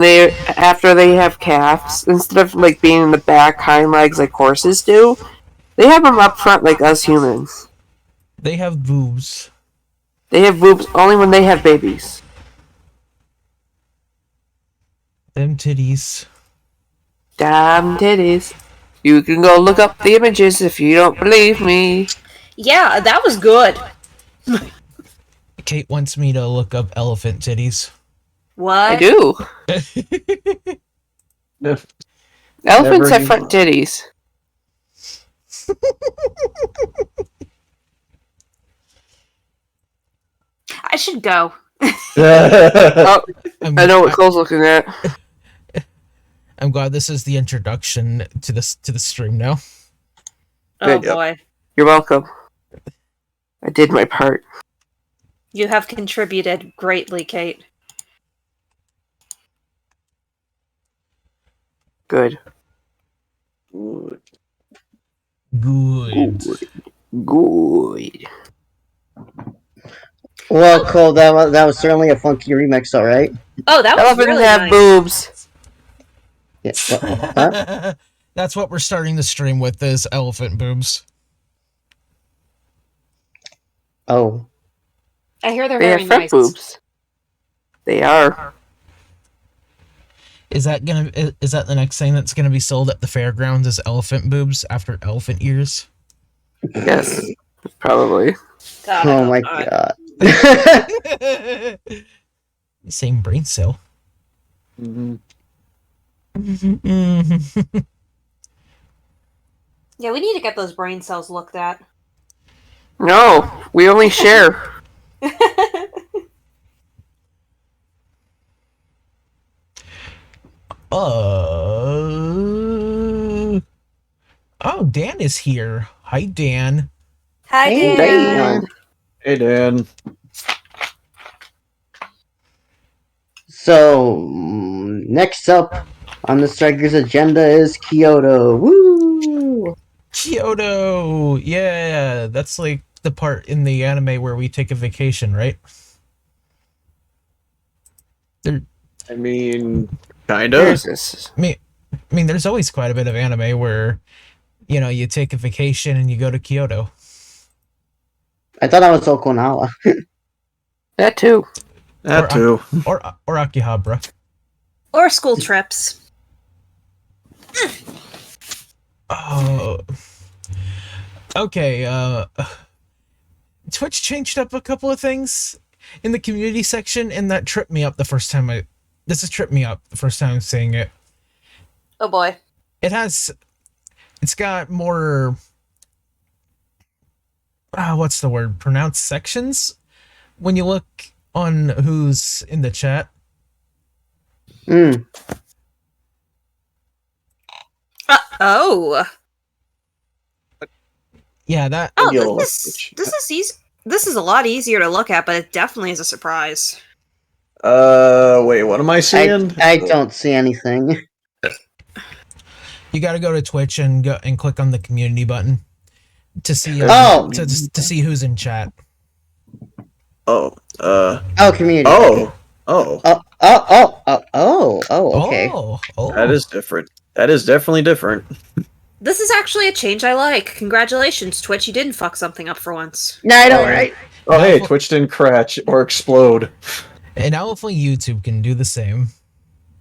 they after they have calves, instead of like being in the back hind legs like horses do, they have them up front like us humans. They have boobs. They have boobs only when they have babies. Them titties. Damn titties. You can go look up the images if you don't believe me. Yeah, that was good. Kate wants me to look up elephant titties. What? I do. Elephants have front titties. I should go. Oh, I know what Cole's looking at. I'm glad this is the introduction to the stream now. Oh Good. boy. You're welcome. I did my part. You have contributed greatly, Kate. Good. Good. Good. Well, Cole, that was certainly a funky remix, all right. Oh, that was Elephants really have nice. boobs. Yeah, huh? That's what we're starting the stream with, is elephant boobs. Oh, I hear they're They very have front nice. boobs. They are. Is that the next thing that's gonna be sold at the fairgrounds, is elephant boobs after elephant ears? Yes. Probably. God, oh my God. god. Same brain cell. Mm-hmm. Yeah, we need to get those brain cells looked at. No, we only share. Oh, Dan is here. Hi, Dan. Hi, Hey, Dan. Hey, Dan. So, next up on the Strikers agenda is Kyoto. Woo! Kyoto! Yeah, that's like the part in the anime where we take a vacation, right? I mean, kinda. There's this. I mean, there's always quite a bit of anime where, you take a vacation and you go to Kyoto. I thought that was Okinawa. That too. That too. Or Akihabara. Or school trips. Oh. Okay, Twitch changed up a couple of things in the community section, and that tripped me up the first time This has tripped me up the first time I'm saying it. Oh boy. It's got more, what's the word? Pronounced sections? When you look on who's in the chat. Oh. Yeah, that. Oh, this is easy. This is a lot easier to look at, but it definitely is a surprise. Wait, what am I seeing? I don't see anything. You got to go to Twitch and click on the community button to see to see who's in chat. Oh, community. Oh, okay. Oh. That is different. That is definitely different. This is actually a change I like. Congratulations, Twitch. You didn't fuck something up for once. No, I know, right? Oh, hey, Twitch didn't crash or explode. And hopefully YouTube can do the same.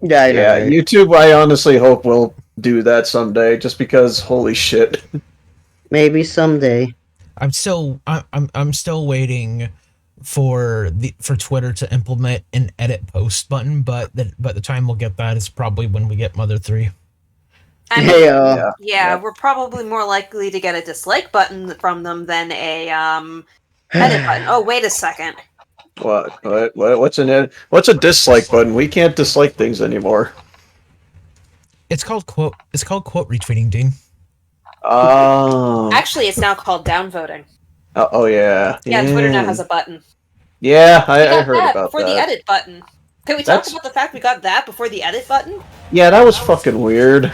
Yeah, I know, Yeah, right? YouTube, I honestly hope will do that someday, just because, holy shit. Maybe someday. I'm still waiting for Twitter to implement an edit post button, but the time we'll get that is probably when we get Mother 3. I mean, Hey, yeah, we're probably more likely to get a dislike button from them than a edit button. Oh, wait a second. What? What's a dislike button? We can't dislike things anymore. It's called quote retweeting, Dean. Oh. Actually, it's now called downvoting. Oh yeah. Yeah, Twitter now has a button. Yeah, We I got heard that about before that. the edit button. Can we talk about the fact we got that before the edit button? Yeah, that was fucking weird.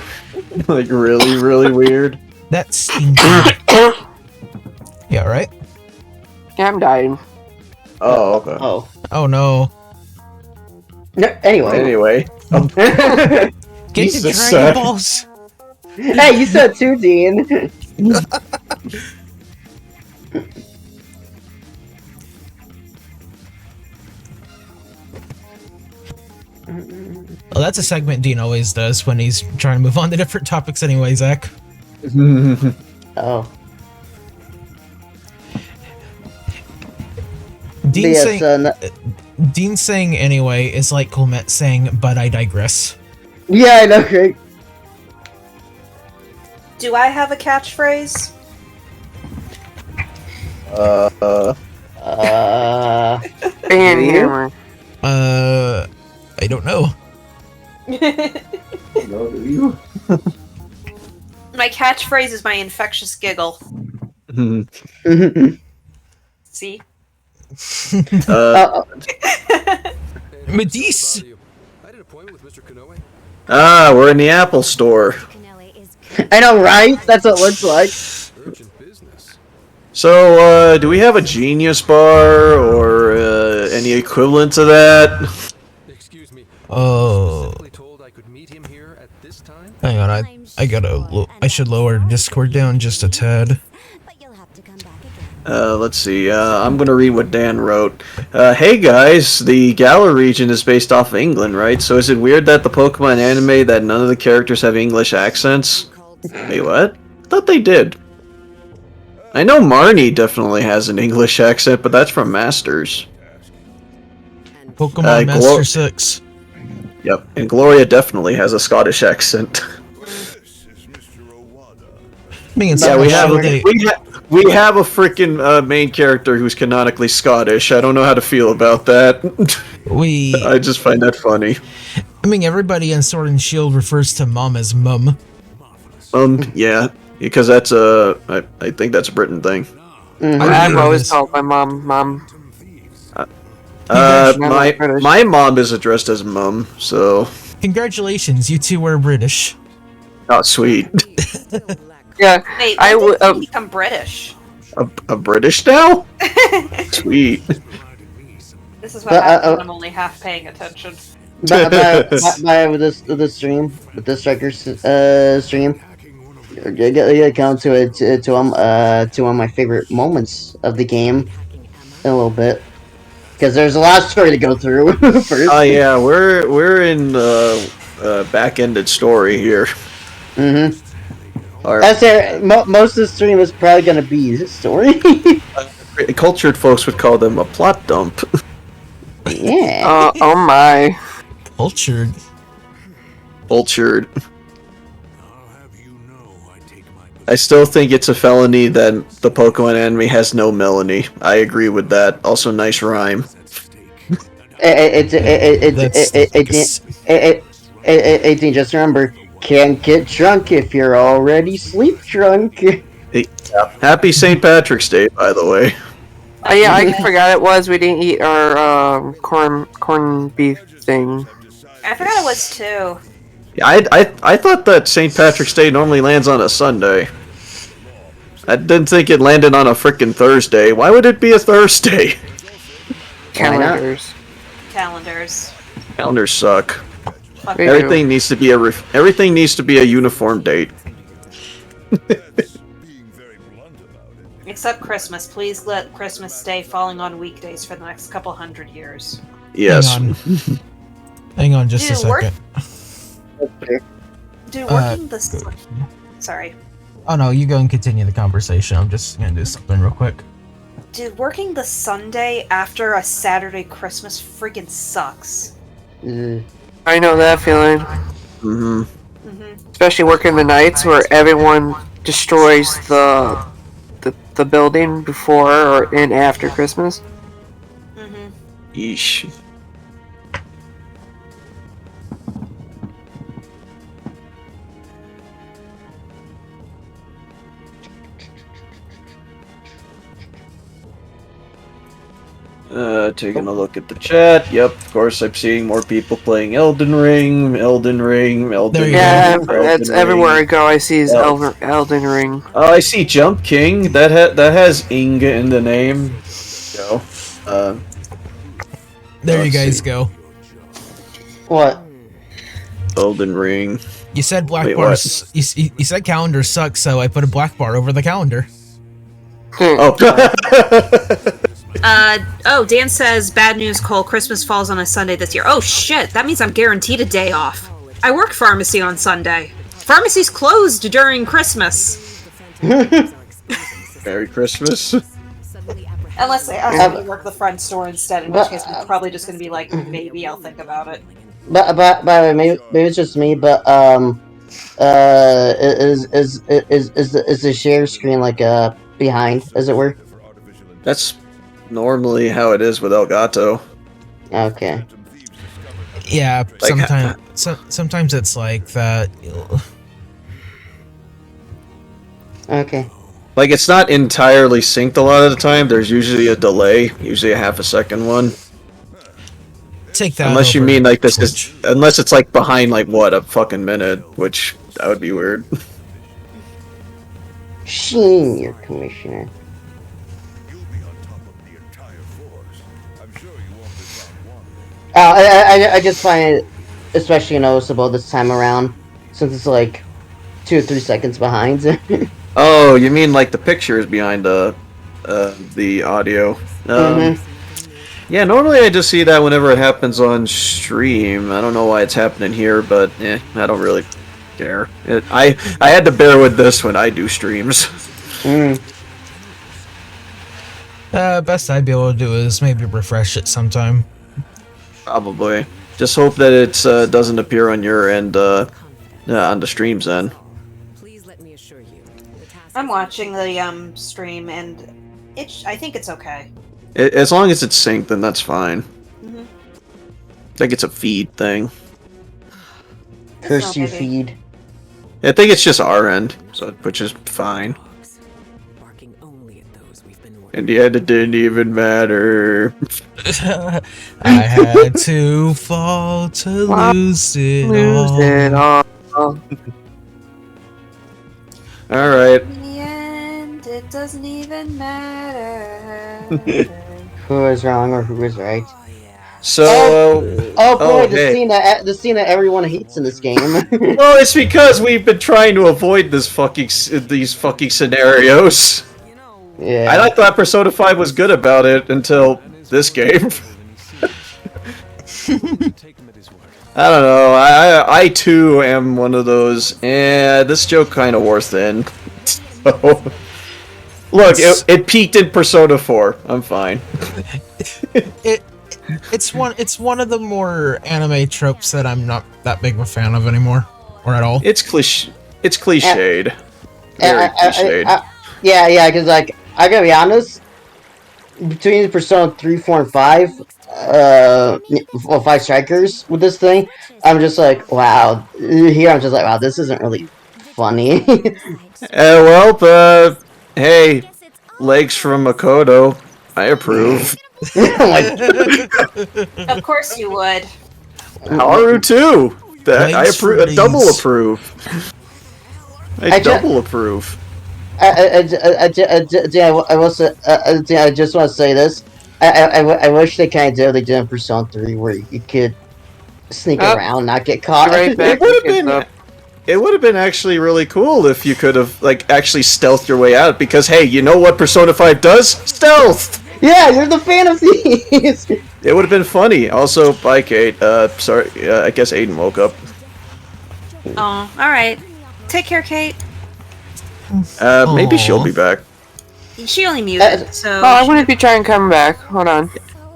Like really, really weird. That's stinky. Yeah, right? Yeah, I'm dying. Oh, okay. Oh. Oh no. No, anyway. hey, Get the Jesus, Dragon Zach. Balls! you said two, Dean. Well, that's a segment Dean always does when he's trying to move on to different topics anyway, Zach. Oh. Dean, Yes, saying, Dean saying anyway is like Colmet saying, but I digress. yeah, I know, Craig. Do I have a catchphrase? Fan Do you? hammer. I don't know. No, do you? My catchphrase is my infectious giggle. See? Medis! We're in the Apple Store. I know, right? That's what it looks like. So, do we have a Genius Bar or any equivalent to that? Excuse me. Oh, Simply told I could meet him here at this time. hang on. I should lower Discord down just a tad. Let's see. I'm gonna read what Dan wrote. Hey guys, the Galar region is based off of England, right? So is it weird that the Pokemon anime that none of the characters have English accents? Wait, what? I thought they did. I know Marnie definitely has an English accent, but that's from Masters. Pokemon Master 6. Yep, and Gloria definitely has a Scottish accent. Me and Yeah, we have Sunday. we have a freaking main character who's canonically Scottish. I don't know how to feel about that. I just find that funny. I mean, everybody in Sword and Shield refers to Mom as Mum. Yeah, because that's I think that's a Britain thing. I've always called my mom. My mom is addressed as Mum, so. Congratulations, you two were British. Oh, sweet. Yeah, Wait, I when would. did you become British? A British now? Sweet. This is what happens when I'm only half paying attention. By with this stream, with this Strikers stream, get come to one of my favorite moments of the game in a little bit, because there's a lot of story to go through first. Oh yeah, we're in back-ended story here. Mm-hmm. Most of the stream is probably gonna be his story. Cultured folks would call them a plot dump. Yeah. Oh my. Cultured. Cultured. I still think it's a felony that the Pokemon anime has no Melanie. I agree with that. Also, nice rhyme. Just remember, can't get drunk if you're already sleep drunk. Happy St. Patrick's Day, by the way. Oh yeah, I forgot it was. We didn't eat our corned beef thing. I forgot it was too. I thought that St. Patrick's Day normally lands on a Sunday. I didn't think it landed on a frickin' Thursday. Why would it be a Thursday? Calendars. Calendars suck. Fuck They you. Everything needs to be everything needs to be a uniform date. Except Christmas. Please let Christmas stay falling on weekdays for the next couple hundred years. Yes. Hang on just a Dude, work- second. Dude, working this. Sorry. Oh no, you go and continue the conversation. I'm just gonna do something real quick. Dude, working the Sunday after a Saturday Christmas freaking sucks. I know that feeling. Mm-hmm. Especially working the nights where everyone destroys the building before or and after Christmas. Yeesh. Taking a look at the chat. Yep, of course, I'm seeing more people playing Elden Ring. There you Yeah, go. that's everywhere I go. I see is Elden Ring. Oh, I see Jump King. That has Inga in the name. So, There you let's guys see. go. What? Elden Ring. You said black Wait, bars. You said calendars suck, so I put a black bar over the calendar. Oh. Dan says, bad news, Cole. Christmas falls on a Sunday this year. Oh shit, that means I'm guaranteed a day off. I work pharmacy on Sunday. Pharmacy's closed during Christmas. Merry Christmas. Unless they ask me to work the front store instead, in which case I'm probably just going to be like, maybe I'll think about it. But by the way, maybe it's just me, but is the share screen like behind, as it were? That's normally how it is with Elgato. Okay. Yeah, Like, sometimes it's like that. Okay. Like, it's not entirely synced a lot of the time. There's usually a delay, usually a half a second one. Take that. Unless you over mean like this Twitch. is, unless it's like behind like what, a fucking minute, which that would be weird. Senior Commissioner. I just find it especially noticeable this time around, since it's like 2 or 3 seconds behind. Oh, you mean like the pictures behind the audio? Yeah, normally I just see that whenever it happens on stream. I don't know why it's happening here, but I don't really care. I had to bear with this when I do streams. Best I'd be able to do is maybe refresh it sometime. Probably. Just hope that it doesn't appear on your end on the streams then. I'm watching the stream, and I think it's okay. As long as it's synced, then that's fine. Mm-hmm. I think it's a feed thing. Curse no you, biggie. feed. I think it's just our end, so which is fine. In the end, it didn't even matter. I had to fall to lose it all. All right. In the end, it doesn't even matter. Who is wrong or who is right? So. Oh boy, oh, the hey. scene that everyone hates in this game. Well, it's because we've been trying to avoid these fucking scenarios. Yeah. I thought Persona 5 was good about it until this game. I don't know. I too am one of those. This joke kind of wore thin. So, look, it peaked in Persona 4. I'm fine. It's one of the more anime tropes that I'm not that big of a fan of anymore, or at all. It's cliched. Very cliched. Yeah, because like I gotta be honest, between Persona 3, 4, and 5, 5 Strikers with this thing, I'm just like, wow. Here I'm just like, wow, this isn't really funny. Hey, legs from Makoto. I approve. Of course you would. Haru too. I Legs for approve. Double days. approve. I Double approve. I just want to say this. I wish they kind of did what they did in Persona 3, where you could sneak around, not get caught. Right back. It would have been actually really cool if you could have like actually stealthed your way out. Because hey, you know what Persona 5 does? Stealth. Yeah, you're the fan of these. It would have been funny. Also, bye, Kate. Sorry. I guess Aiden woke up. Oh, alright. Take care, Kate. Maybe she'll be back. She only muted, so... Oh, I wanted to try and come back. Hold on.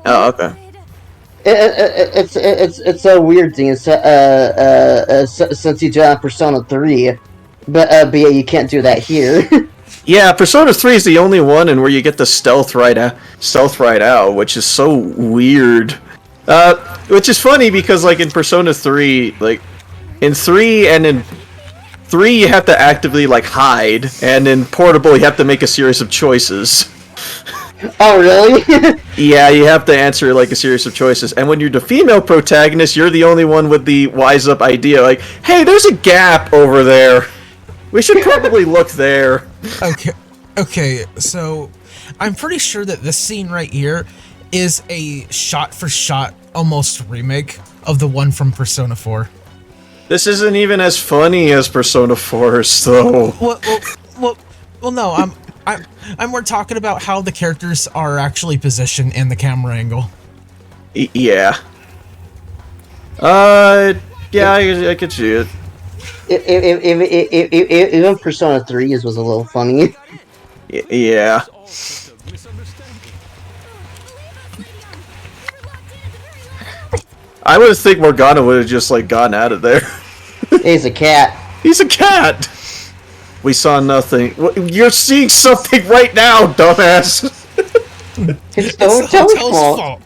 Oh, okay. It's so weird thing. Since you do it on Persona 3, but yeah, you can't do that here. Yeah, Persona 3 is the only one and where you get the stealth right out, which is so weird. Which is funny because like in Persona 3, like in 3 and in 3 you have to actively like hide, and in Portable you have to make a series of choices. Oh really? Yeah, you have to answer like a series of choices, and when you're the female protagonist, you're the only one with the wise up idea, like, hey, there's a gap over there. We should probably look there. Okay, so I'm pretty sure that this scene right here is a shot-for-shot almost remake of the one from Persona 4. This isn't even as funny as Persona 4's, though. Well, no. I'm more talking about how the characters are actually positioned and the camera angle. Yeah. Yeah, I could see it. Even Persona 3 was a little funny. Yeah. I would think Morgana would have just like gotten out of there. He's a cat. He's a cat. We saw nothing. You're seeing something right now, dumbass. It's the hotel's fault.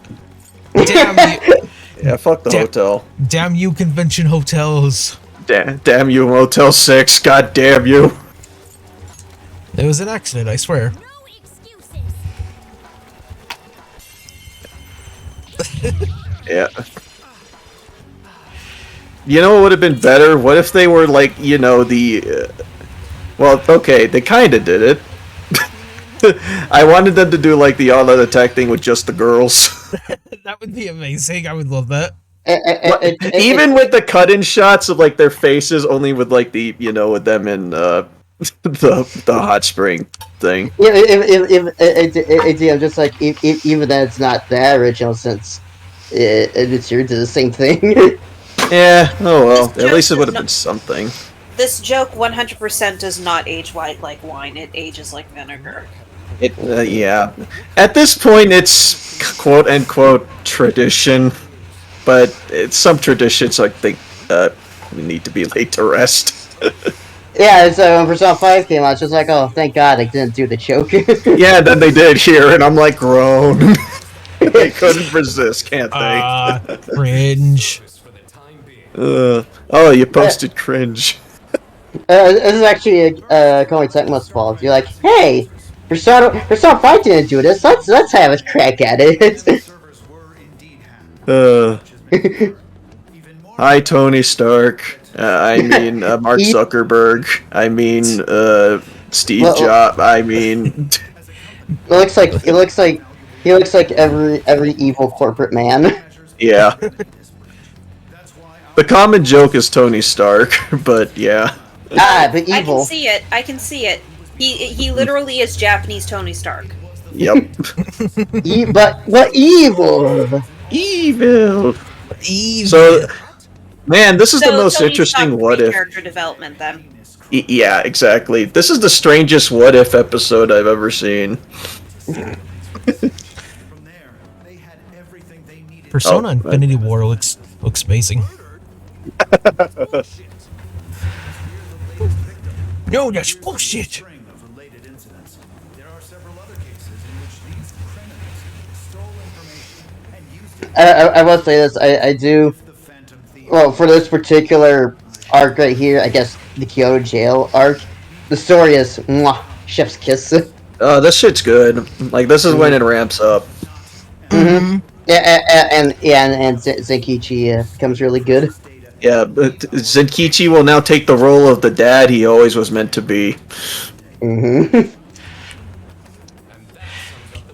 Damn you! Yeah, fuck the hotel. Damn you, convention hotels! Damn you, Motel 6. God damn you. It was an accident, I swear. Yeah. You know what would have been better? What if they were like, you know, the... well, okay, they kind of did it. I wanted them to do like the all-out attack thing with just the girls. That would be amazing. I would love that. Even with the cut-in shots of like their faces, only with like the, you know, with them in the hot spring thing. Yeah, I'm just like, even that it's not that original, since it's here to the same thing. Yeah, oh well, This at least it joke would have does been something. This joke 100% does not age like wine. It ages like vinegar. Yeah. At this point, it's quote-unquote tradition, but it's some traditions I think need to be laid to rest. Yeah, so when Persona 5 came out, it's just like, oh, thank God I didn't do the joke. Yeah, then they did here, and I'm like, grown. They couldn't resist, can't they? Cringe. Oh, you posted cringe. This is actually Koei Tecmo's fault. You're like, hey, Persona 5 didn't do this. Let's have a crack at it. Hi, Tony Stark. I mean, Mark Zuckerberg. I mean, Steve Jobs. I mean, he looks like every evil corporate man. Yeah. The common joke is Tony Stark, but yeah. But evil. I can see it. He literally is Japanese Tony Stark. Yep. But what evil? Evil. So, man, this is the most Tony interesting Stark what if. character development then. Yeah, exactly. This is the strangest what if episode I've ever seen. Persona Infinity War looks amazing. No, that's bullshit. I will say this. I do. Well, for this particular arc right here, I guess the Kyoto jail arc, the story is mwah, chef's kiss. This shit's good. Like, this is when it ramps up. Mm-hmm. Yeah, and Zenkichi becomes really good. Yeah, but Zenkichi will now take the role of the dad he always was meant to be. Mm-hmm.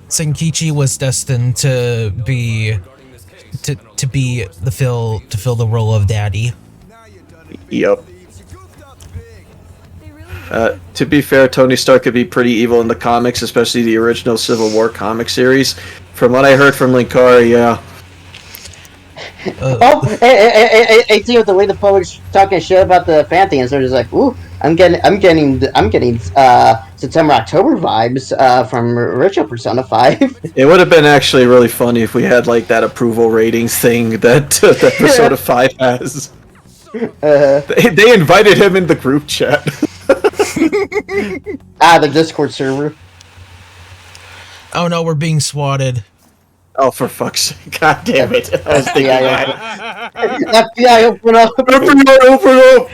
Zenkichi was destined to be fill the role of daddy. Yep. To be fair, Tony Stark could be pretty evil in the comics, especially the original Civil War comic series. From what I heard from Linkara, yeah. I see with the way the poet's talking shit about the Pantheons, they're just like, ooh, I'm getting September October vibes from original Persona 5. It would have been actually really funny if we had like that approval ratings thing that that Persona 5 has. They invited him in the group chat. The Discord server. Oh no, we're being swatted. Oh, for fuck's sake. God damn it. I was thinking that. FBI, open up! Open up!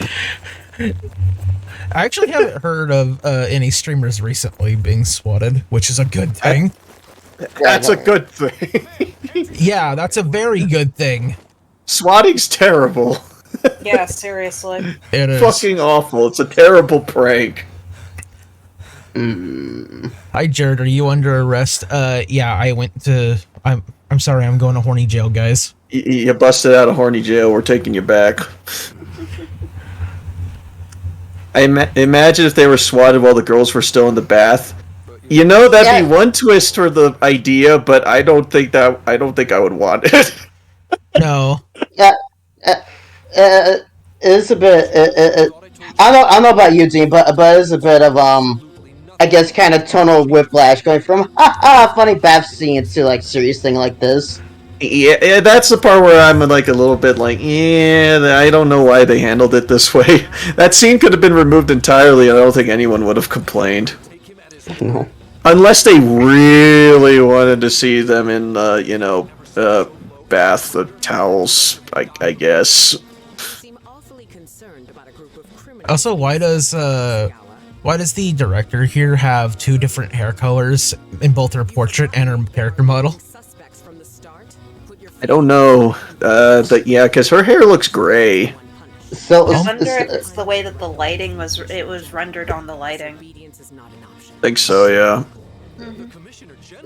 I actually haven't heard of any streamers recently being swatted, which is a good thing. That's a good thing. Yeah, that's a very good thing. Swatting's terrible. Yeah, seriously. It is. Fucking awful. It's a terrible prank. Hi, Jared. Are you under arrest? Yeah, I went to. I'm sorry. I'm going to horny jail, guys. You busted out of horny jail. We're taking you back. Imagine if they were swatted while the girls were still in the bath. You know, that'd be Yeah. one twist for the idea, but I don't think I would want it. No. It's a bit. I don't know about you, Dean, but it's a bit of I guess kind of tonal whiplash going from funny bath scene to like serious thing like this. Yeah, that's the part where I'm like a little bit like, yeah, I don't know why they handled it this way. That scene could have been removed entirely, and I don't think anyone would have complained. No. Unless they really wanted to see them in, bath towels, I guess. Also, why does the director here have two different hair colors in both her portrait and her character model? I don't know. Because her hair looks gray. So I wonder if it's the way that the lighting was rendered on the lighting. I think so, yeah.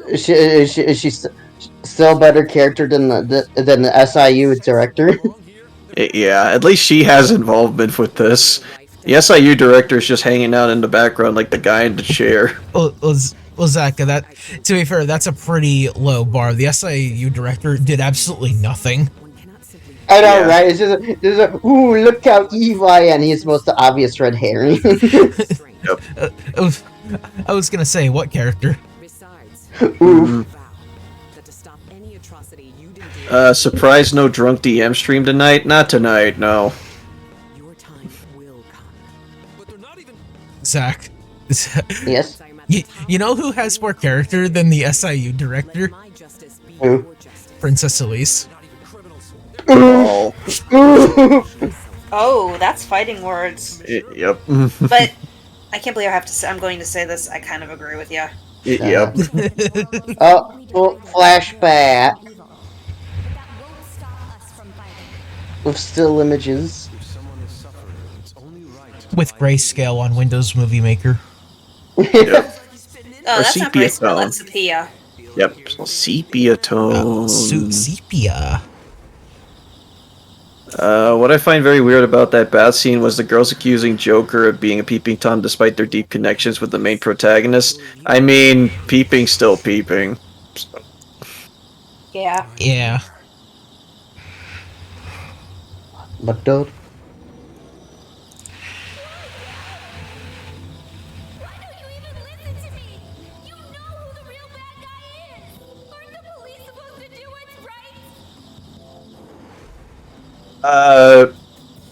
is she still a better character than the SIU director? Yeah, at least she has involvement with this. The SIU director is just hanging out in the background like the guy in the chair. Well, Zach, to be fair, that's a pretty low bar. The SIU director did absolutely nothing. I know, Yeah. right? It's just ooh, look how evil I am. He's most obvious red herring. I was gonna say, what character? Oof. Surprise no drunk DM stream tonight? Not tonight, no. Zach. Yes. You know who has more character than the SIU director? Who? Princess Elise. Oh. Oh, that's fighting words. Yep. But I can't believe I'm going to say this. I kind of agree with you. Yep. Oh, flashback with still images. With grayscale on Windows Movie Maker. Yep. Oh, Or that's not sepia grayscale. tone. That's sepia. Yep. So sepia tone. Sepia. What I find very weird about that bath scene was the girls accusing Joker of being a peeping Tom despite their deep connections with the main protagonist. I mean, peeping still peeping. Yeah. Yeah. But dude.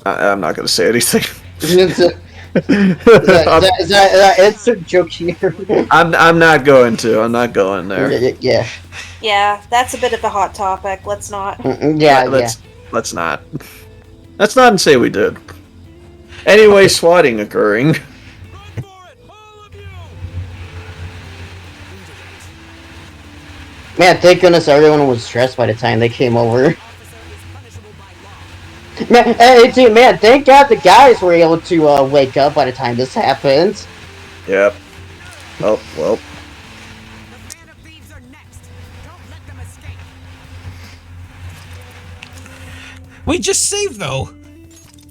I'm not gonna say anything. Is that insert joke here? I'm not going to. I'm not going there. Yeah. Yeah, that's a bit of a hot topic. Let's not. Yeah. Let's not. Let's not say we did. Anyway, swatting occurring. Man, thank goodness everyone was stressed by the time they came over. Man, hey, dude, man, thank God the guys were able to wake up by the time this happened. Yep. Oh well. We just saved though.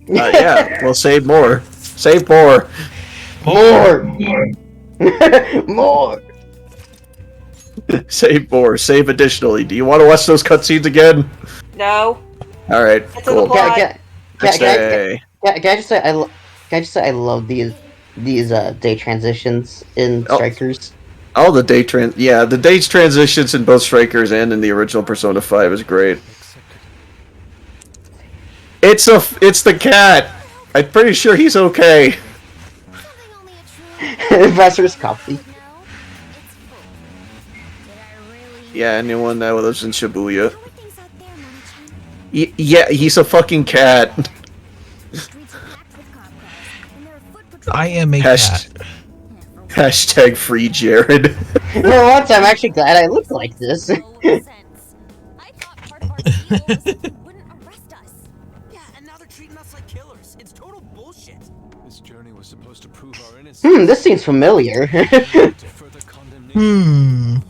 Yeah, we'll save more. Save more. More! More! Save more. Save additionally. Do you want to watch those cutscenes again? No. All right. Get to the Cool. plot. Can Say. I just say I love these day transitions in Oh. Strikers. All the the day transitions in both Strikers and in the original Persona 5 is great. It's the cat. I'm pretty sure he's okay. Professor's coffee. Yeah, anyone that lives in Shibuya. Yeah, he's a fucking cat. I am a cat. Hashtag free Jared. No, once I'm actually glad I look like this. This journey was supposed to prove our innocence. This seems familiar. To further condemnation.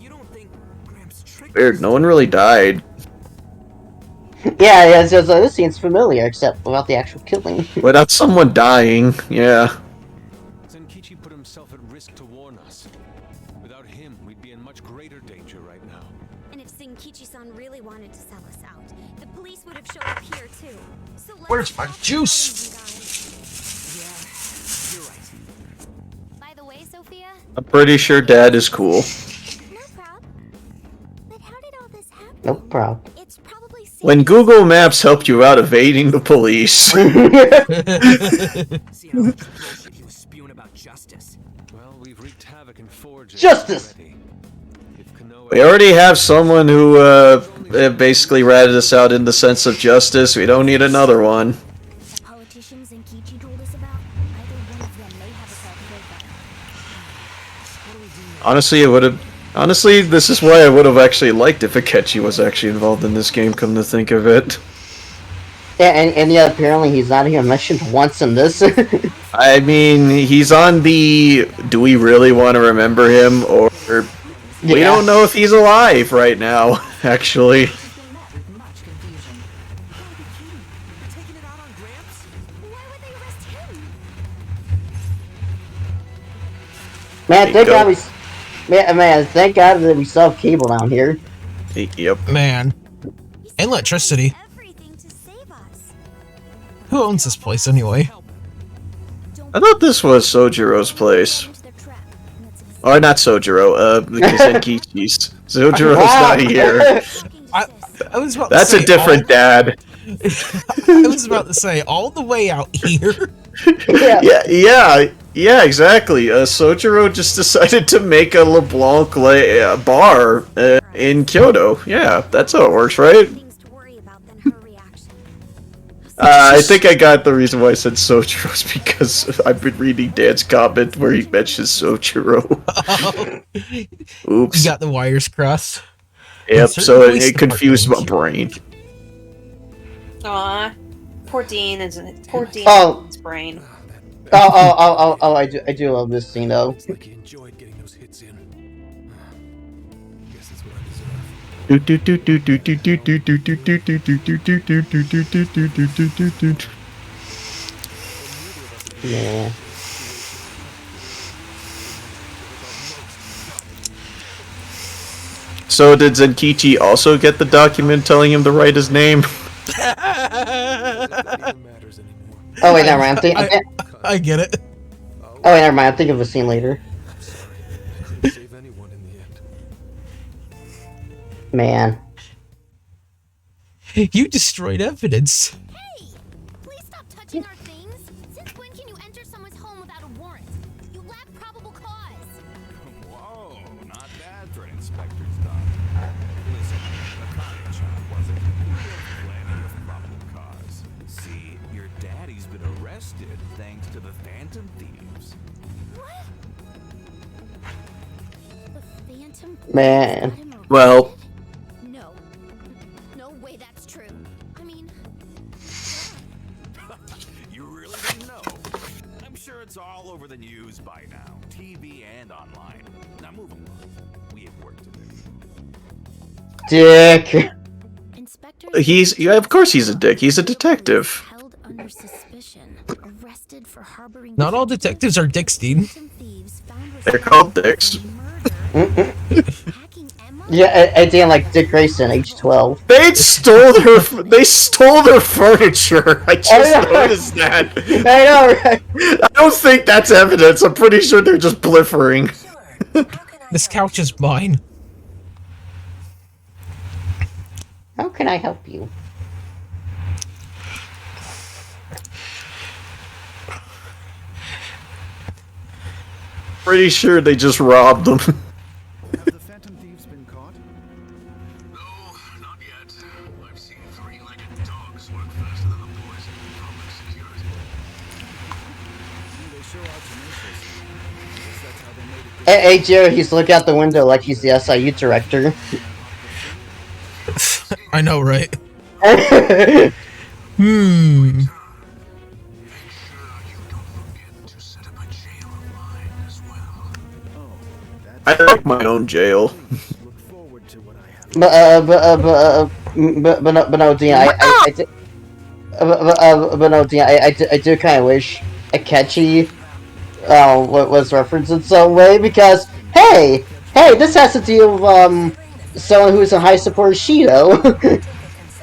Weird, no one really died. Yeah, so this seems familiar, except without the actual killing. Without someone dying, yeah. risk to warn us. Without him, we'd be in much greater danger right now. And if Zenkichi-san really wanted to sell us out, the police would have showed up here too. So Where's my juice? By the way, Sophia, I'm pretty sure Dad is cool. no prob. But how did all this happen? No problem. It's probably safe. When Google Maps helped you out evading the police. See how much bullshit he was spewing about justice. Well, we've wreaked havoc in Forge. Justice! already. If Konoha We already have someone who basically ratted us out in the sense of justice. We don't need another one. The politicians Zenkichi told us about, either one of them may have us all killed by now. Honestly, this is why I would have actually liked if Akechi was actually involved in this game, come to think of it. Yeah, and yeah, apparently he's not even mentioned once in this. I mean, he's on the do we really want to remember him, or we Yeah. don't know if he's alive right now, actually. Why would they arrest him? Man, thank Go. God thank God that we still have cable down here. Yep. Man. And electricity. Everything to save us. Who owns this place anyway? I thought this was Sojiro's place. Change their trap, and that's exactly Or not Sojiro, the Zenkichi's. Sojiro's Wow. not here. I was about That's to a say different dad. I was about to say all the way out here. Yeah, exactly. Sojiro just decided to make a LeBlanc bar in Kyoto. Yeah, that's how it works, right? things to worry about than her reaction. I think I got the reason why I said Sojiro's because I've been reading Dan's comment where he mentions Sojiro. Oops. You got the wires crossed. Yep, certain so police it confused my departments. brain. Aw, poor Dean isn't. Poor Dean Oh. his brain. I do love this scene though. Looks like he enjoyed getting those hits in. Guess that's what I deserve. Yeah. So did Zenkichi also get the document telling him to write his name? It matters anymore. Oh wait, never mind. I get it. Oh wait, never mind. I'm thinking of a scene later. Didn't save anyone in the end. Man. You destroyed evidence. Hey! Please stop touching our things! Since when can you enter someone's home without a warrant? You lack probable cause! Whoa, not bad for an inspector's dog. Listen, a comic shop wasn't plenty of probable cause. See, your daddy's been arrested thanks to the Phantom Thieves. What? The Phantom... Man. got him arrested? Well, No. No way that's true. I mean... You really didn't know? I'm sure it's all over the news by now, TV and online. Now move along. We have work to do. Dick. Inspector... of course he's a dick. He's a detective. Held under suspicion. Arrested for harboring... Not all detectives are dicks, Dean. Phantom thieves found They're called dicks. murder. Hacking Emma? Yeah, I did like Dick Grayson, age 12. They stole their furniture. I just know. noticed that. I know, right? I don't think that's evidence. I'm pretty sure they're just bliffering. This couch is mine. How can I help you? Pretty sure they just robbed them. Have the Phantom Thieves been caught? No, not yet. I've seen three-legged dogs work faster than the boys in public security. They show out tenacious. Guess that's how they made it. Hey, Jared, he's looking out the window like he's the SIU director. I know, right? Hmm. Make sure you don't forget to set up a jail of mine as well. Oh, I like my own jail. look forward to what I have. But no, Dean, I do kind of wish Akechi was referenced in some way because hey, this has to do with someone who's a high support of Shido.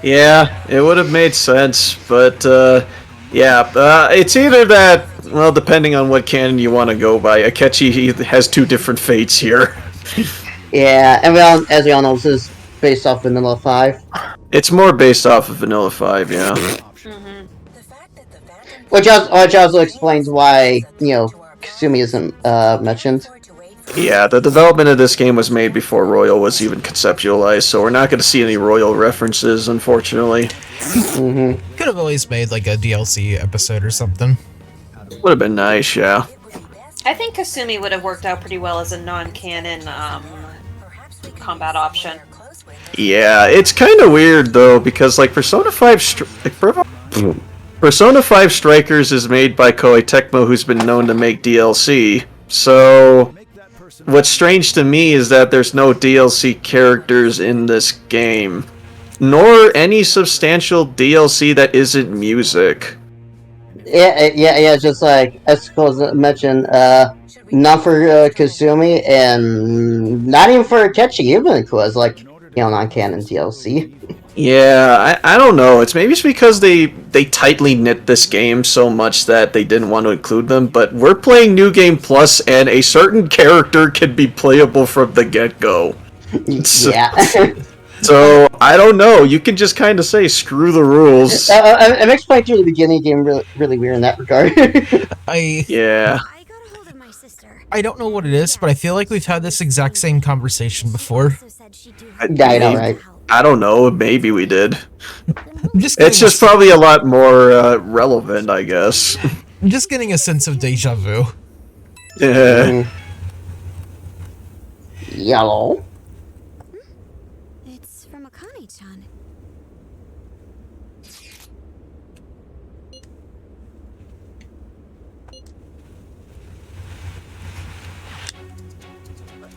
Yeah, it would have made sense, but it's either that. Well, depending on what canon you want to go by, Akechi has two different fates here. Yeah, and as we all know, this is based off Vanilla 5. It's more based off of Vanilla 5, yeah. Which also explains why, Kasumi isn't mentioned. Yeah, the development of this game was made before Royal was even conceptualized, so we're not going to see any Royal references, unfortunately. Could have always made like a DLC episode or something. Would have been nice, yeah. I think Kasumi would have worked out pretty well as a non-canon combat option. Yeah, it's kind of weird though, because like Persona 5 Persona 5 Strikers is made by Koei Tecmo, who's been known to make DLC. So what's strange to me is that there's no DLC characters in this game, nor any substantial DLC that isn't music. Yeah, just like Esco mentioned, not for Kasumi, and not even for Akechi, even if it was like, non-canon DLC. Yeah, I don't know. It's maybe it's because they tightly knit this game so much that they didn't want to include them, but we're playing New Game Plus, and a certain character can be playable from the get-go. Yeah. So, I don't know. You can just kind of say, screw the rules. It makes playing through the beginning game really weird in that regard. Yeah. I don't know what it is, but I feel like we've had this exact same conversation before. Yeah, I know, right? I don't know. Maybe we did. It's just probably a lot more relevant, I guess. I'm just getting a sense of deja vu. Yeah. Yellow. It's from Akane-chan.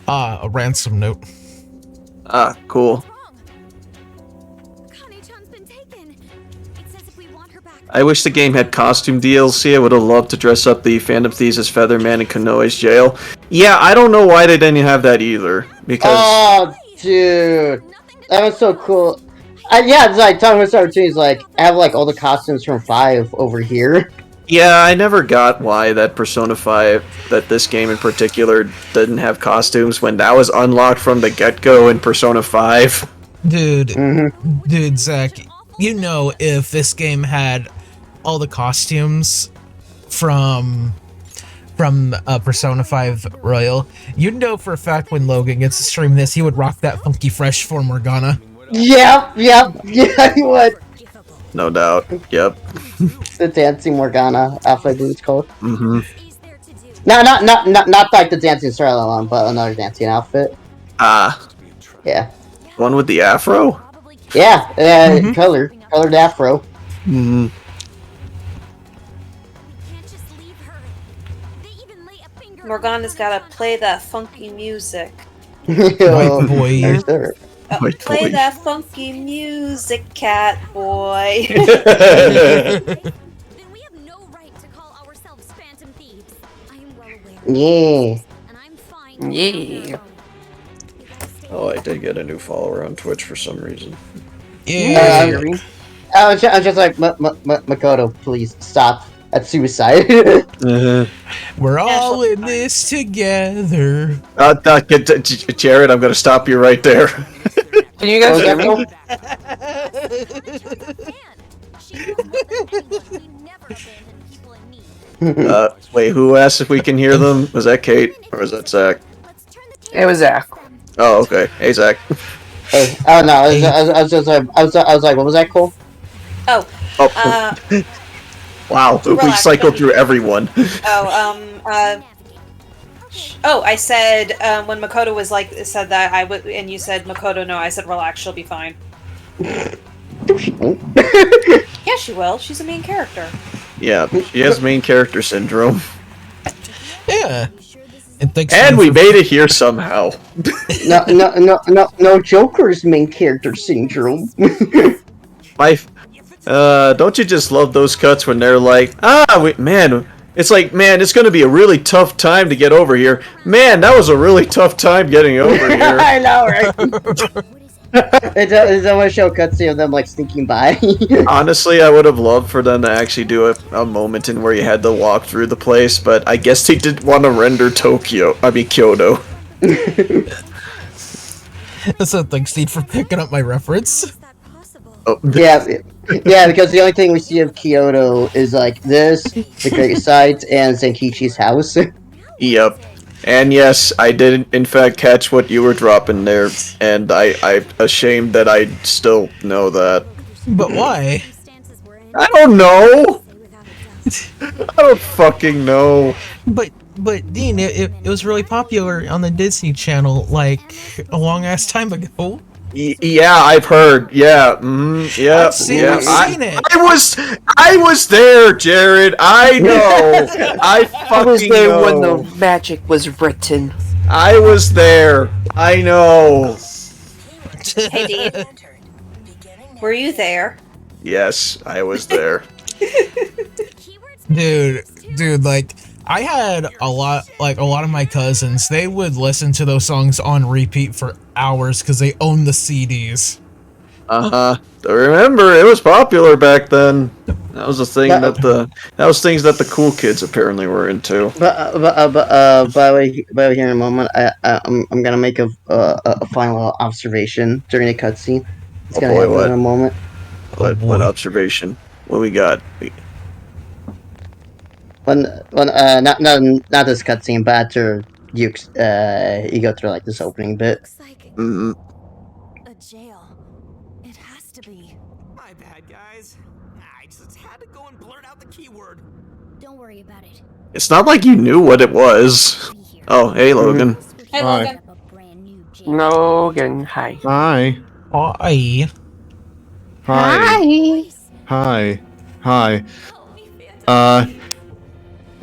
A ransom note. Ah, cool. I wish the game had costume DLC. I would have loved to dress up the Phantom Thieves as Featherman in Konoe's jail. Yeah, I don't know why they didn't have that either. Because Oh, dude, that was so cool. Yeah, it's like talking about opportunities. Like, I have like all the costumes from 5 over here. yeah, I never got why that Persona 5, that this game in particular, didn't have costumes when that was unlocked from the get-go in Persona 5. Dude, Zach, if this game had all the costumes from Persona 5 Royal, you'd know for a fact when Logan gets to stream this, he would rock that funky fresh for Morgana. Yeah, he would. No doubt. Yep. The Dancing Morgana outfit, I believe it's called. Mm-hmm. No, not like the Dancing Starlight one, but another dancing outfit. Ah. Yeah. One with the afro? Yeah, colored afro. Mm-hmm. Morgana's gotta play that funky music. White boy. Play that funky music, cat boy. Yeah. Yeah. Oh, I did get a new follower on Twitch for some reason. Yeah. I'm just like, Makoto, please stop. That's suicide. We're all in this together. Jared, I'm gonna stop you right there. Can you guys hear me? Wait, who asked if we can hear them? Was that Kate or was that Zach? It was Zach. Oh, okay. Hey, Zach. Hey, oh no, I was like, what was that called? Oh. Wow, we cycled through everyone. I said when Makoto was said that I would, and you said Makoto, no, I said relax, she'll be fine. Yeah, she will. She's a main character. Yeah, she has main character syndrome. Yeah. And we made it here somehow. No, Joker's main character syndrome. Don't you just love those cuts when they're like, man, It's like, man, it's gonna be a really tough time to get over here. Man, that was a really tough time getting over here. I know, right? It's almost show cutscene of them like sneaking by. Honestly, I would have loved for them to actually do a moment in where you had to walk through the place, but I guess they didn't want to render Kyoto. So thanks, Steve, for picking up my reference. Oh, yeah, because the only thing we see of Kyoto is like this, the Great Sight, and Senkichi's house. Yep. And yes, I did in fact catch what you were dropping there, and I'm ashamed that I still know that. But why? I don't know! I don't fucking know. But Dean, it was really popular on the Disney Channel like a long ass time ago. Yeah, I've heard. Yeah, yeah, I've seen it. I was there, Jared. I know. I fucking was there know. when the magic was written. I was there. I know. Hey, Dean. Were you there? Yes, I was there. Dude, like I had a lot of my cousins, they would listen to those songs on repeat for hours because they owned the CDs. Remember, it was popular back then. That was a thing things that the cool kids apparently were into. But by the way, here in a moment, I'm gonna make a final observation during the cutscene. It's gonna happen in a moment. What observation? What we got? Not this cutscene, but after you go through like this opening bit. Looks like a jail. It has to be. My bad, guys. I just had to go and blurt out the keyword. Don't worry about it. It's not like you knew what it was. Oh, hey, Logan. Hey, Hi. Logan. Logan, hi. Hi. Hi. Hi. Hi.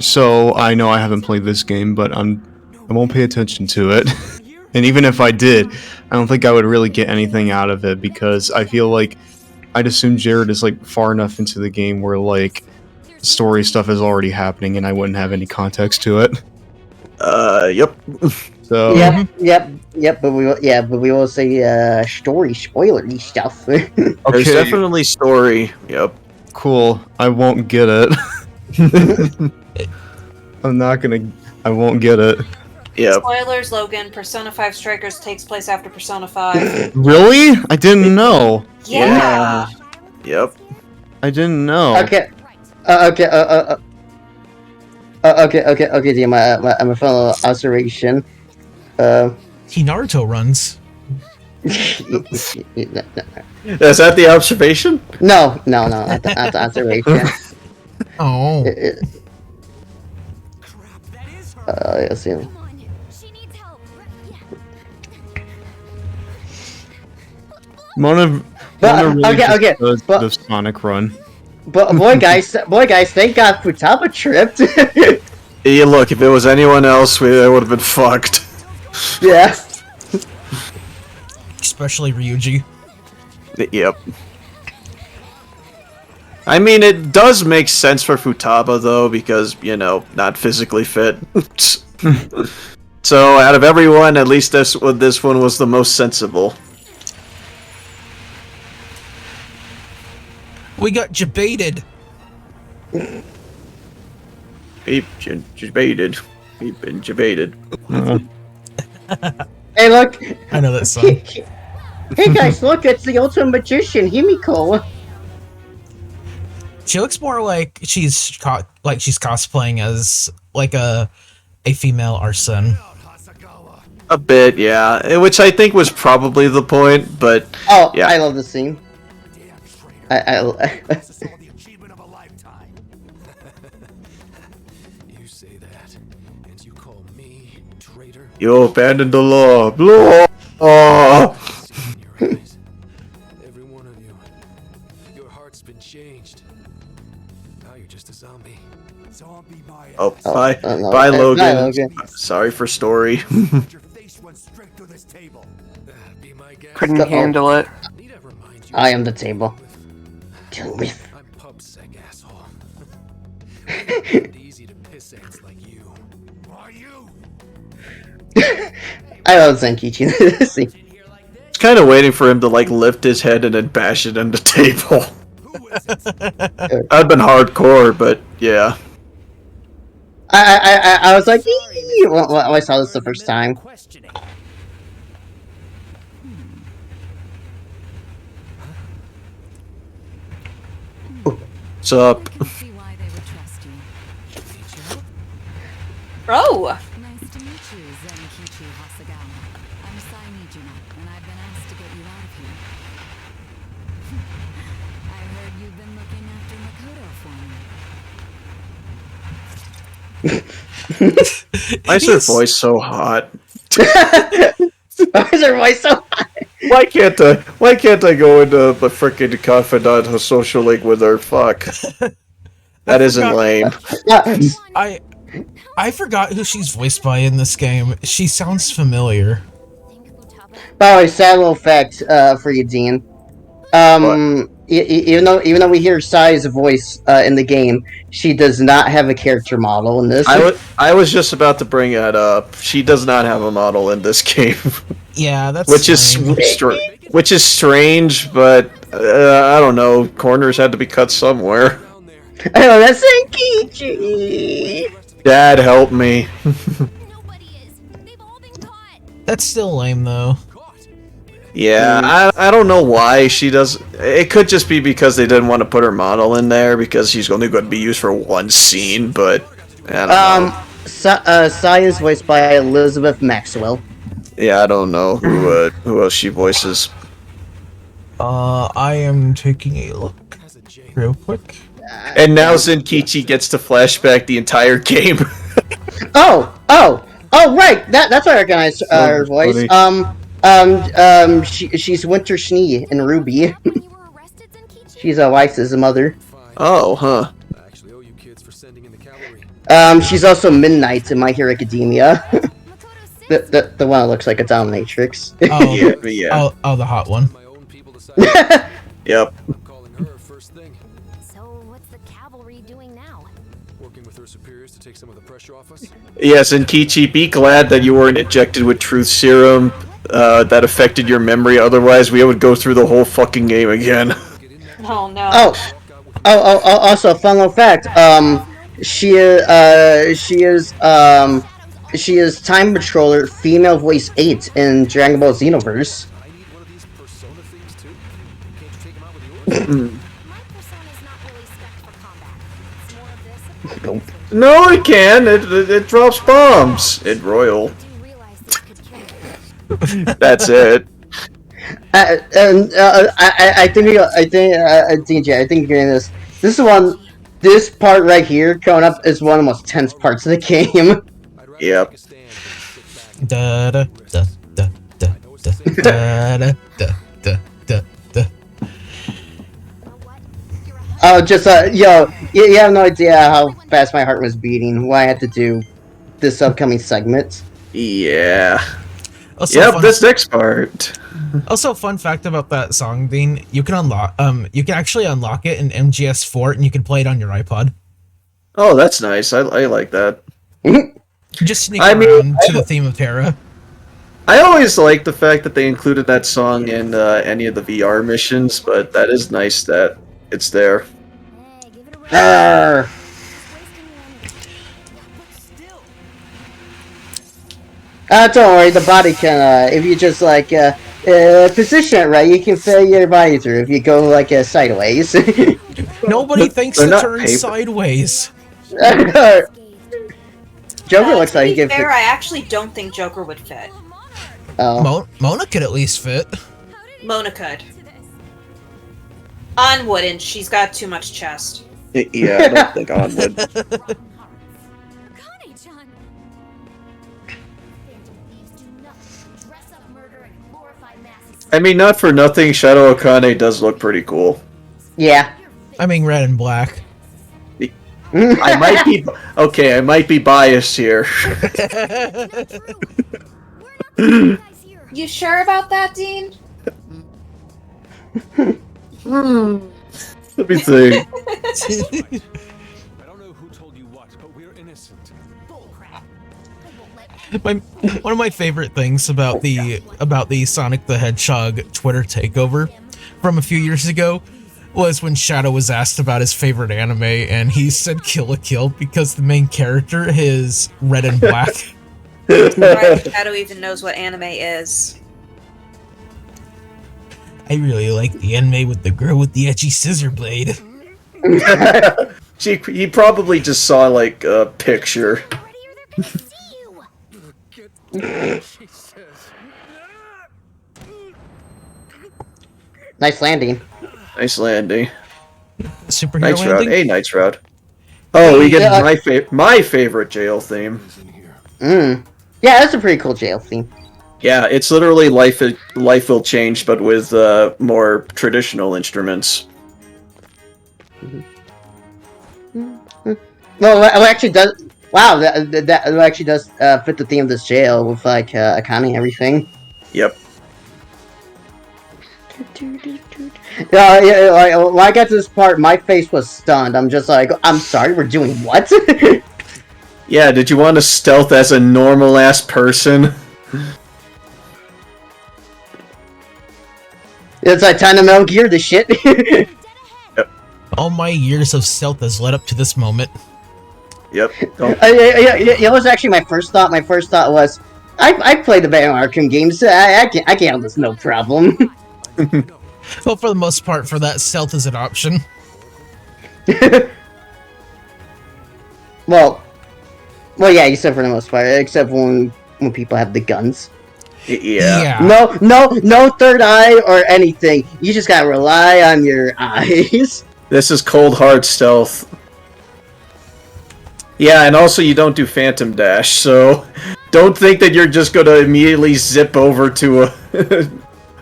So I know I haven't played this game, but I won't pay attention to it. And even if I did, I don't think I would really get anything out of it because I feel like I'd assume Jared is like far enough into the game where like story stuff is already happening and I wouldn't have any context to it. Yep. So Yep. But we will say story spoilery stuff. There's okay, definitely story. Yep. cool. I won't get it. I won't get it. Yep. Spoilers, Logan. Persona 5 Strikers takes place after Persona 5. Really? I didn't know. Yeah. Yep. I didn't know. Okay. Okay. Dear, my final observation. He Naruto runs. Is that the observation? No, not the observation. Oh. Let's see. Come on. She needs help. Mona really okay. does But- the Sonic run. But boy, guys, thank God Futaba tripped. Yeah, look, if it was anyone else, they would have been fucked. Yeah. Especially Ryuji. Yep. I mean, it does make sense for Futaba, though, because, you know, not physically fit. So, out of everyone, at least this one was the most sensible. We got jebaited. Jebaited. We've been jebaited. Hey, look. I know that song. Hey guys, look, it's the ultimate magician, Himiko. She looks more like she's cosplaying as like a female Arsene. A bit, yeah. Which I think was probably the point, but Oh, yeah. I love this scene. The achievement of a lifetime. You say that, and you call me traitor? You abandoned the law. Law. In your eyes, every one of you. Your heart's been changed. Now you're just a zombie. Zombie by Oh, bye, no, bye, bye, Logan. Logan. Sorry for story. your face went straight through this table. Be my guest. Couldn't handle it. Need I remind you? I am the table. Deal with. I'm pub sec, asshole. Easy to I love Zenkichi in this scene. It's kind of waiting for him to like lift his head and then bash it on the table. That'd been hardcore, but yeah. I was like, "Ee!" when I saw this the first time. What's up? See why they would trust you. Oh! Nice to meet you, Zenkichi Hasagawa. I'm Saimijima, and I've been asked to get you out of here. I heard you've been looking after Makoto for me. Why is her voice so hot? Why is her voice so hot? Why can't I go into a freaking confidant or social link with her? Fuck. That isn't lame. I forgot who she's voiced by in this game. She sounds familiar. By the way, sad little fact for you, Dean. Even though we hear Sai's voice in the game, she does not have a character model in this. I was just about to bring that up. She does not have a model in this game. Yeah, that's which is strange, but I don't know. Corners had to be cut somewhere. Oh, that's Zenkichi. Dad, help me. That's still lame though. Yeah, I don't know why she does. It could just be because they didn't want to put her model in there because she's only going to be used for one scene. But I don't know. Sai is voiced by Elizabeth Maxwell. Yeah, I don't know who else she voices. I am taking a look real quick. And now Zenkichi gets to flashback the entire game. Oh, right. That's why I recognize her voice. She's Winter Schnee in Ruby. She's Weiss's mother. Oh, huh. She's also Midnight in My Hero Academia. the one that looks like a dominatrix. Oh, yeah. Oh, the hot one. Yep. So what's the cavalry doing now? Working with her superiors to take some of the pressure off us. Yes, and Kichi, be glad that you weren't injected with truth serum that affected your memory. Otherwise, we would go through the whole fucking game again. Oh no. Also, fun little fact. She is Time Patroller female voice 8 in Dragon Ball Xenoverse. No, it can. It drops bombs. It royal. That's it. I think DJ. I think you're in this. This part right here coming up is one of the most tense parts of the game. Yep. Da da da da da da da da da da da. Oh, just yo, you have no idea how fast my heart was beating when I had to do this upcoming segment. Yeah. Also, yep, this next part. Also, fun fact about that song, Dean, you can actually unlock it in MGS4 and you can play it on your iPod. Oh, that's nice. I like that. Just sneak around to the theme of Terra. I always like the fact that they included that song in any of the VR missions, but that is nice that it's there. Don't worry, the body can, if you just, position it right, you can fit your body through if you go, sideways. Nobody thinks to turn sideways. Joker looks like he can fit. I actually don't think Joker would fit. Oh. Mona could at least fit. Mona could. On wouldn't. She's got too much chest. Yeah, I don't think On would. I mean, not for nothing, Shadow Akane does look pretty cool. Yeah. I mean, red and black. I might be okay. I might be biased here. You sure about that, Dean? Let me think. I don't know who told you what, but we're innocent. One of my favorite things about the Sonic the Hedgehog Twitter takeover from a few years ago was when Shadow was asked about his favorite anime, and he said Kill la Kill because the main character is red and black. Right, Shadow even knows what anime is. I really like the anime with the girl with the etchy scissor blade. He probably just saw like a picture. Nice landing. Nice landing. Superhero Night's Route. landing? Hey, Night's Route. Oh, we get my favorite jail theme. Yeah, that's a pretty cool jail theme. Yeah, it's literally Life Will Change, but with more traditional instruments. Well, it actually does. Wow, that actually does fit the theme of this jail with like Akane and everything. Yep. Yeah, like, when I got to this part, my face was stunned. I'm just like, I'm sorry, we're doing what? Yeah, did you want to stealth as a normal ass person? It's like time to Metal Gear the shit. Yep. All my years of stealth has led up to this moment. Yep. It was actually my first thought. My first thought was, I played the Batman Arkham games. I can handle this no problem. Well, for the most part, for that, stealth is an option. well, yeah, except for the most part, except when people have the guns. Yeah. No third eye or anything. You just gotta rely on your eyes. This is cold hard stealth. Yeah, and also you don't do Phantom Dash, so don't think that you're just gonna immediately zip over to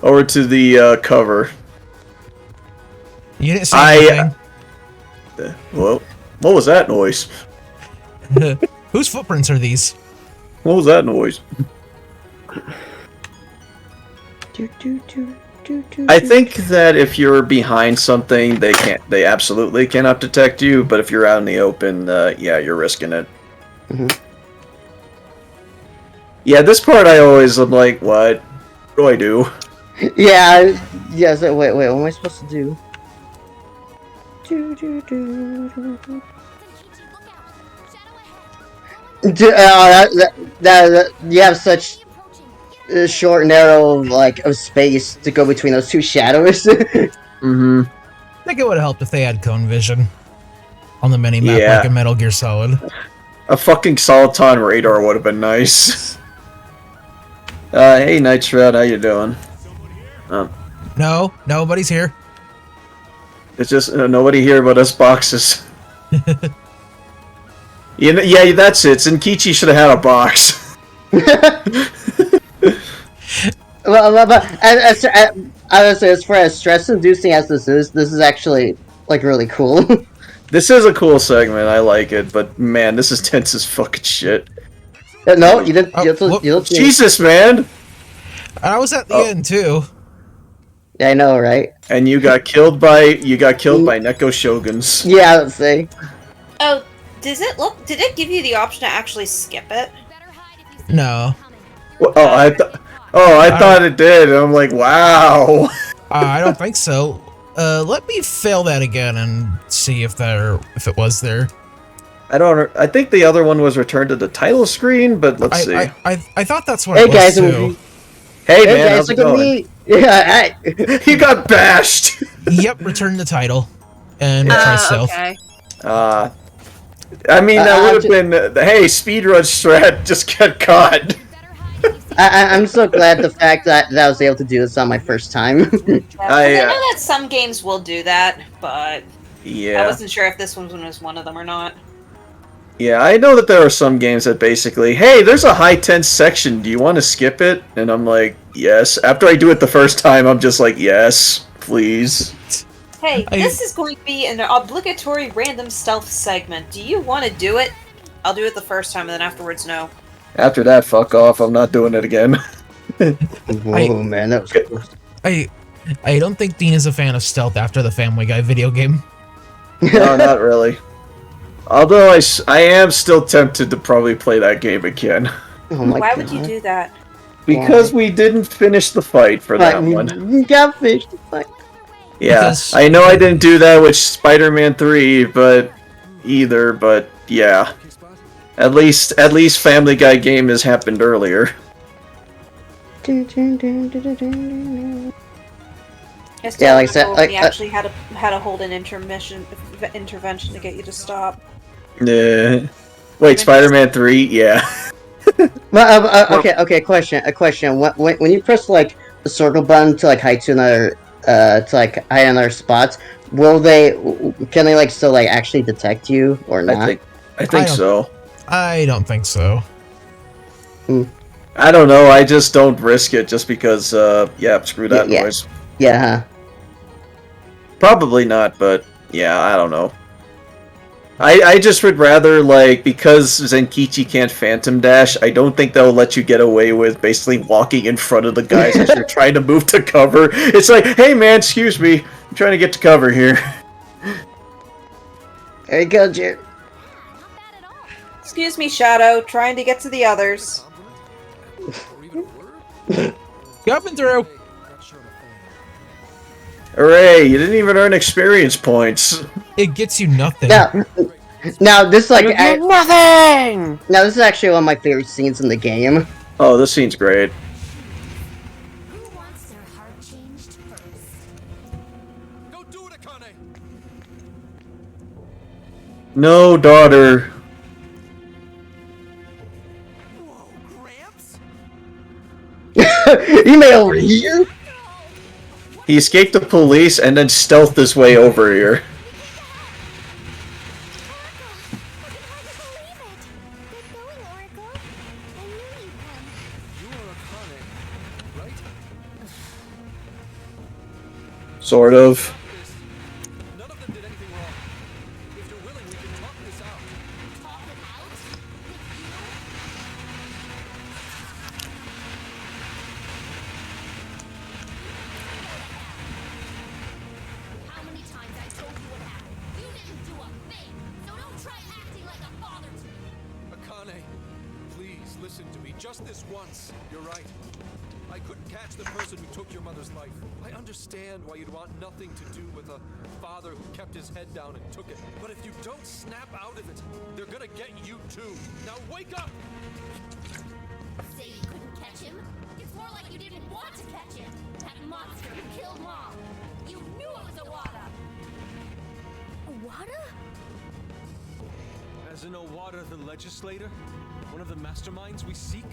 over to the cover. You didn't say anything. Well, what was that noise? Whose footprints are these? What was that noise? I think that if you're behind something, they absolutely cannot detect you. But if you're out in the open, yeah, you're risking it. Yeah, this part I always am like, what do I do? Yeah. So wait, what am I supposed to do? You have such a short, narrow, of space to go between those two shadows. Mm-hmm. I think it would have helped if they had cone vision on the mini-map like a Metal Gear Solid. A fucking Soliton radar would have been nice. Hey, Night Shroud, how you doing? No, nobody's here. It's just nobody here but us boxes. Yeah, that's it. Zenkichi should have had a box. But as far as stress-inducing as this is actually really cool. This is a cool segment. I like it, but man, this is tense as fucking shit. No, you didn't. Jesus, man! I was at the end too. Yeah, I know, right? And you got killed by Neko Shoguns. Yeah, let's say. Oh, did it give you the option to actually skip it? No. Well, I thought it did. And I'm like, wow. I don't think so. Let me fail that again and see if it was there. I think the other one was returned to the title screen, but let's see. I thought that's what it was guys, too. Hey man, guys, how's it look at going? me. Yeah, You got bashed. Yep, return the title and try stealth. Okay. I mean, that would have been hey, speedrun strat just got caught. I'm so glad the fact that I was able to do this on my first time. I know that some games will do that, but yeah, I wasn't sure if this one was one of them or not. Yeah, I know that there are some games that basically, hey, there's a high tense section. Do you want to skip it? And I'm like, yes. After I do it the first time, I'm just like, yes, please. Hey, this is going to be an obligatory random stealth segment. Do you want to do it? I'll do it the first time, and then afterwards, no. After that, fuck off. I'm not doing it again. Whoa, man, that was close. I don't think Dean is a fan of stealth after the Family Guy video game. No, not really. Although I am still tempted to probably play that game again. Oh my Why god. would you do that? Because we didn't finish the fight for that one. You got finished the fight. Yeah, Because- I know I didn't do that with Spider-Man 3, but yeah. At least Family Guy game has happened earlier. Yeah, like I said, we actually had to hold an intervention to get you to stop. Wait, Spider-Man 3? Yeah. Well, okay. A question. When you press like the circle button to like hide to another, to like hide another spots, can they like still like actually detect you or not? I think so. I don't think so. I don't know. I just don't risk it just because. Screw that noise. Yeah. Huh? Probably not, but yeah, I don't know. I just would rather, like, because Zenkichi can't Phantom Dash, I don't think they'll let you get away with basically walking in front of the guys as you're trying to move to cover. It's like, hey man, excuse me, I'm trying to get to cover here. There you go, Jared. Excuse me, Shadow. Trying to get to the others. Coming through. Hooray! You didn't even earn experience points. It gets you nothing. Now this is like nothing. Now this is actually one of my favorite scenes in the game. Oh, this scene's great. No, daughter. He made over here. He escaped the police and then stealthed his way over here. Sort of. Listen to me, just this once. You're right. I couldn't catch the person who took your mother's life. I understand why you'd want nothing to do with a father who kept his head down and took it. But if you don't snap out of it, they're gonna get you too. Now wake up! Say you couldn't catch him? It's more like you didn't want to catch him. That monster who killed Mom. You knew it was Owada. Owada? As in Owada the legislator? One of the masterminds we seek?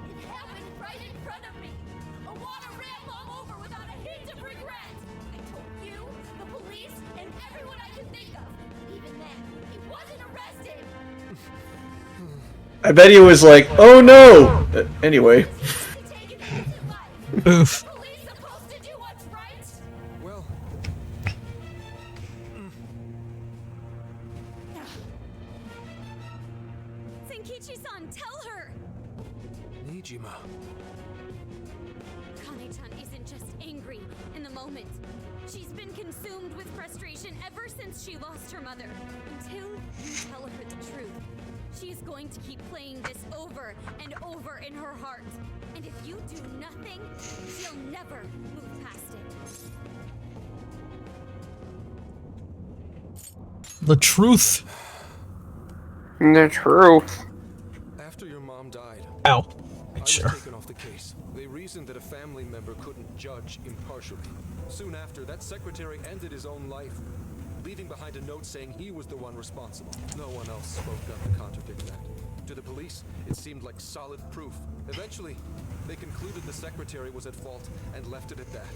It happened right in front of me. Owada ran Mom over without a hint of regret. I told you, the police, and everyone I could think of. Even then, he wasn't arrested. I bet he was like, oh no! Anyway. Oof. Well, Zenkichi-san, tell her! Nijima. Kane-chan isn't just angry in the moment. She's been consumed with frustration ever since she lost her mother. Until you tell her the truth, she's going to keep playing this over and over in her heart. And if you do nothing, she'll never move past it. The truth. The truth. After your mom died, Ow. I was Sure. taken off the case. They reasoned that a family member couldn't judge impartially. Soon after, that secretary ended his own life, leaving behind a note saying he was the one responsible. No one else spoke up to contradict that. To the police, it seemed like solid proof. Eventually, they concluded the secretary was at fault and left it at that.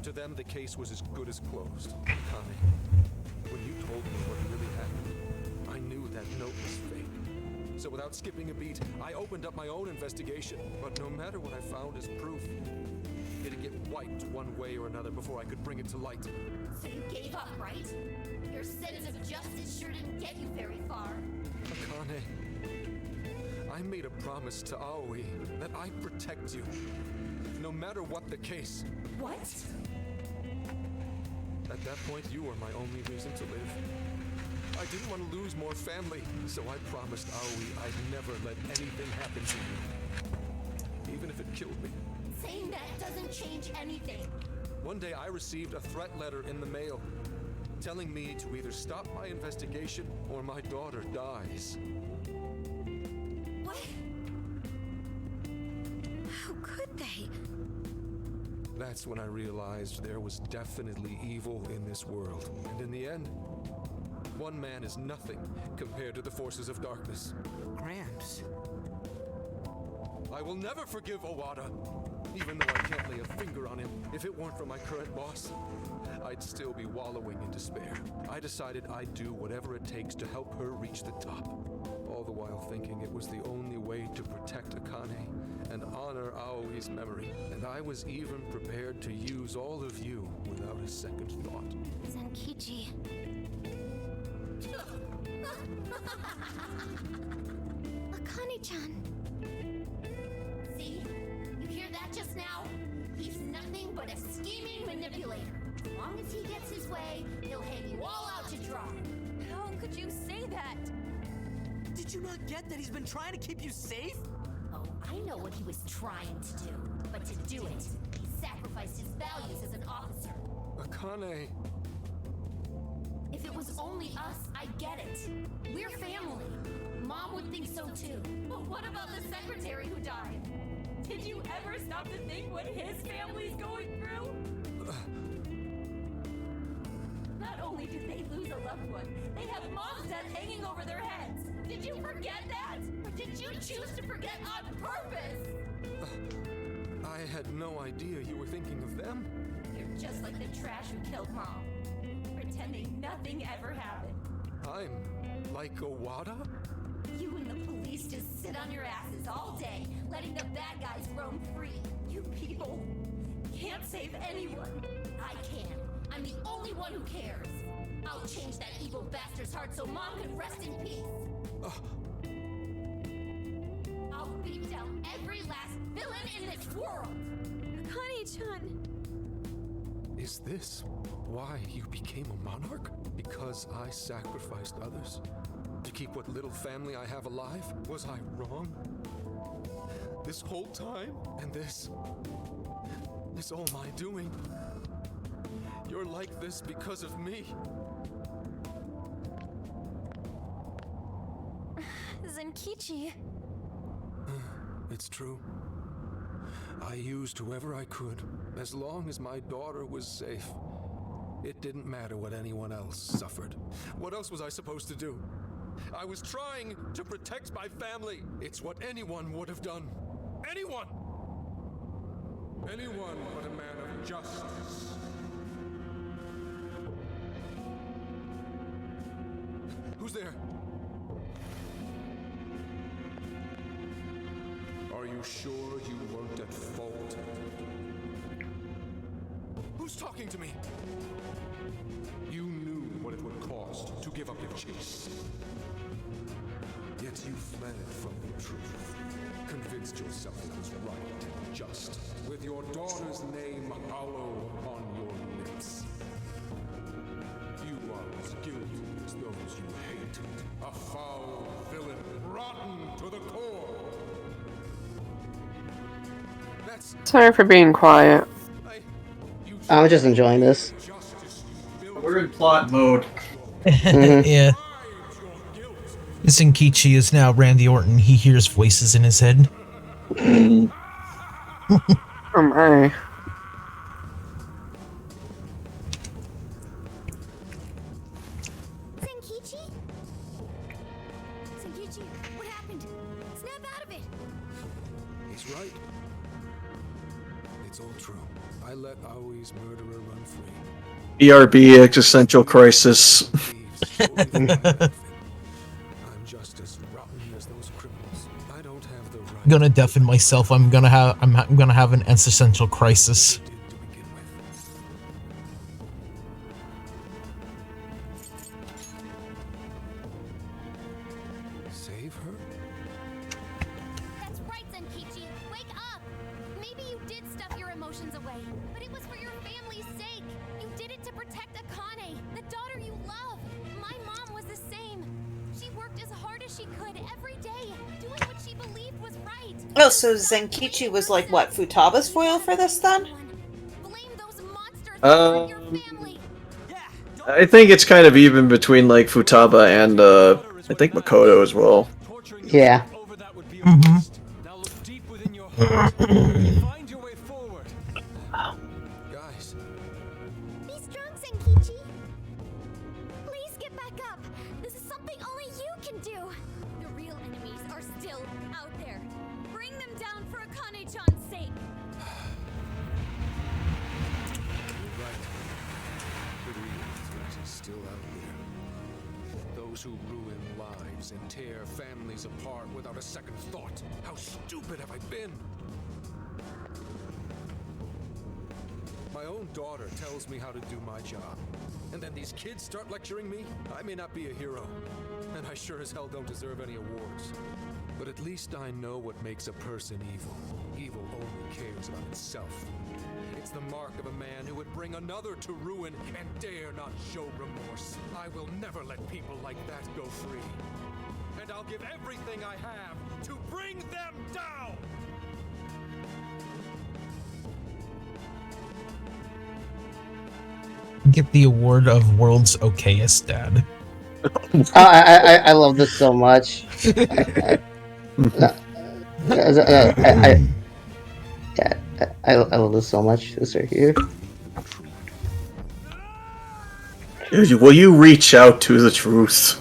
To them, the case was as good as closed. Kane, when you told me what really happened, I knew that note was fake. So without skipping a beat, I opened up my own investigation. But no matter what I found as proof, it'd get wiped one way or another before I could bring it to light. So you gave up, right? Your sense of justice sure didn't get you very far. Akane, I made a promise to Aoi that I'd protect you, no matter what the case. What? At that point, you were my only reason to live. I didn't want to lose more family, so I promised Aoi I'd never let anything happen to you. Even if it killed me. Saying that doesn't change anything. One day I received a threat letter in the mail, telling me to either stop my investigation or my daughter dies. What? How could they? That's when I realized there was definitely evil in this world. And in the end, one man is nothing compared to the forces of darkness. Gramps. I will never forgive Owada, even though I can't lay a finger on him. If it weren't for my current boss, I'd still be wallowing in despair. I decided I'd do whatever it takes to help her reach the top, all the while thinking it was the only way to protect Akane and honor Aoi's memory. And I was even prepared to use all of you without a second thought. Zenkichi. Akane-chan. See? You hear that just now? He's nothing but a scheming manipulator. As long as he gets his way, he'll hang you all out to dry. How could you say that? Did you not get that he's been trying to keep you safe? Oh, I know what he was trying to do. But to do it, he sacrificed his values as an officer. Akane. If it was only us, I get it. We're family. Mom would think so too. But what about the secretary who died? Did you ever stop to think what his family's going through? Not only did they lose a loved one, they have mom's death hanging over their heads. Did you forget that? Or did you choose to forget on purpose? I had no idea you were thinking of them. You're just like the trash who killed mom. Pretending nothing ever happened. I'm like Owada? You and the police just sit on your asses all day, letting the bad guys roam free. You people can't save anyone. I can. I'm the only one who cares. I'll change that evil bastard's heart so Mom can rest in peace. I'll beat down every last villain in this world. Akane-chan. Is this why you became a monarch? Because I sacrificed others? To keep what little family I have alive? Was I wrong? This whole time? And this all my doing? You're like this because of me. Zenkichi. It's true. I used whoever I could, as long as my daughter was safe. It didn't matter what anyone else suffered. What else was I supposed to do? I was trying to protect my family. It's what anyone would have done. Anyone! Anyone but a man of justice. Who's there? Are you sure you weren't at fault? Who's talking to me? You knew what it would cost to give up your chase. Yet you fled from the truth. Convinced yourself it was right and just, with your daughter's name hollow upon your lips. You are as guilty as those you hated. A foul villain, rotten to the core. Sorry for being quiet. I was just enjoying this. We're in plot mode. Yeah. Zenkichi is now Randy Orton. He hears voices in his head. Oh my. Zenkichi? Zenkichi, what happened? Snap out of it! He's right. It's all true. I let Aoi's murderer run free. BRB existential crisis. I'm just as rotten as those criminals. I don't have the right. I'm gonna deafen myself. I'm gonna have an existential crisis. Save her? That's right, Zenkichi. Wake up! Maybe you did stuff your emotions away, but it was for your family's sake. You did it to protect Akane, the daughter you love. My mom was the same. Oh, so Zenkichi was like, what, Futaba's foil for this then? I think it's kind of even between like Futaba and I think Makoto as well. Yeah. Find your way forward. Guys. Be strong, Senkichi. Please get back up. This is something only you can do. The real enemies are still out there. Bring them down for Akane-chan's sake. You're right. The real threat is still out there. Those who ruin lives and tear families apart without a second thought. How stupid have I been? My own daughter tells me how to do my job. And then these kids start lecturing me? I may not be a hero. And I sure as hell don't deserve any awards. But at least I know what makes a person evil. Evil only cares about itself. It's the mark of a man who would bring another to ruin and dare not show remorse. I will never let people like that go free. And I'll give everything I have to bring them down! Get the award of world's okayest dad. I love this so much. I love this so much. This right here. Will you reach out to the truth?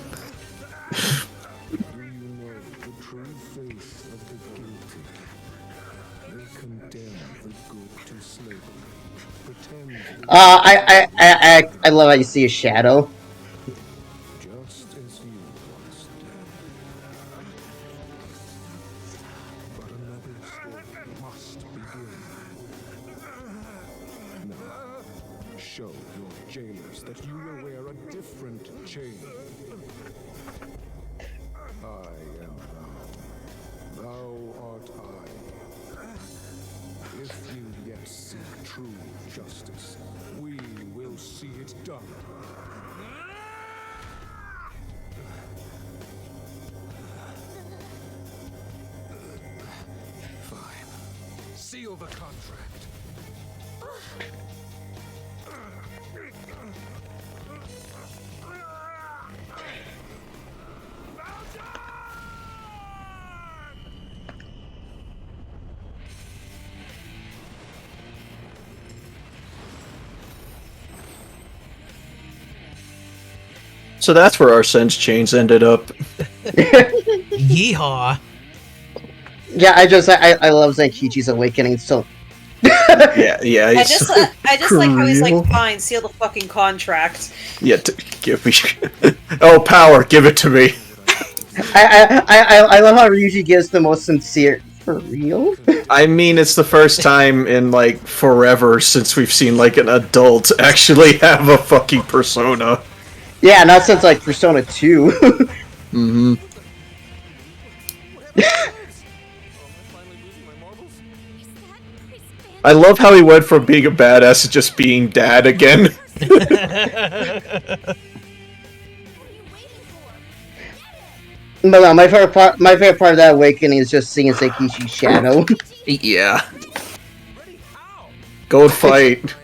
I love how you see a shadow. Just as you once did. But another story must begin. Now, show your jailers that you will wear a different chain. I am thou. Thou art I. If you yet seek true justice, we will see it done. Fine. Seal the contract. So that's where our sense chains ended up. Yeehaw! Yeah, I love Zenkichi's awakening. So yeah. I just like how he's like, fine, seal the fucking contract. Yeah, give me. Oh, power, give it to me. I love how Ryuji gives the most sincere. For real? I mean, it's the first time in like forever since we've seen like an adult actually have a fucking persona. Yeah, not since like Persona 2. Mm-hmm. I love how he went from being a badass to just being dad again. But no, my favorite part of that awakening is just seeing Zenkichi's shadow. Yeah. Go fight.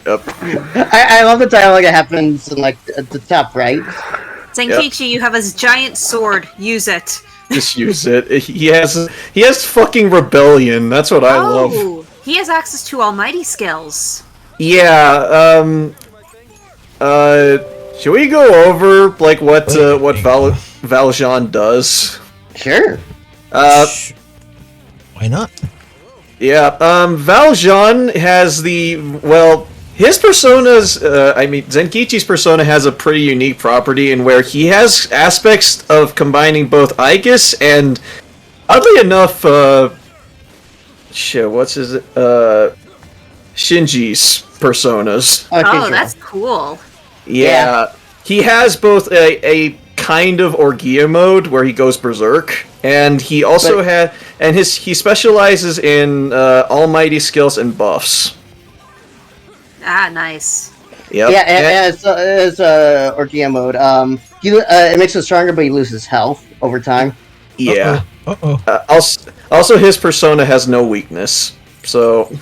Yep. I love the dialogue that happens in like at the top right. Zenkichi, you have a giant sword. Use it. Just use it. He has fucking rebellion. That's what I love. He has access to almighty skills. Yeah. Should we go over like what Valjean does? Sure. Why not? Yeah. Valjean has his personas, Zenkichi's persona has a pretty unique property in where he has aspects of combining both Aigis and, oddly enough, Shinji's personas. Oh, that's cool. Yeah. He has both a kind of Orgia mode where he goes berserk, and he also he specializes in almighty skills and buffs. Ah, nice. Yep. Yeah, and it's Orgia mode. It makes him stronger, but he loses health over time. Yeah. Uh-oh. Also, his persona has no weakness, so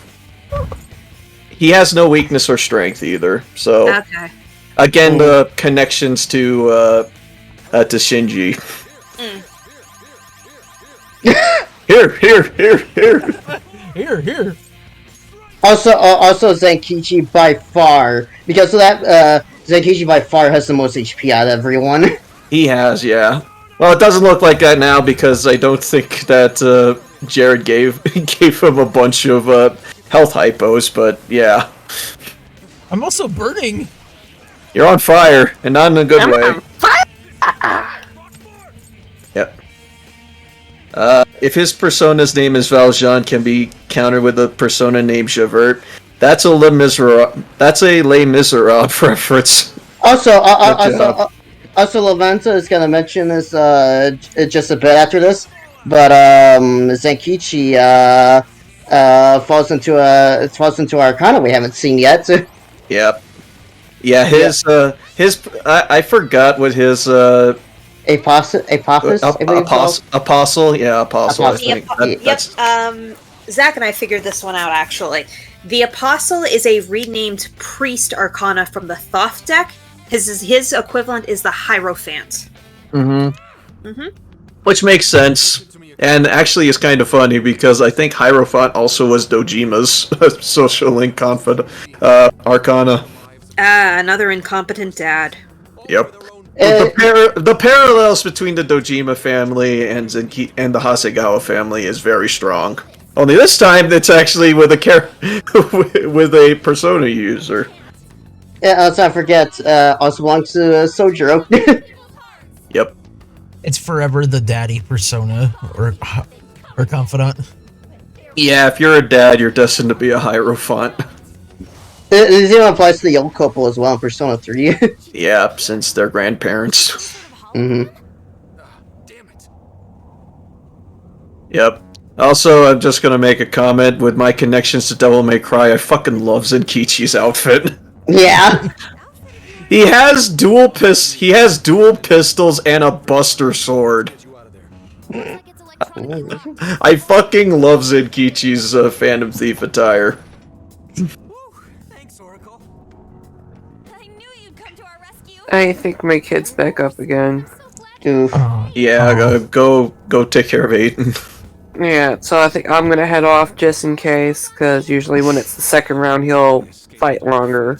he has no weakness or strength either. So Okay. again, the connections to Shinji. Here. Here. Also Zenkichi by far, because of that, Zenkichi by far has the most HP out of everyone. He has, yeah. Well, it doesn't look like that now because I don't think that Jared gave him a bunch of health hypos, but yeah. I'm also burning. You're on fire, and not in a good way. Yep. If his persona's name is Valjean can be countered with a persona named Javert, that's a Les Miserables reference. Also, Leventa is gonna mention this just a bit after this, but Zenkichi falls into Arcana we haven't seen yet. Yep. Yeah, I forgot what his Apophis, I believe it's called. Apostle. Yeah, Apostle. I think. Zach and I figured this one out actually. The Apostle is a renamed priest arcana from the Thoth deck. His equivalent is the Hierophant. Which makes sense. And actually is kind of funny because I think Hierophant also was Dojima's social link arcana. Another incompetent dad. Yep. The parallels between the Dojima family and the Hasegawa family is very strong. Only this time it's actually with with a persona user. Yeah, let's not forget, also belongs to Sojiro. Yep. It's forever the daddy persona or confidant. Yeah, if you're a dad, you're destined to be a Hierophant. This even applies to the old couple as well in Persona 3. Yeah, since they're grandparents. Yep. Also, I'm just gonna make a comment with my connections to Devil May Cry. I fucking love Zenkichi's outfit. Yeah. He has dual pistols and a Buster sword. I fucking love Zenkichi's Phantom Thief attire. I think my kid's back up again. Yeah, go take care of Aiden. Yeah, so I think I'm gonna head off just in case, because usually when it's the second round, he'll fight longer.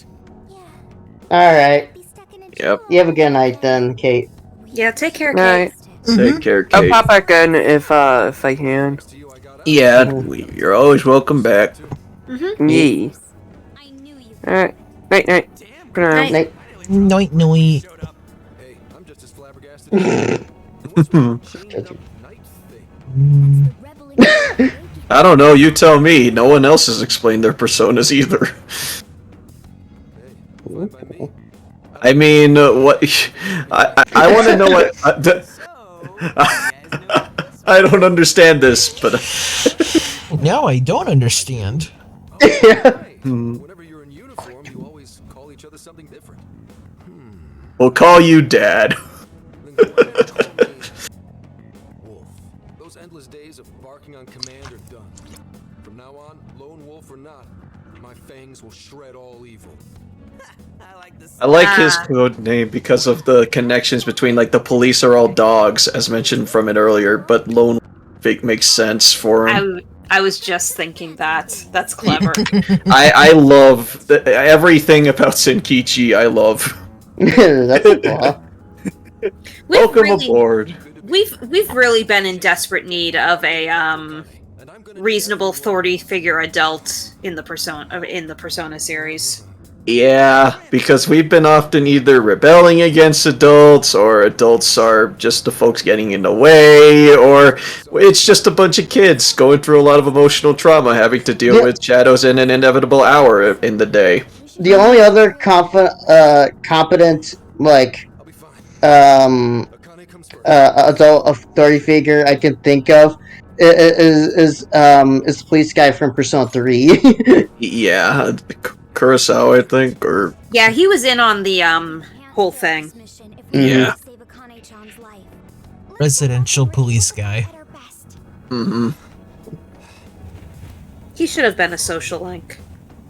Alright. Yep. You have a good night then, Kate. Yeah, take care, Alright. Kate. Take care, I'll Kate. pop back in if I can. Yeah, you're always welcome back. Yee. Alright. Night. For now. Night. Night. I don't know, you tell me. No one else has explained their personas either. I mean, what... I want to know what... I don't understand this, but... No, I don't understand. Whenever you're in uniform, you always call each other something different. We'll call you Dad. Wolf. Those endless days of barking on command are done. From now on, lone wolf or not, my fangs will shred all evil. I like his code name because of the connections between, like, the police are all dogs, as mentioned from it earlier, but Lone Wolf makes sense for him. I was just thinking that. That's clever. I love everything about Senkichi. I love. That's a flaw. Welcome aboard. We've really been in desperate need of a reasonable authority figure adult in the Persona series. Yeah, because we've been often either rebelling against adults, or adults are just the folks getting in the way, or it's just a bunch of kids going through a lot of emotional trauma, having to deal with shadows in an inevitable hour in the day. The only other competent, like, adult authority figure I can think of is the police guy from Persona 3. Yeah, Kurosawa, I think, or Yeah, he was in on the whole thing. yeah. Residential police guy. Mm-hmm. He should have been a social link.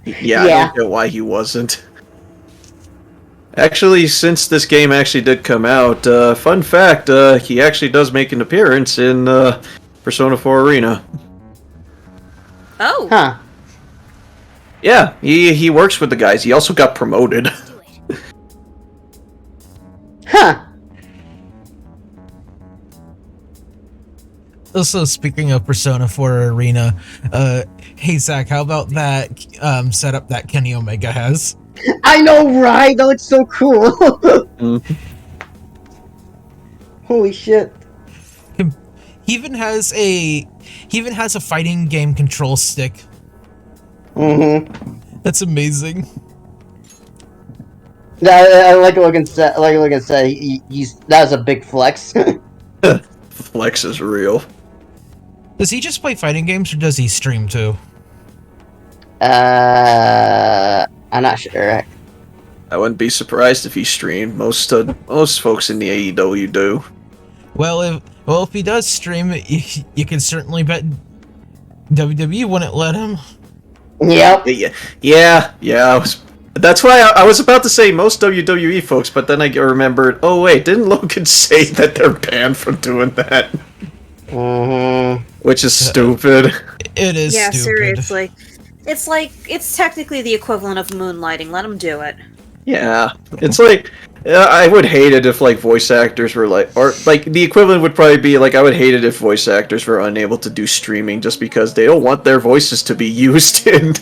Yeah, I don't get why he wasn't. Actually, since this game actually did come out, fun fact, he actually does make an appearance in Persona 4 Arena. Oh. Huh. Yeah, he works with the guys. He also got promoted. Huh. Also, speaking of Persona 4 Arena, hey Zach, how about that setup that Kenny Omega has? I know, right? Oh, it's so cool. Holy shit. He even has a fighting game control stick. Mm-hmm. That's amazing. I like Logan said. That's a big flex. Flex is real. Does he just play fighting games or does he stream too? I'm not sure. I wouldn't be surprised if he streamed. Most folks in the AEW do. Well, if he does stream, you can certainly bet WWE wouldn't let him. Yep. Yeah. That's why I was about to say most WWE folks, but then I remembered. Oh wait, didn't Logan say that they're banned from doing that? Mm-hmm. Which is stupid. It is. Yeah, stupid. seriously. It's like it's technically the equivalent of moonlighting. Let him do it. Yeah, it's like I would hate it if like voice actors were like, or like the equivalent would probably be like I would hate it if voice actors were unable to do streaming just because they don't want their voices to be used in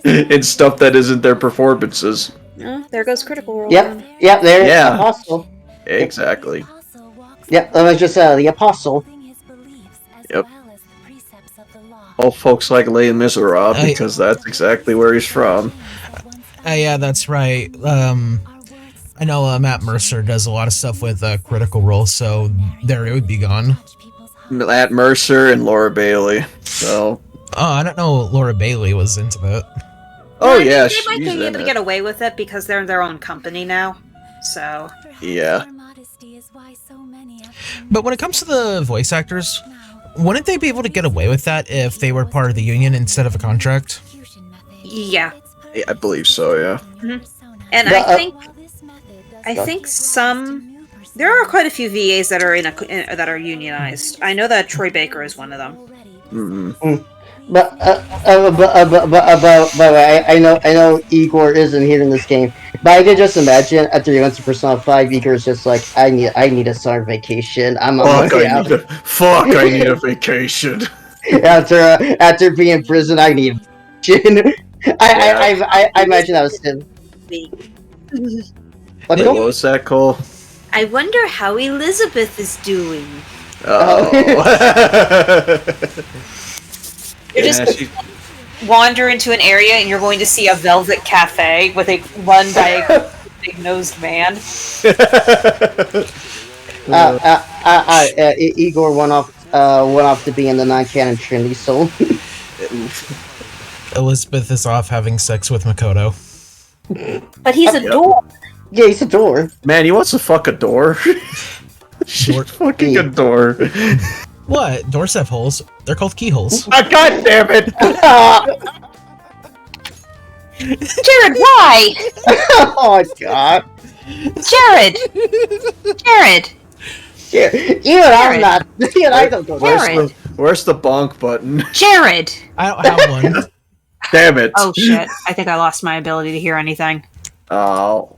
in stuff that isn't their performances. Oh, there goes Critical Role. Yep. There. Yeah. Apostle. Exactly. Yep. That was just the Apostle. Yep. All folks like Les Miserables because that's exactly where he's from. Yeah, that's right. I know Matt Mercer does a lot of stuff with Critical Role, so there it would be gone. Matt Mercer and Laura Bailey. So. Oh, I don't know. Laura Bailey was into that. Oh I yeah, think they might she's be in able to it. get away with it because they're their own company now. So. Yeah. But when it comes to the voice actors, wouldn't they be able to get away with that if they were part of the union instead of a contract? Yeah. Yeah, I believe so. Yeah. Mm-hmm. And I think there are quite a few VAs that are that are unionized. I know that Troy Baker is one of them. Mm-hmm. But I know Igor isn't here in this game. But I can just imagine after he went to Persona 5, Igor's just like, I need a summer vacation. I'm on my way out. I need a vacation. after being in prison, I need a vacation. I imagine that was him. What was that, Cole? I wonder how Elizabeth is doing. You're just wander into an area and you're going to see a velvet cafe with run by a big-nosed man. Igor went off to be in the non-canon Trinity Soul. Elizabeth is off having sex with Makoto. But he's a door. Yeah, he's a door. Man, he wants to fuck a door. She's fucking a door. What? Doors have holes. They're called keyholes. God damn it! Jared, why? Oh God. Jared! I'm not. I don't go. Where's the bonk button? Jared! I don't have one. Damn it. Oh shit, I think I lost my ability to hear anything. Oh.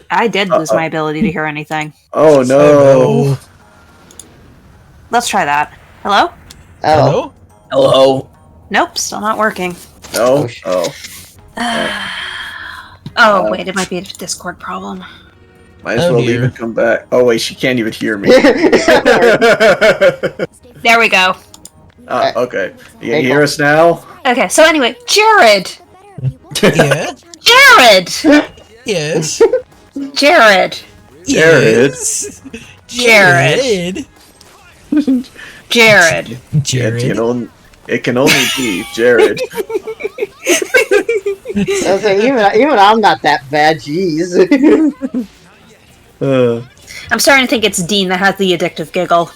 I did lose my ability to hear anything. Oh no. Let's try that. Hello? Hello? Hello? Nope, still not working. No? Oh. Wait, it might be a Discord problem. Might as well leave and come back. Oh wait, she can't even hear me. There we go. Okay. You can hear us now? Okay, so anyway, Jared! Yeah? Jared! Yes. Jared! Yes. Jared! Jared! Jared. It can only be Jared. was like, even I'm not that bad. Jeez. I'm starting to think it's Dean that has the addictive giggle.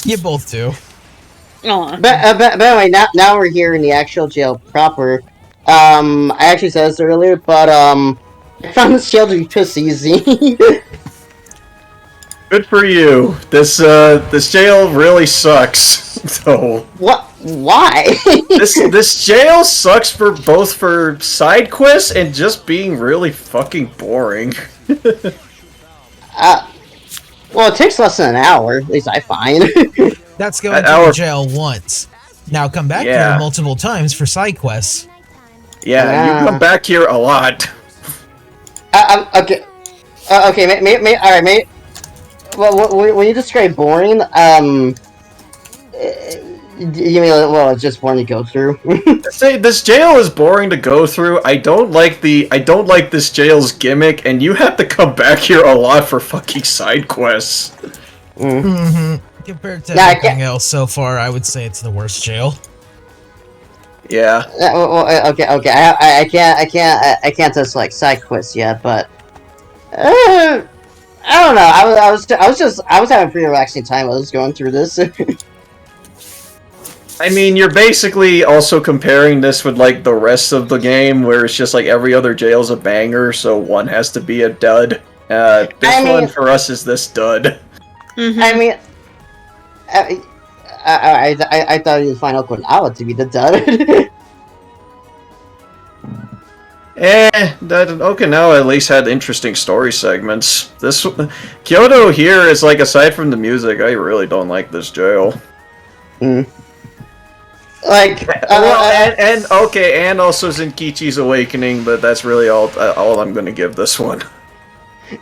You both do. Aw. But anyway, now we're here in the actual jail proper. I actually said this earlier, but I found this jail to be piss easy. Good for you. This jail really sucks. So what? Why? this jail sucks for side quests and just being really fucking boring. Well, it takes less than an hour. At least I find. That's going to the jail once. Now come back Yeah. here multiple times for side quests. Yeah, you come back here a lot. Okay. Okay, alright, mate. Well, when you describe boring, you mean, well, it's just boring to go through? Say this jail is boring to go through. I don't like this jail's gimmick, and you have to come back here a lot for fucking side quests. Compared to everything else so far, I would say it's the worst jail. Yeah. Well, okay. I can't just like side quests yet, but I don't know. I was having a pretty relaxing time while I was going through this. I mean, you're basically also comparing this with like the rest of the game, where it's just like every other jail's a banger, so one has to be a dud. This one for us is this dud. I mean, I thought you'd find out Okinawa to be the dud. Okinawa at least had interesting story segments. This Kyoto here is like, aside from the music, I really don't like this jail. Like, and also Zenkichi's Awakening, but that's really all I'm gonna give this one.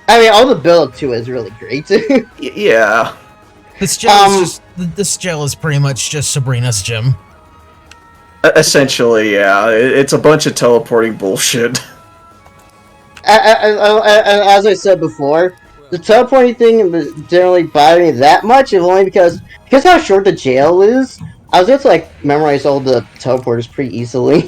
I mean, all the build up to it is really great. Yeah. This jail is pretty much just Sabrina's gym. Essentially, yeah. It's a bunch of teleporting bullshit. As I said before, the teleporting thing didn't really bother me that much, if only because how short the jail is. I was able to like memorize all the teleporters pretty easily.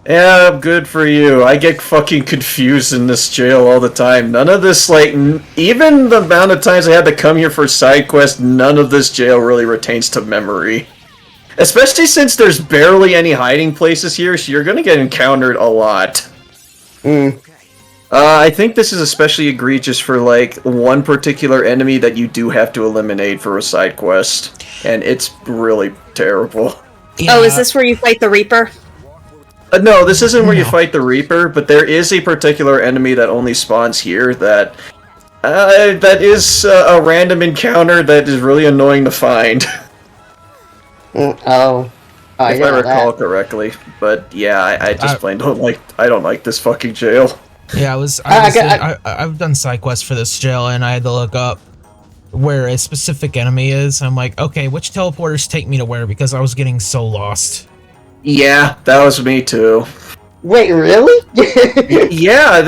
Yeah, good for you. I get fucking confused in this jail all the time. None of this, like, even the amount of times I had to come here for side quests, none of this jail really retains to memory. Especially since there's barely any hiding places here, so you're gonna get encountered a lot. I think this is especially egregious for, like, one particular enemy that you do have to eliminate for a side quest. And it's really terrible. Yeah. Oh, is this where you fight the Reaper? No, this isn't where you fight the Reaper, but there is a particular enemy that only spawns here that is a random encounter that is really annoying to find. If I recall correctly. But yeah, I just plain don't like this fucking jail. Yeah, I've done side quests for this jail, and I had to look up where a specific enemy is. I'm like, okay, which teleporters take me to where? Because I was getting so lost. Yeah, that was me too. Wait, really? Yeah,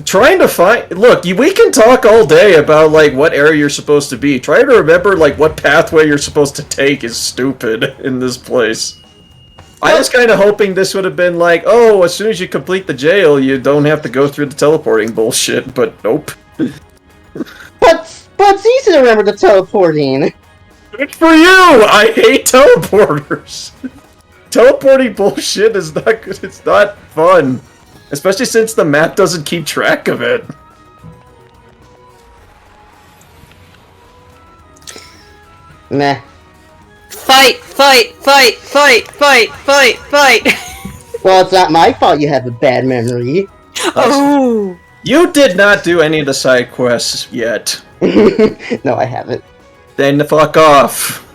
trying to find... Look, we can talk all day about, like, what area you're supposed to be. Trying to remember, like, what pathway you're supposed to take is stupid in this place. I was kind of hoping this would have been like, oh, as soon as you complete the jail, you don't have to go through the teleporting bullshit, but nope. But it's easy to remember the teleporting. Good for you! I hate teleporters! Teleporting bullshit is not good. It's not fun. Especially since the map doesn't keep track of it. Meh. Fight! Well, it's not my fault you have a bad memory. Oh! You did not do any of the side quests yet. No, I haven't. Then fuck off.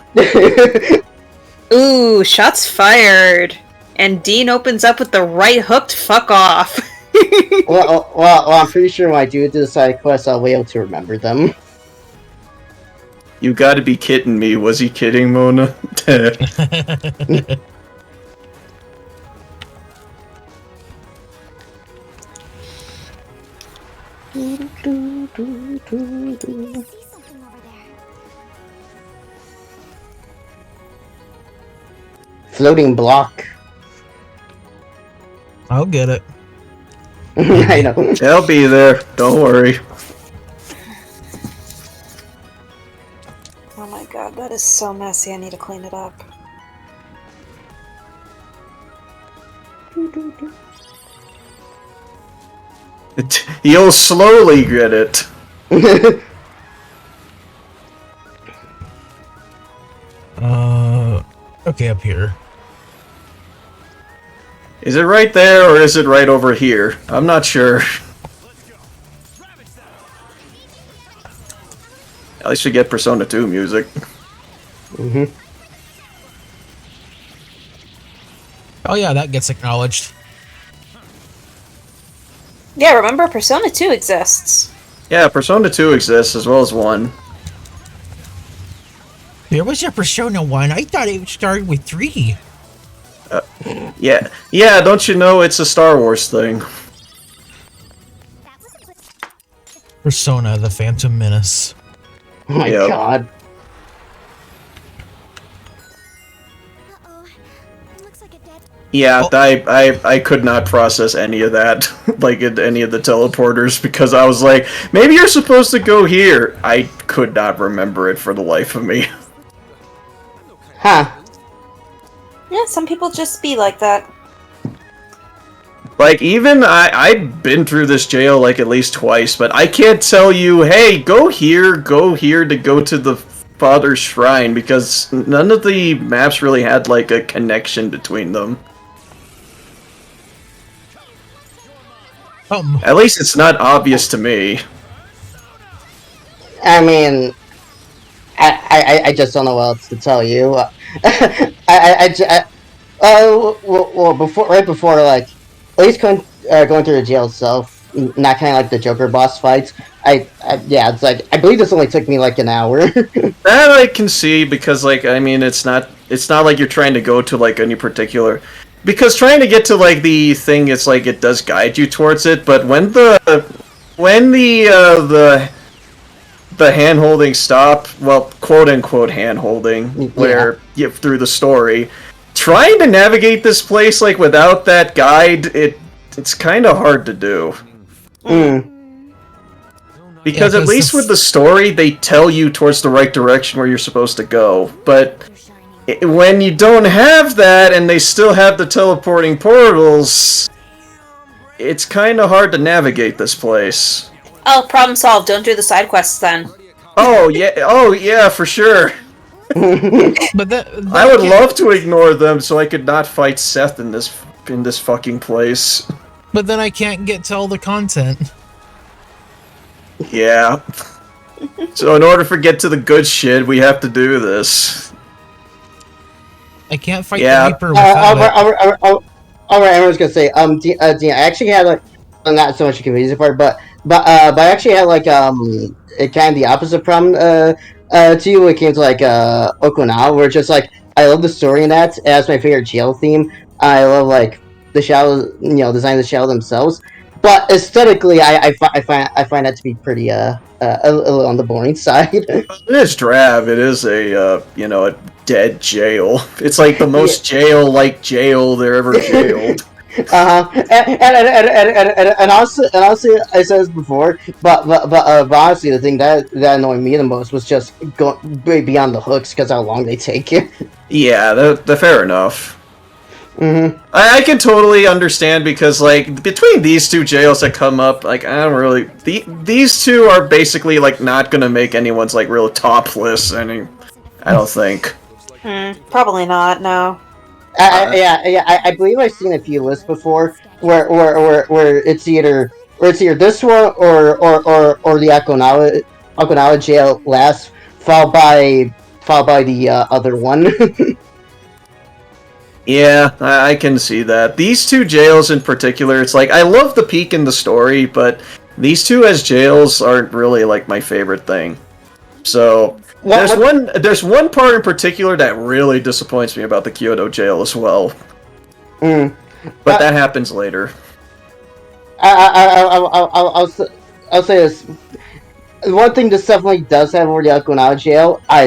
Ooh, shots fired. And Dean opens up with the right hooked fuck off. well, I'm pretty sure when I do the side quests, I'll be able to remember them. You gotta be kidding me. Was he kidding, Mona? floating block. I'll get it. I know. They'll be there. Don't worry. Oh my god, that is so messy. I need to clean it up. You'll slowly get it. Okay, up here. Is it right there or is it right over here? I'm not sure. At least we get Persona 2 music. Oh yeah, that gets acknowledged. Yeah, remember Persona 2 exists. Yeah, Persona 2 exists as well as 1. There was your Persona 1. I thought it started with 3. Yeah, don't you know it's a Star Wars thing? Persona, the Phantom Menace. Oh my Yep. god. Yeah, I could not process any of that, like in any of the teleporters, because I was like, maybe you're supposed to go here. I could not remember it for the life of me. Huh. Yeah, some people just be like that. Like, even I've been through this jail, like, at least twice, but I can't tell you, hey, go here to go to the Father's Shrine, because none of the maps really had, like, a connection between them. At least it's not obvious to me. I mean, I just don't know what else to tell you. Right before, like, at least going through the jail itself, not kind of like the Joker boss fights. Yeah, it's like I believe this only took me like an hour. That I can see, because, like, I mean, it's not like you're trying to go to, like, any particular... Because trying to get to, like, the thing, it's like it does guide you towards it, but when the hand-holding stop, well, quote-unquote hand-holding, where you through the story, trying to navigate this place, like, without that guide, it's kind of hard to do. Because at least with the story, they tell you towards the right direction where you're supposed to go, but when you don't have that and they still have the teleporting portals, it's kind of hard to navigate this place. Oh, problem solved. Don't do the side quests then. Oh yeah, for sure. But that I would love to ignore them so I could not fight Seth in this fucking place. But then I can't get to all the content. Yeah. So in order to get to the good shit, we have to do this. I can't fight the Reaper without it. Alright, I was gonna say, Dean, I actually had, like, not so much the confusing part, but I actually had, like, it kind of the opposite problem, to you when it came to, like, Okinawa, where it's just, like, I love the story in that, as my favorite jail theme. I love, like, the shadow, design of the shadow themselves, but aesthetically, I find that to be pretty, a little on the boring side. It is drab. It is a a dead jail. It's like the most jail-like jail there ever jailed. And honestly, I said this before, but honestly, the thing that annoyed me the most was just going beyond the hooks because how long they take you. Yeah, they're fair enough. I can totally understand, because, like, between these two jails that come up, like, I don't really... These two are basically, like, not gonna make anyone's, like, real top list, I don't think. Probably not, no. I believe I've seen a few lists before where it's either this one or the Okinawa jail last, followed by the other one. Yeah, I can see that. These two jails in particular, it's like, I love the peak in the story, but these two as jails aren't really, like, my favorite thing. So, there's one part in particular that really disappoints me about the Kyoto jail as well. But that happens later. I'll say this. One thing this definitely does have over the Okinawa jail, I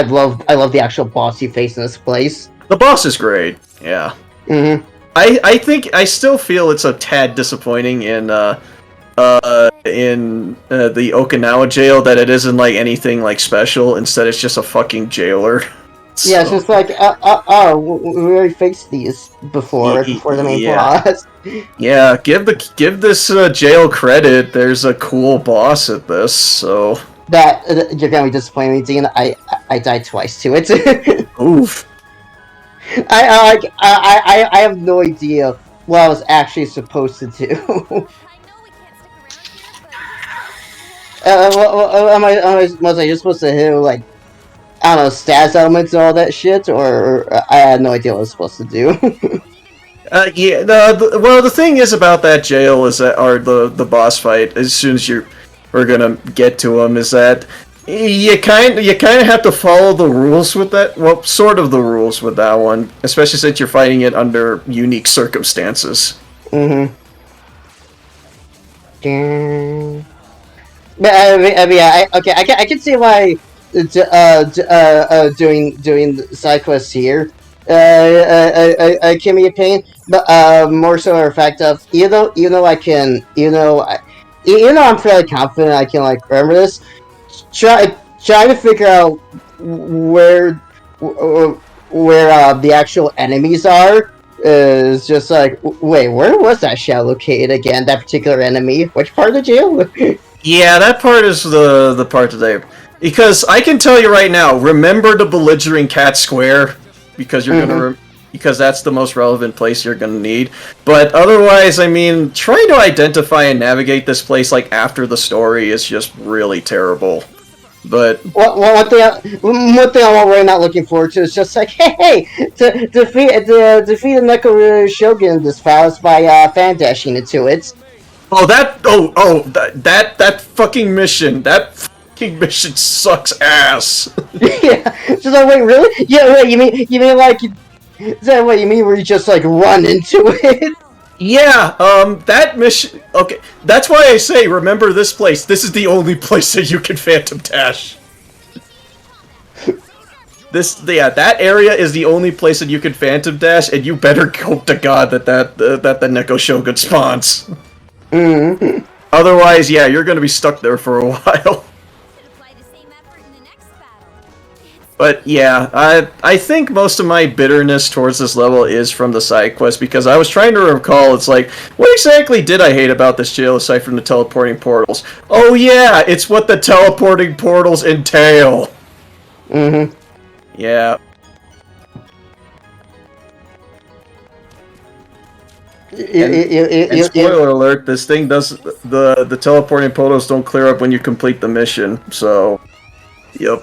love the actual boss you face in this place. The boss is great. Yeah. Mm-hmm. I think I still feel it's a tad disappointing in the Okinawa jail that it isn't like anything like special. Instead, it's just a fucking jailer. Yeah, it's just like, we already faced these before the main boss. Yeah, give this jail credit. There's a cool boss at this, so That you're gonna be disappointed me, Dean. I died twice to it. oof. I have no idea what I was actually supposed to do. Was I just supposed to hit like, I don't know, stats elements and all that shit, or I had no idea what I was supposed to do. Yeah. Well, the thing is about that jail is that, or the boss fight. As soon as we're gonna get to him, is that you kind of have to follow the rules with that. Well, sort of the rules with that one, especially since you're fighting it under unique circumstances. Mm-hmm. But I can see why doing side quests here can be a pain, but more so a fact of even though I'm fairly confident I can like remember this, trying to figure out where the actual enemies are is just like, wait, where was that shell located again? That particular enemy? Which part of the jail? Yeah, that part is the part that because I can tell you right now, remember the belligerent cat square, because you're gonna because that's the most relevant place you're gonna need. But otherwise, I mean, trying to identify and navigate this place like after the story is just really terrible. But one thing I'm already not looking forward to is just like, hey, to defeat the Neko Shogun this fast by fan dashing into it. That fucking mission. That fucking mission sucks ass. Yeah, just like, wait, really? Yeah, wait, you mean like, is that what you mean? Where you just like run into it? Yeah, that mission. Okay, that's why I say remember this place. This is the only place that you can phantom dash. That area is the only place that you can phantom dash, and you better hope to God that the Neko Shogun spawns. Mm-hmm. Otherwise, yeah, you're gonna be stuck there for a while. But yeah, I think most of my bitterness towards this level is from the side quest, because I was trying to recall, it's like, what exactly did I hate about this jail aside from the teleporting portals? Oh yeah, it's what the teleporting portals entail. Mm-hmm. Yeah. And spoiler alert, this thing does, the teleporting portals don't clear up when you complete the mission, so, yep.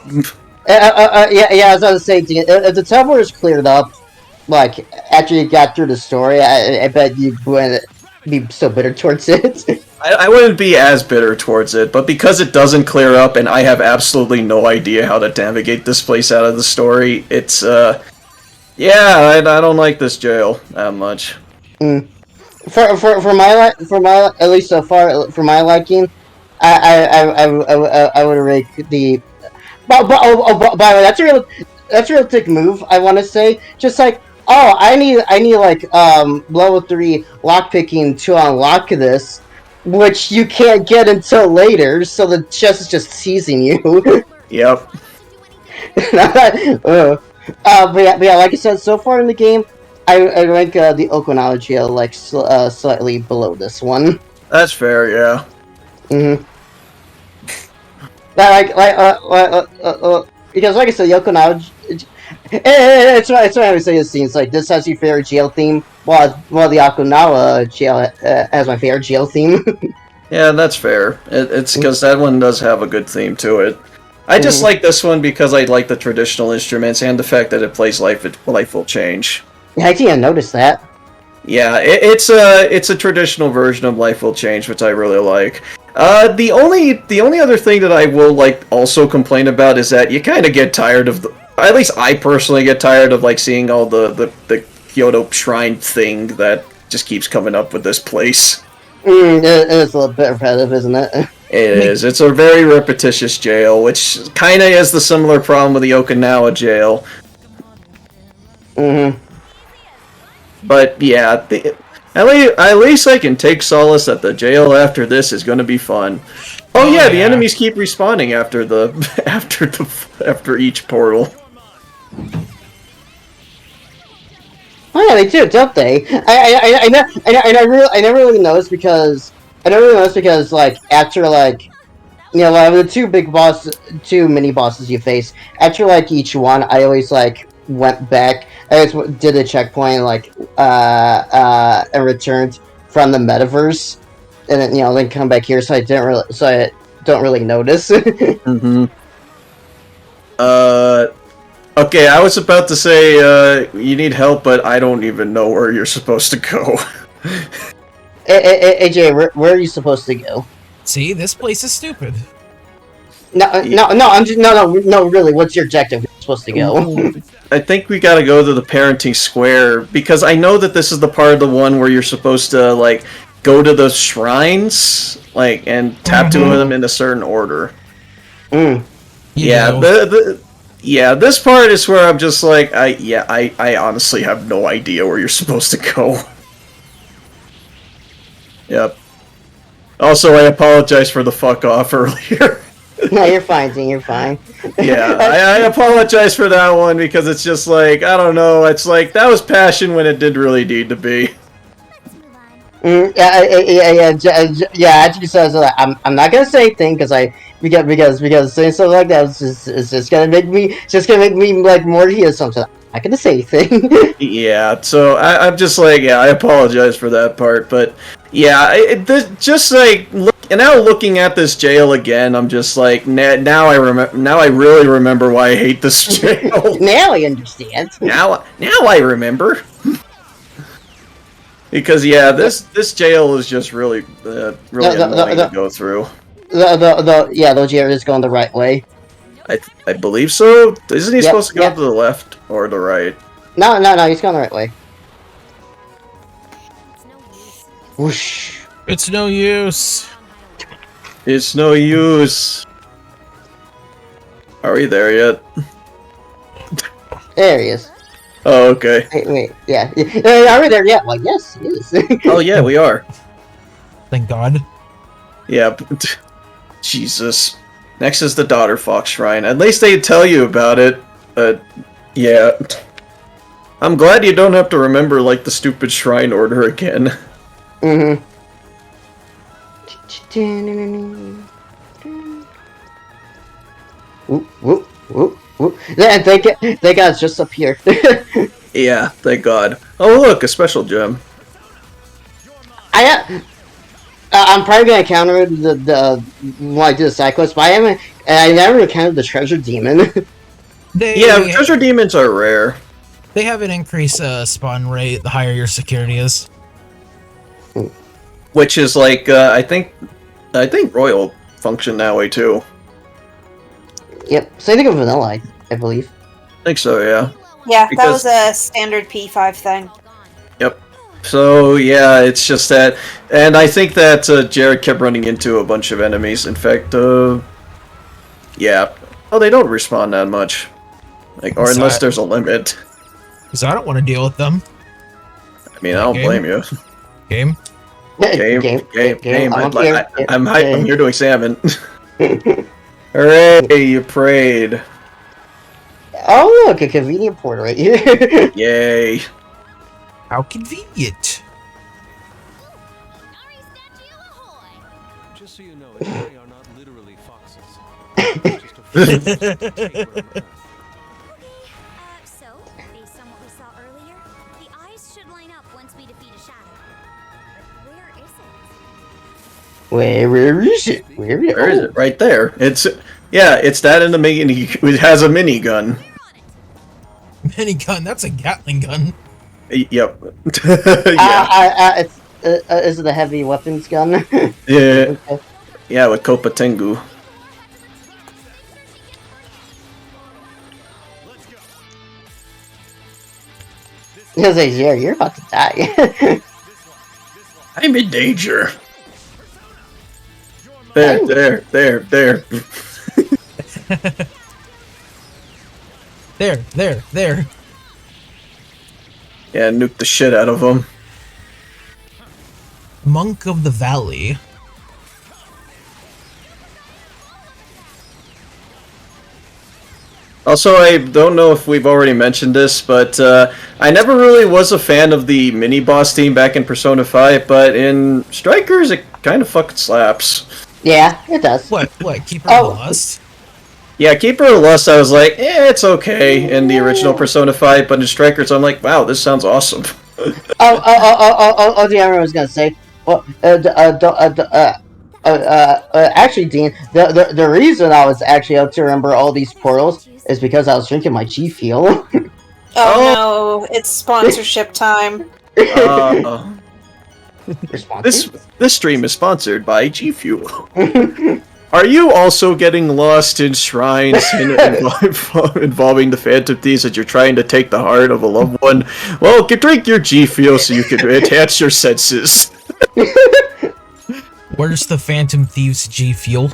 I was about to say, if the teleporter is cleared up, like, after you got through the story, I bet you wouldn't be so bitter towards it. I wouldn't be as bitter towards it, but because it doesn't clear up and I have absolutely no idea how to navigate this place out of the story, it's, yeah, I don't like this jail that much. For my at least so far, for my liking, I would rate the. By the way, that's a real dick move. I want to say, just like, oh, I need like level 3 lockpicking to unlock this, which you can't get until later. So the chest is just teasing you. Yep. But yeah, like I said, so far in the game, I rank the Okinawa jail like slightly below this one. That's fair, yeah. Mm-hmm. Because like I said, Okinawa, it's what I would say. It seems like this has your favorite jail theme, while the Okinawa jail has my favorite jail theme. Yeah, that's fair. It's because that one does have a good theme to it. I just like this one because I like the traditional instruments and the fact that it plays Life Will Change. Yeah, I didn't notice that. Yeah, it's a traditional version of Life Will Change, which I really like. The only other thing that I will like also complain about is that you kind of get tired of at least I personally get tired of like seeing all the Kyoto Shrine thing that just keeps coming up with this place. It's a little bit repetitive, isn't it? It is. It's a very repetitious jail, which kind of is the similar problem with the Okinawa jail. Mm-hmm. But yeah, at least I can take solace that the jail after this is going to be fun. Oh yeah, the enemies keep respawning after each portal. Oh yeah, they do, don't they? I never really noticed because like after like you know like the two mini bosses you face after like each one, I always like went back. I always did a checkpoint like and returned from the metaverse, and then then come back here. So I don't really notice. Mm-hmm. Okay, I was about to say, you need help, but I don't even know where you're supposed to go. AJ, where are you supposed to go? See, this place is stupid. No, really, what's your objective? Where are you supposed to go? I think we gotta go to the parenting square, because I know that this is the part of the one where you're supposed to, like, go to the shrines, like, and tap to them in a certain order. Yeah, this part is where I'm just like, I honestly have no idea where you're supposed to go. Yep. Also, I apologize for the fuck off earlier. No, you're fine, Dean, you're fine. Yeah, I apologize for that one because it's just like, I don't know, it's like, that was passion when it didn't really need to be. Yeah. Actually, says I'm not gonna say anything because saying something like that is just gonna make me like more heated. Something I'm not gonna say anything. Yeah, so I'm just like, yeah, I apologize for that part, but yeah, just like now looking at this jail again, I'm just like, now I really remember why I hate this jail. Now I understand. Now I remember. Because yeah, this jail is just really annoying to go through. The jail is going the right way. I believe so. Isn't he supposed to go to the left or the right? No, he's going the right way. Whoosh. It's no use. It's no use. Are we there yet? There he is. Oh, okay. Wait, yeah. Are we there yet? Well, yes, he is. Oh, yeah, we are. Thank God. Yeah, Jesus. Next is the Daughter Fox Shrine. At least they tell you about it. Yeah. I'm glad you don't have to remember, like, the stupid shrine order again. Mm-hmm. Whoop. Yeah, they got just up here. Yeah, thank God. Oh, look, a special gem. I'm probably gonna counter the when I do the side quest, but I never encountered the treasure demon. Treasure demons are rare. They have an increased spawn rate the higher your security is. Which is like, I think Royal function that way too. Yep, same thing with Vanilla, I believe. I think so, yeah. Yeah, that was a standard P5 thing. Yep. So, yeah, it's just that... And I think that Jared kept running into a bunch of enemies. In fact, yeah. Oh, they don't respawn that much. Like, or unless there's a limit. Because I don't want to deal with them. I mean, I don't blame you. Game? Game. I'm here to examine. Hooray, you prayed. Oh, look, a convenient port right here. Yay. How convenient. Just so you know, they are not literally foxes. Just a So, based on what we saw earlier, the eyes should line up once we defeat a shadow. But where is it? Where is it? Right there. It's that in the mini. It has a minigun. Minigun? That's a Gatling gun. Yep. Is it a heavy weapons gun? Yeah. Yeah, with Kopa Tengu. Yeah, you're about to die. I'm in danger. There. There. Yeah, nuke the shit out of them. Monk of the Valley. Also, I don't know if we've already mentioned this, but I never really was a fan of the mini-boss team back in Persona 5, but in Strikers, it kind of fucking slaps. Yeah, it does. What, Keeper of the Lust? Yeah, Keeper of the Lust, I was like, it's okay in the original Persona 5, but in Strikers, I'm like, wow, this sounds awesome. The I was gonna say. Well, actually, Dean, the reason I was actually able to remember all these portals is because I was drinking my G Fuel. Oh no, it's sponsorship time. This stream is sponsored by G Fuel. Are you also getting lost in shrines involving the Phantom Thieves that you're trying to take the heart of a loved one? Well, drink your G Fuel so you can enhance your senses. Where's the Phantom Thieves G Fuel?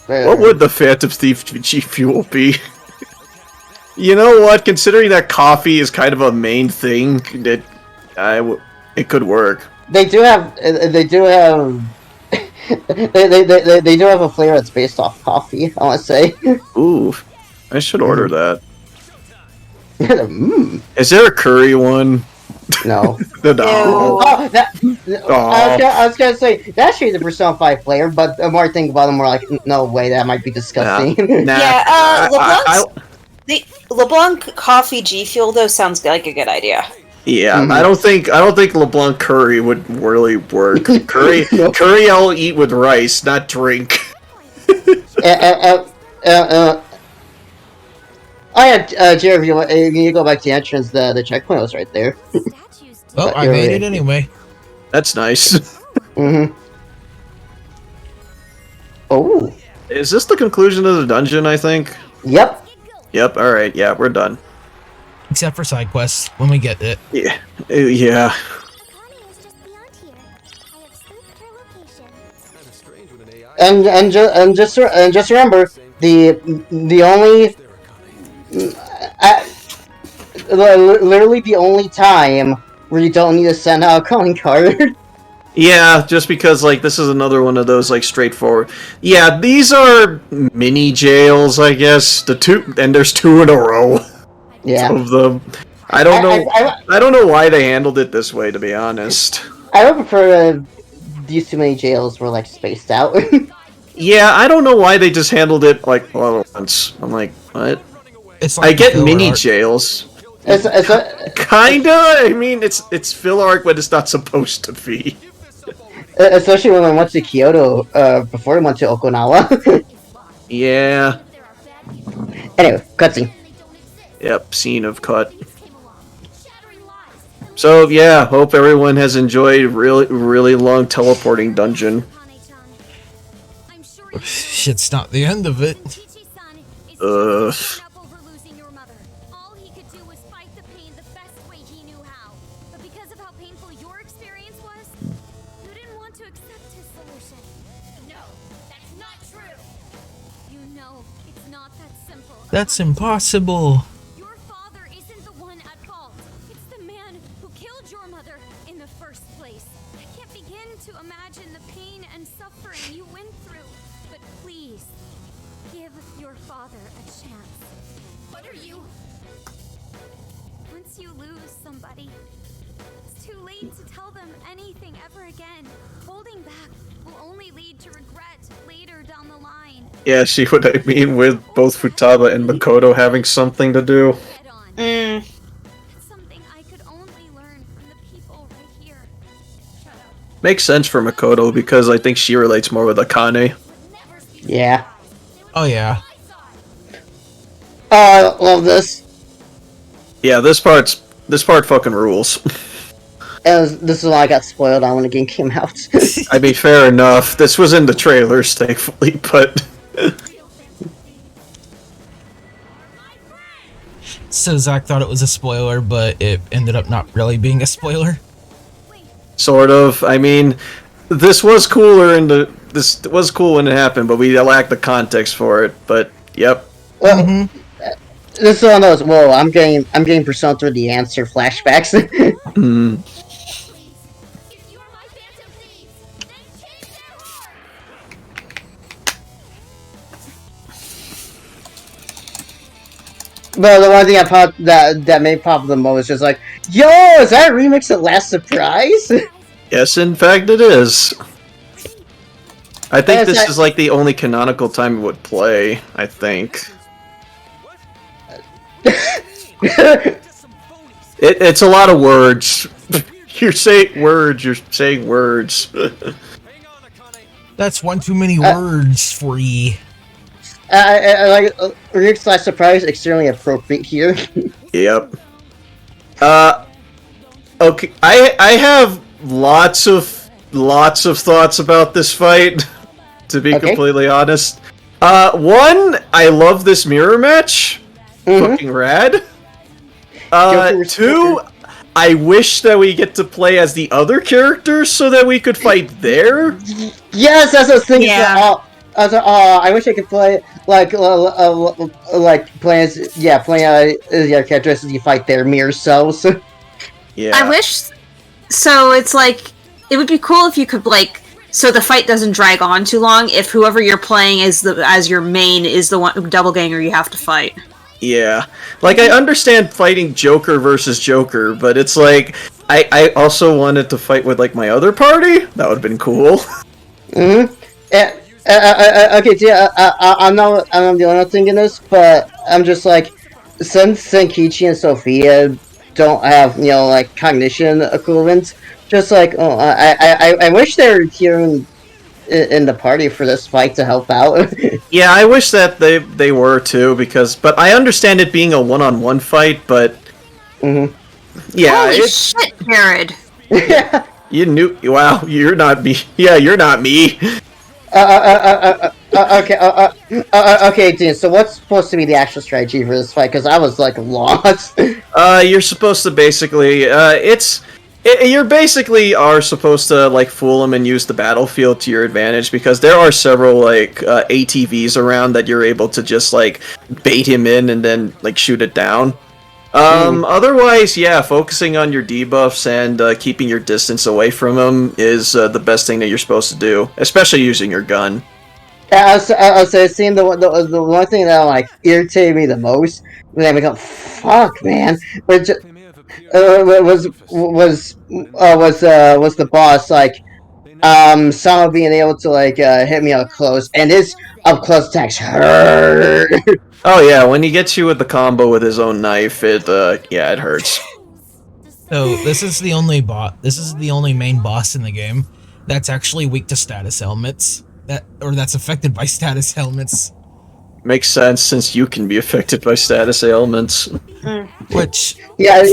What would the Phantom Thief G Fuel be? You know what? Considering that coffee is kind of a main thing, it could work. They do have. They do have a flavor that's based off coffee. I want to say. Ooh, I should order that. Mm. Is there a curry one? No. No. I was gonna say that's actually the Persona 5 flavor, but the more I think about it, more like no way, that might be disgusting. The LeBlanc coffee G Fuel though sounds like a good idea. Yeah, I don't think LeBlanc curry would really work. Curry I'll eat with rice, not drink. Jared, you go back to the entrance. The checkpoint was right there. Oh, I made it anyway. That's nice. Mm-hmm. Oh. Is this the conclusion of the dungeon, I think? Yep. Yep, alright, yeah, we're done. Except for side quests, when we get it. Yeah. Yeah. And just remember, the only literally the only time where you don't need to send out a calling card. Yeah, just because, like, this is another one of those, like, straightforward. Yeah, these are mini jails, I guess. And there's 2 in a row. Yeah. Of them. I don't know. I don't know why they handled it this way, to be honest. I would prefer these too many jails were like spaced out. Yeah, I don't know why they just handled it like all at once. I'm like, what? It's like I get mini jails. Kinda. I mean, it's fill arc, but it's not supposed to be. Especially when I went to Kyoto before I went to Okinawa. Yeah. Anyway, cutscene. Yep, scene of cut. So yeah, hope everyone has enjoyed really long teleporting dungeon. It's not the end of it. That's impossible. Your father isn't the one at fault. It's the man who killed your mother in the first place. I can't begin to imagine the pain and suffering you went through. But please, give your father a chance. What are you? Once you lose somebody, it's too late to tell them anything ever again. Holding back will only lead to regret later down the line. Yeah, see what I mean with both Futaba and Makoto having something to do. It's something I could only learn from the people right here. Makes sense for Makoto because I think she relates more with Akane. Yeah. Oh yeah. Love this. Yeah, this part fucking rules. This is why I got spoiled on when the game came out. I mean, fair enough. This was in the trailers, thankfully, but... So Zach thought it was a spoiler, but it ended up not really being a spoiler. Sort of. I mean, this was cooler this was cool when it happened, but we lacked the context for it. But yep. Well, this is one of those. Whoa, I'm getting Persona 3 the answer flashbacks. Mm. If you're my phantom thieves, then change their heart. But the one thing that made pop the most is like, yo, is that a remix of Last Surprise? Yes, in fact, it is. I think Yes, this I- is like the only canonical time it would play. I think it's a lot of words. You're saying words. You're saying words. That's one too many words for ye. I like remix Last Surprise extremely appropriate here. Yep. Okay. I have lots of thoughts about this fight. To be Okay. completely honest, one, I love this mirror match. Fucking rad. Two, I wish that we get to play as the other characters so that we could fight there. Yes, that's what I was thinking. Yeah. I wish I could play like playing as characters as you fight their mirror selves. Yeah. I wish. So it's like it would be cool if you could like. So the fight doesn't drag on too long. If whoever you're playing as your main is the one double ganger you have to fight. Yeah. Like, I understand fighting Joker versus Joker, but it's like, I also wanted to fight with, like, my other party? That would have been cool. Mm-hmm. Okay, yeah, I'm not the only one thinking this, but I'm just like, since Senkichi and Sophia don't have, like, cognition equivalents, just like, I wish they were here in the party for this fight to help out. Yeah, I wish that they were too, but I understand it being a one-on-one fight, but Mm-hmm. yeah, Holy shit, Jared! You knew. Wow, you're not me. Yeah, you're not me. Okay, Dean, so what's supposed to be the actual strategy for this fight? Because I was, like, lost. You're supposed to basically, you basically are supposed to, like, fool them and use the battlefield to your advantage, because there are several, like, ATVs around that you're able to just, like, bait him in and then, like, shoot it down. Otherwise, yeah, focusing on your debuffs and keeping your distance away from him is the best thing that you're supposed to do, especially using your gun. I was saying the one thing that, like, irritated me the most when I become, fuck, man, was the boss, like, Sama being able to, like, hit me up close, and his up close attacks hurt. Oh yeah, when he gets you with the combo with his own knife, it hurts. So this is the only This is the only main boss in the game that's actually weak to status elements. That's affected by status elements. Makes sense, since you can be affected by status ailments. Which, yeah.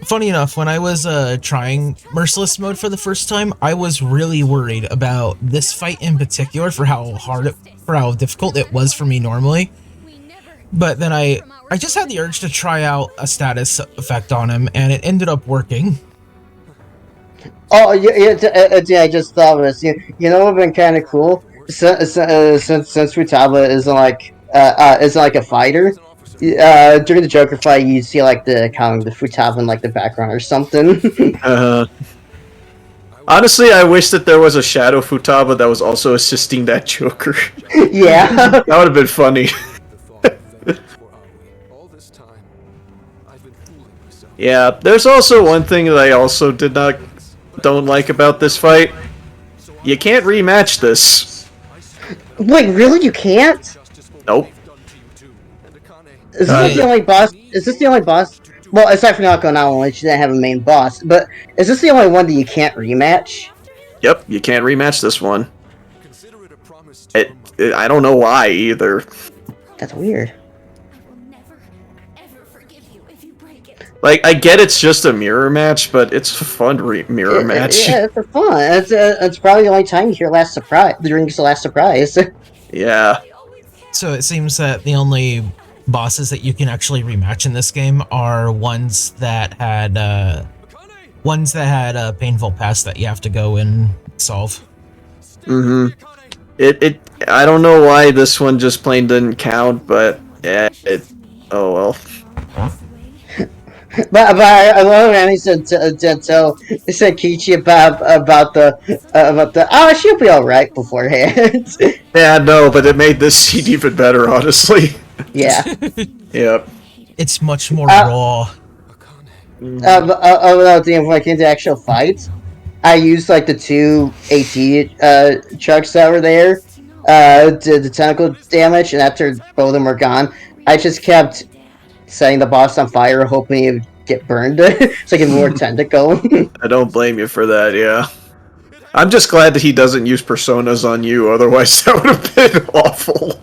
Funny enough, when I was trying Merciless mode for the first time, I was really worried about this fight in particular for how difficult it was for me normally. But then I just had the urge to try out a status effect on him, and it ended up working. Oh, yeah, I just thought of this. You know what would have been kind of cool? Since Futaba isn't like a fighter, during the Joker fight, you see like the Futaba in like the background or something. Honestly, I wish that there was a Shadow Futaba that was also assisting that Joker. Yeah. That would have been funny. Yeah, there's also one thing that I also don't like about this fight. You can't rematch this. Wait, really? You can't? Nope. Is this the only boss? Is this the only boss? Well, aside from Naoko Nawa, which didn't have a main boss, but is this the only one that you can't rematch? Yep, you can't rematch this one. I don't know why either. That's weird. Like, I get it's just a mirror match, but it's a fun mirror match. Yeah, it's for fun. It's probably the only time you hear Last Surprise. During the Last Surprise. Yeah. So it seems that the only bosses that you can actually rematch in this game are ones that had a painful past that you have to go and solve. Mm-hmm. I don't know why this one just plain didn't count, but Yeah, oh well. But I love when he said he said Kichi about the oh, she'll be all right beforehand. Yeah, no, but it made this scene even better, honestly. Yeah. Yep. It's much more raw. Without the like into actual fights, I used like the 2 AT trucks that were there to the tentacle damage, and after both of them were gone, I just kept setting the boss on fire, hoping he would get burned so I can more tentacle. I don't blame you for that, yeah. I'm just glad that he doesn't use personas on you, otherwise that would have been awful.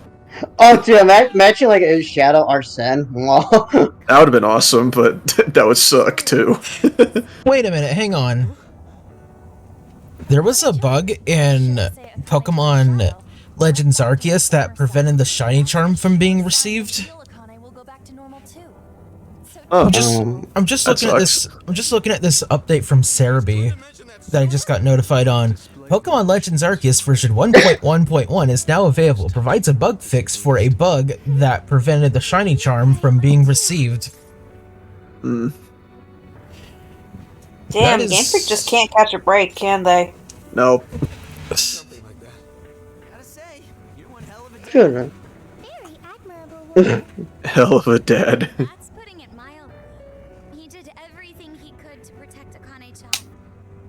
Oh, dude, imagine like a Shadow Arsene. That would have been awesome, but that would suck too. Wait a minute, hang on. There was a bug in Pokemon Legends Arceus that prevented the shiny charm from being received. Oh, I'm just looking at this. I'm just looking at this update from Cerebi that I just got notified on. Pokemon Legends Arceus version 1.1.1 is now available. Provides a bug fix for a bug that prevented the shiny charm from being received. Damn, Game Freak just can't catch a break, can they? Nope. Sure. Hell of a dad. That's putting it mildly. He did everything he could to protect Akane-chan,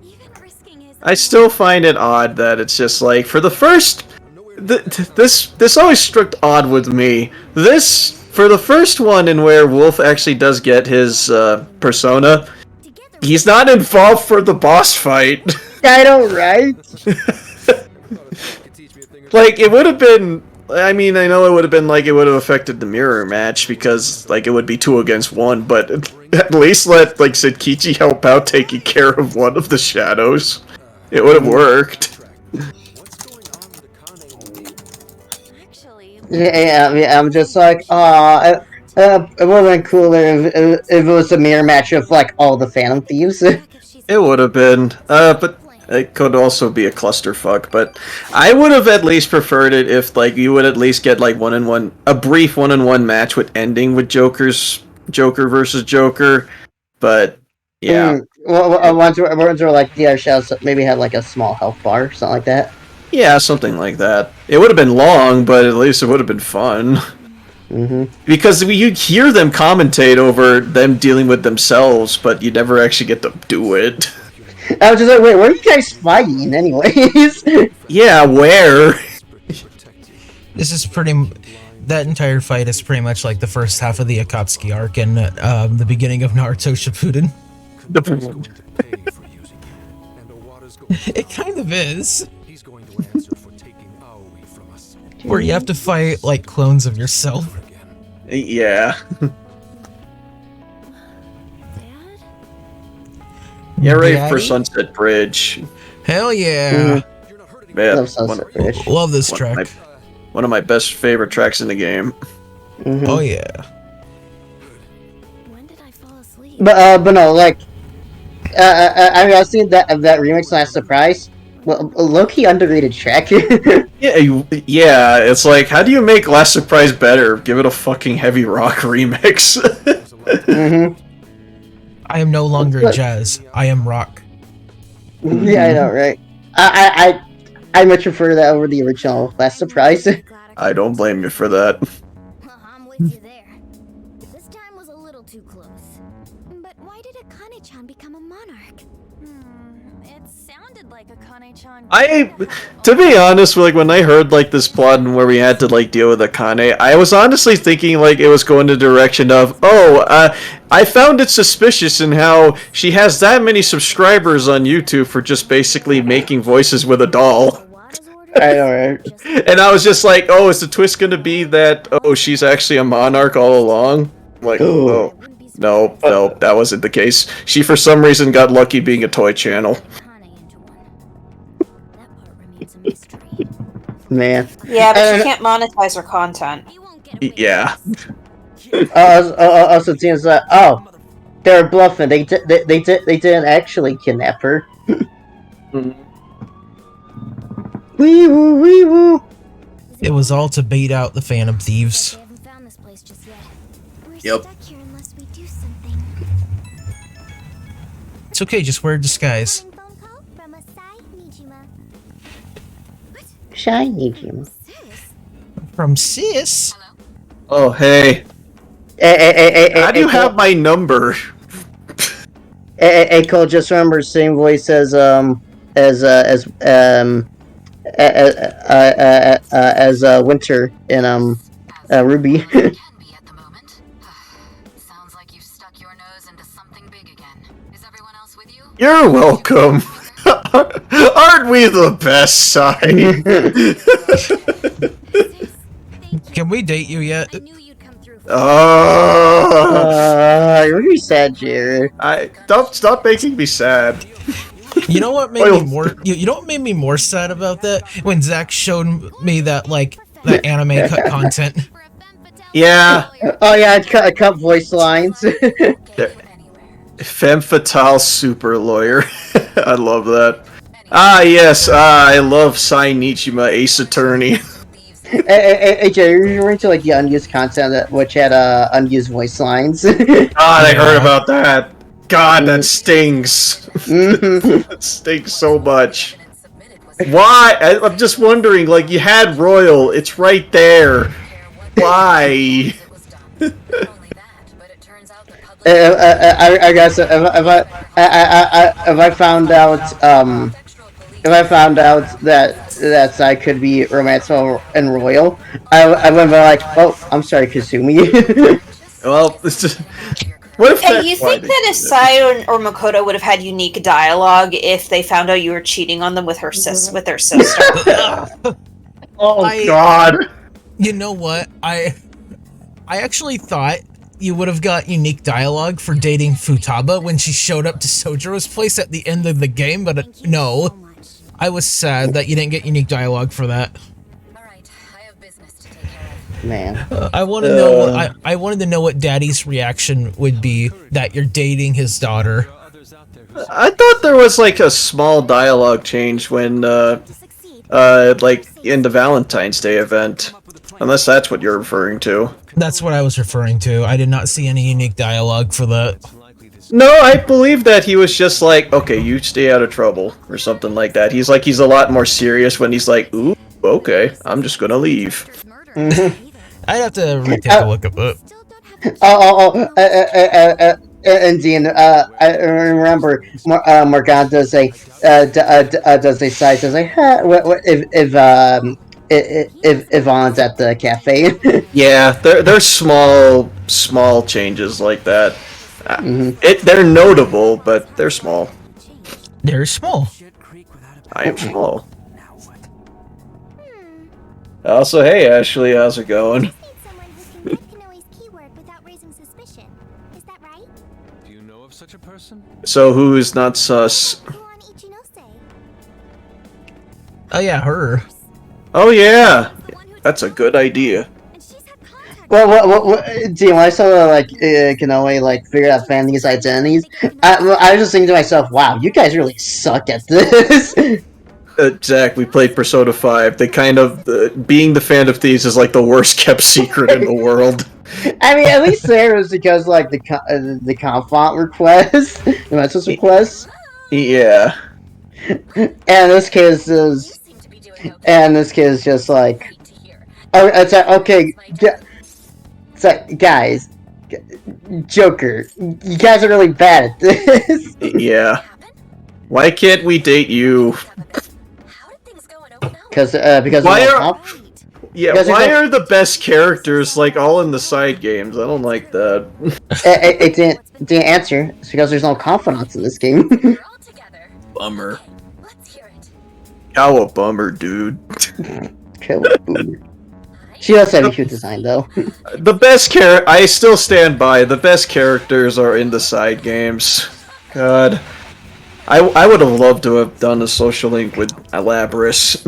even risking his. I still find it odd that it's just like, for the first... This always struck odd with me. For the first one in where Wolf actually does get his persona, he's not involved for the boss fight. I know, right? Like, it would have been... I mean, I know it would have been like it would have affected the mirror match because, like, it would be 2 against 1, but at least let, like, Senkichi help out taking care of one of the shadows. It would have worked. Yeah, I'm just like, it would have been cooler if it was a mirror match of, like, all the Phantom Thieves. It would have been, but it could also be a clusterfuck, but I would have at least preferred it if, like, you would at least get, like, a brief one-on-one match with ending with Joker versus Joker, but, yeah. Well, ones were like, the other shadows maybe had, like, a small health bar, something like that. Yeah, something like that. It would have been long, but at least it would have been fun. Mm-hmm. Because you'd hear them commentate over them dealing with themselves, but you never actually get to do it. I was just like, wait, where are you guys fighting anyways? Yeah, where? This is that entire fight is pretty much like the first half of the Akatsuki arc and the beginning of Naruto Shippuden. It kind of is. Where you have to fight like clones of yourself. Yeah. Yeah, ready for Sunset Bridge. Hell yeah. Man, Love Sunset Bridge. Love this track. One of my best favorite tracks in the game. Mm-hmm. Oh yeah. But no, like, I was seeing that remix last surprise. Well, low-key underrated track. Yeah, it's like, how do you make Last Surprise better? Give it a fucking heavy rock remix. Mm-hmm. I am no longer jazz. I am rock. Yeah, I know, right? I much prefer that over the original Last Surprise. I don't blame you for that. I'm with you there. This time was a little too close. But why did Akane-chan become a monarch? It sounded like Akane-chan. To be honest, like, when I heard, like, this plot and where we had to, like, deal with Akane, I was honestly thinking, like, it was going the direction of, I found it suspicious in how she has that many subscribers on YouTube for just basically making voices with a doll. I know, right? And I was just like, oh, is the twist gonna be that, oh, she's actually a monarch all along? Like, oh, no, that wasn't the case. She, for some reason, got lucky being a toy channel. Man. Yeah, but you can't monetize her content. Yeah. Also, seems like, oh, they're bluffing. They didn't actually kidnap her. Wee woo, wee woo. It was all to bait out the Phantom Thieves. Yep. Stuck here unless we do something. It's okay, just wear a disguise. Phone call from a Sai Nijima. Shiny Jim. From Sis? Oh, hey. How do you have my number? Hey, Cole, just remember, same voice as Winter in Ruby. Sounds like you've stuck your nose into something big again. Is everyone else with you? You're welcome. Aren't we the best side? Can we date you yet? You're really sad, Jared. Stop making me sad. You know what made me more? You know what made me more sad about that? When Zach showed me that that anime cut content. Yeah. Oh yeah, I cut voice lines. Femme fatale super lawyer. I love that. Ah yes, I love Sai Nichima, Ace Attorney. Hey, Jay, you're referring to the unused content which had unused voice lines. I heard about that. God, that stings. That stings so much. Why? I'm just wondering. You had Royal. It's right there. Why? I guess if I found out that I could be romantic and royal, I would be like, oh, I'm sorry, Kasumi. Well, it's just. What if Hey, you think that if Sai or Makoto would have had unique dialogue if they found out you were cheating on them with their sister? God! You know what? I actually thought you would have got unique dialogue for dating Futaba when she showed up to Sojiro's place at the end of the game, but no. I was sad that you didn't get unique dialogue for that. Man, I want to know. I wanted to know what Daddy's reaction would be that you're dating his daughter. I thought there was a small dialogue change when in the Valentine's Day event. Unless that's what you're referring to. That's what I was referring to. I did not see any unique dialogue for that. No, I believe that he was just okay, you stay out of trouble, or something like that. He's he's a lot more serious when he's ooh, okay, I'm just gonna leave. I'd have to retake a look at it. And Dean, I remember Morgana does a side says what if Yvonne's at the cafe. Yeah, they're small changes like that. They're notable, but they're small. They're small. I am small. Also, hey Ashley, how's it going? Do you know of such a person? So who is not sus? Oh yeah, her. Oh yeah, that's a good idea. Well, Dean, when I saw Konoe figure out Fanny's identities, I was just thinking to myself, wow, you guys really suck at this. Zach, we played Persona 5. They kind of being the Fan of Thieves is the worst kept secret in the world. I mean, at least there was because the confont request, the message request. Yeah. And this kid is just oh, it's okay. It's guys, Joker, you guys are really bad at this. Yeah. Why can't we date you? Because why are the best characters all in the side games? I don't like that. It didn't answer. It's because there's no confidence in this game. Bummer. How a bummer, dude. She does have a cute design, though. The best I still stand by. The best characters are in the side games. God, I would have loved to have done a social link with Elaborus.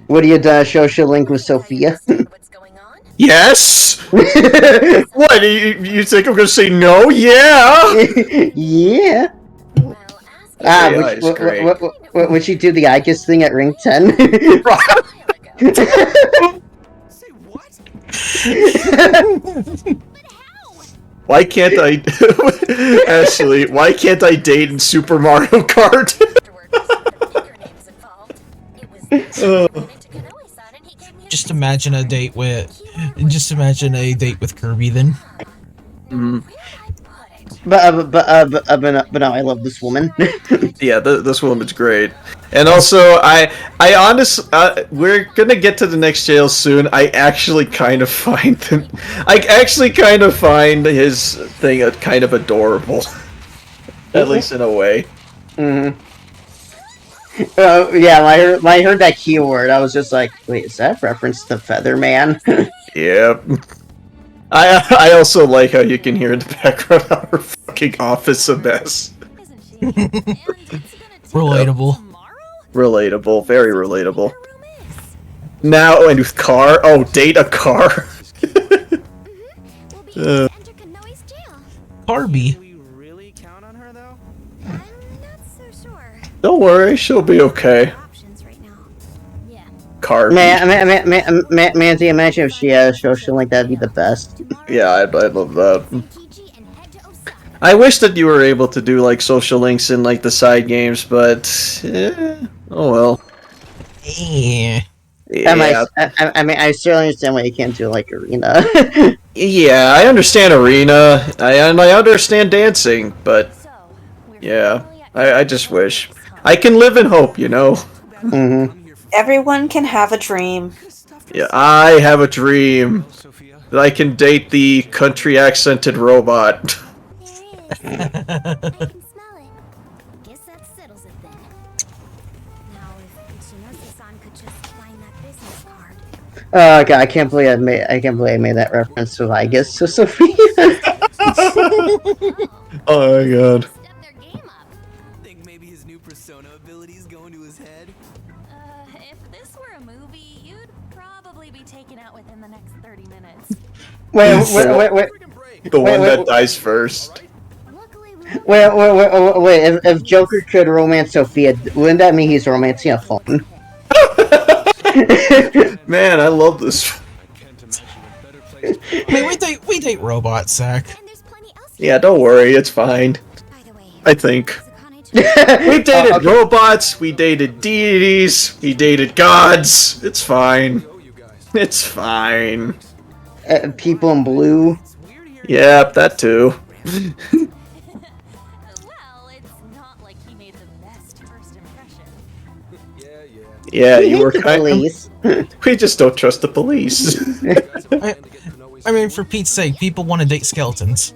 Would you social link with Sophia? Yes. What? You think I'm gonna say no? Yeah. Yeah. Would she do the I Kiss thing at Ring 10? Why can't I... Ashley, why can't I date in Super Mario Kart? Just imagine a date with Kirby then. But no, I love this woman. Yeah, this woman's great. And also, I honestly, we're gonna get to the next jail soon. I actually kind of find his thing kind of adorable. At least in a way. Mm-hmm. Yeah, when I heard that keyword, I was just like, wait, is that reference to Featherman? Yep. I also like how you can hear in the background our fucking office a mess. Relatable. Relatable, very relatable. Now, and with car? Oh, date a car? Barbie. Don't worry, she'll be okay. Car. Manzi, imagine if she had a social like that'd be the best. Yeah, I'd love that. I wish that you were able to do like social links in like the side games, but oh well. Yeah. Yeah. I mean, I certainly understand why you can't do like arena. Yeah, I understand arena, and I understand dancing, but yeah, I just wish I can live in hope, you know. Mm-hmm. Everyone can have a dream. Yeah, I have a dream that I can date the country accented robot. Oh god, I can't believe I made that reference to I guess to Sophia. Oh my god. Think maybe his new persona abilities go into his head? If this were a movie, you'd probably be taken out within the next 30 minutes. Wait. The one that dies first. Wait. If Joker could romance Sophia, wouldn't that mean he's romancing a phone? Man, I love this. I mean, we date robots, Zach. Yeah, don't worry, it's fine. I think. We dated robots, we dated deities, we dated gods. It's fine. It's fine. People in blue. Yep, that too. Yeah, you were kind of... We just don't trust the police. I mean, for Pete's sake, people want to date skeletons.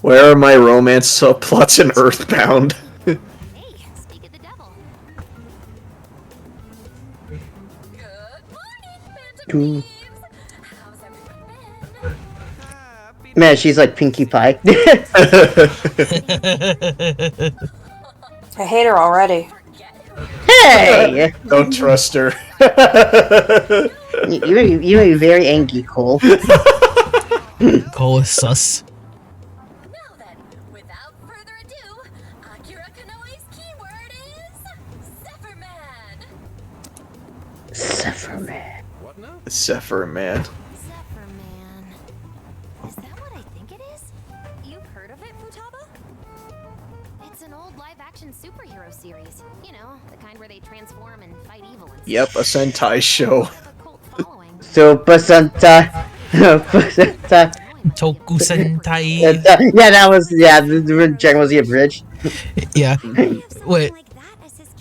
Where are my romance subplots in Earthbound? Man, she's like Pinkie Pie. I hate her already. Hey! Don't trust her. You may be very angry, Cole. Cole is sus. Sephiroth. What now? Sephiroth. Is that what I think it is? You've heard of it, Futaba? It's an old live-action superhero series. You know, the kind where they transform and fight evil. And Yep, a Sentai show. Super Sentai. Toku Sentai. Yeah, that was the Dragon Ball Z abridged. Yeah.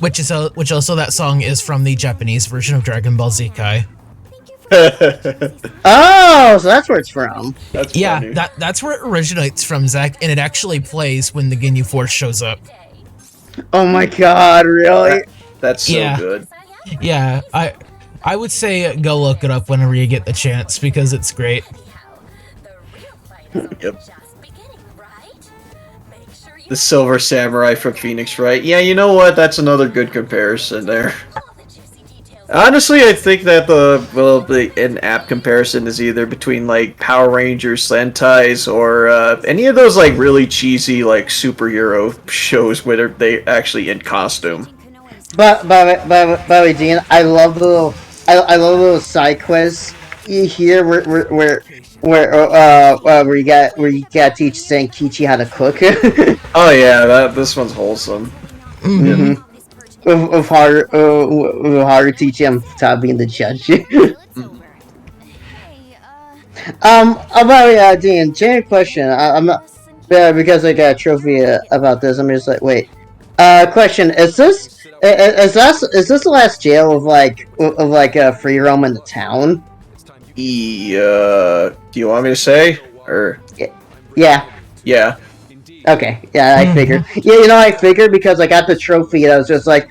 Which also that song is from the Japanese version of Dragon Ball Z Kai. Oh, so that's where it's from. That's yeah, funny. that's where it originates from, Zach, and it actually plays when the Ginyu Force shows up. Oh my god, really? That's so good. Yeah, I would say go look it up whenever you get the chance because it's great. Yep. The Silver Samurai from Phoenix Wright. Yeah, you know what? That's another good comparison there. Honestly, I think that an apt comparison is either between like Power Rangers, Sentais, or any of those like really cheesy like superhero shows where they actually in costume. But by the way, Dean, I love the little I love the little side quests here where you got to teach Sankichi how to cook. Oh yeah, this one's wholesome. Mm-hmm. Of Haru teaching him to being the judge. About Dean, Jane, question. I'm not because I got a trophy about this. I'm just like, wait. Question: Is this the last jail of like a free roam in the town? Do you want me to say or? Yeah. Yeah. Okay. Yeah, I figured. Yeah, I figured because I got the trophy. And I was just like,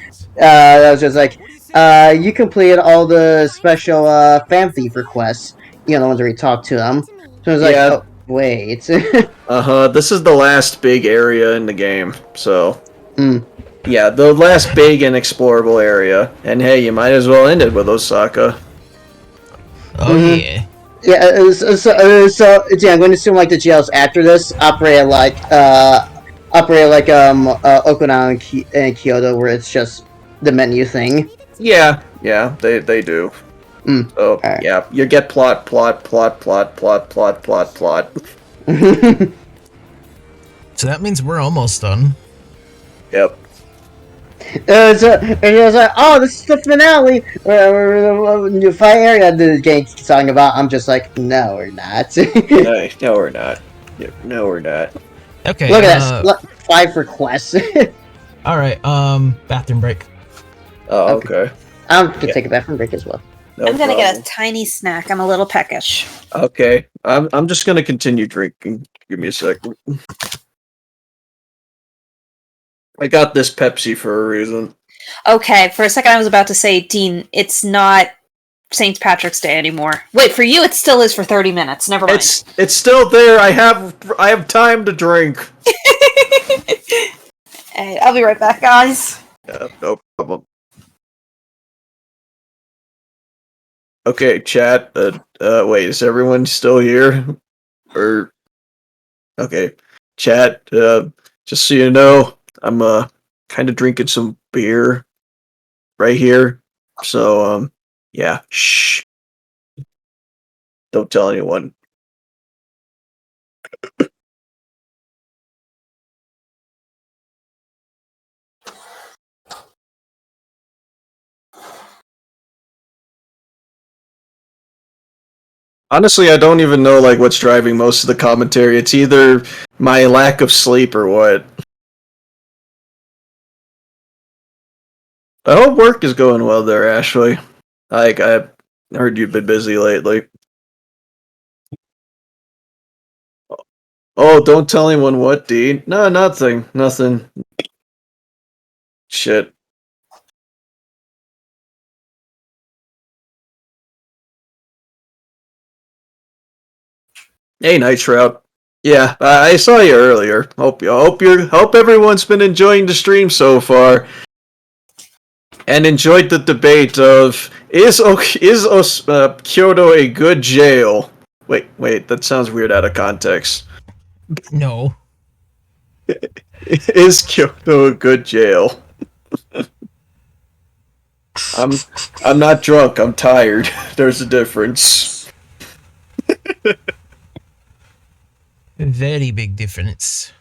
you completed all the special fan thief requests. The ones where you talk to them. So I was like, oh, wait. This is the last big area in the game. So. Mm. Yeah, the last big and explorable area. And hey, you might as well end it with Osaka. Oh yeah. Yeah, so I'm going to assume like the jails after this operate like Okinawa and Kyoto, where it's just the menu thing. Yeah, they do. Mm. So right. Yeah, you get plot. So that means we're almost done. Yep. And he was like, "Oh, this is the finale." The fight area the game's talking about. I'm just like, "No, we're not." No, we're not. No, we're not. Okay. Look at that. 5 requests. All right. Bathroom break. Oh, okay. I'm gonna take a bathroom break as well. No I'm gonna problem. get a tiny snack. I'm a little peckish. Okay. I'm just gonna continue drinking. Give me a second. I got this Pepsi for a reason. Okay, for a second I was about to say, Dean, it's not St. Patrick's Day anymore. Wait, for you it still is for 30 minutes. Never mind. It's still there. I have time to drink. Hey, I'll be right back, guys. Yeah, no problem. Okay, chat. Wait, is everyone still here? Or okay, chat. Just so you know, I'm kind of drinking some beer right here. So yeah, shh. Don't tell anyone. Honestly, I don't even know like what's driving most of the commentary. It's either my lack of sleep or what. I hope work is going well there, Ashley. I heard you've been busy lately. Oh, don't tell anyone what, Dean. No, nothing. Shit. Hey, Night Shroud. Yeah, I saw you earlier. Hope everyone's been enjoying the stream so far, and enjoyed the debate of is Kyoto a good jail? Wait, that sounds weird out of context. No. Is Kyoto a good jail? I'm not drunk. I'm tired. There's a difference. Very big difference.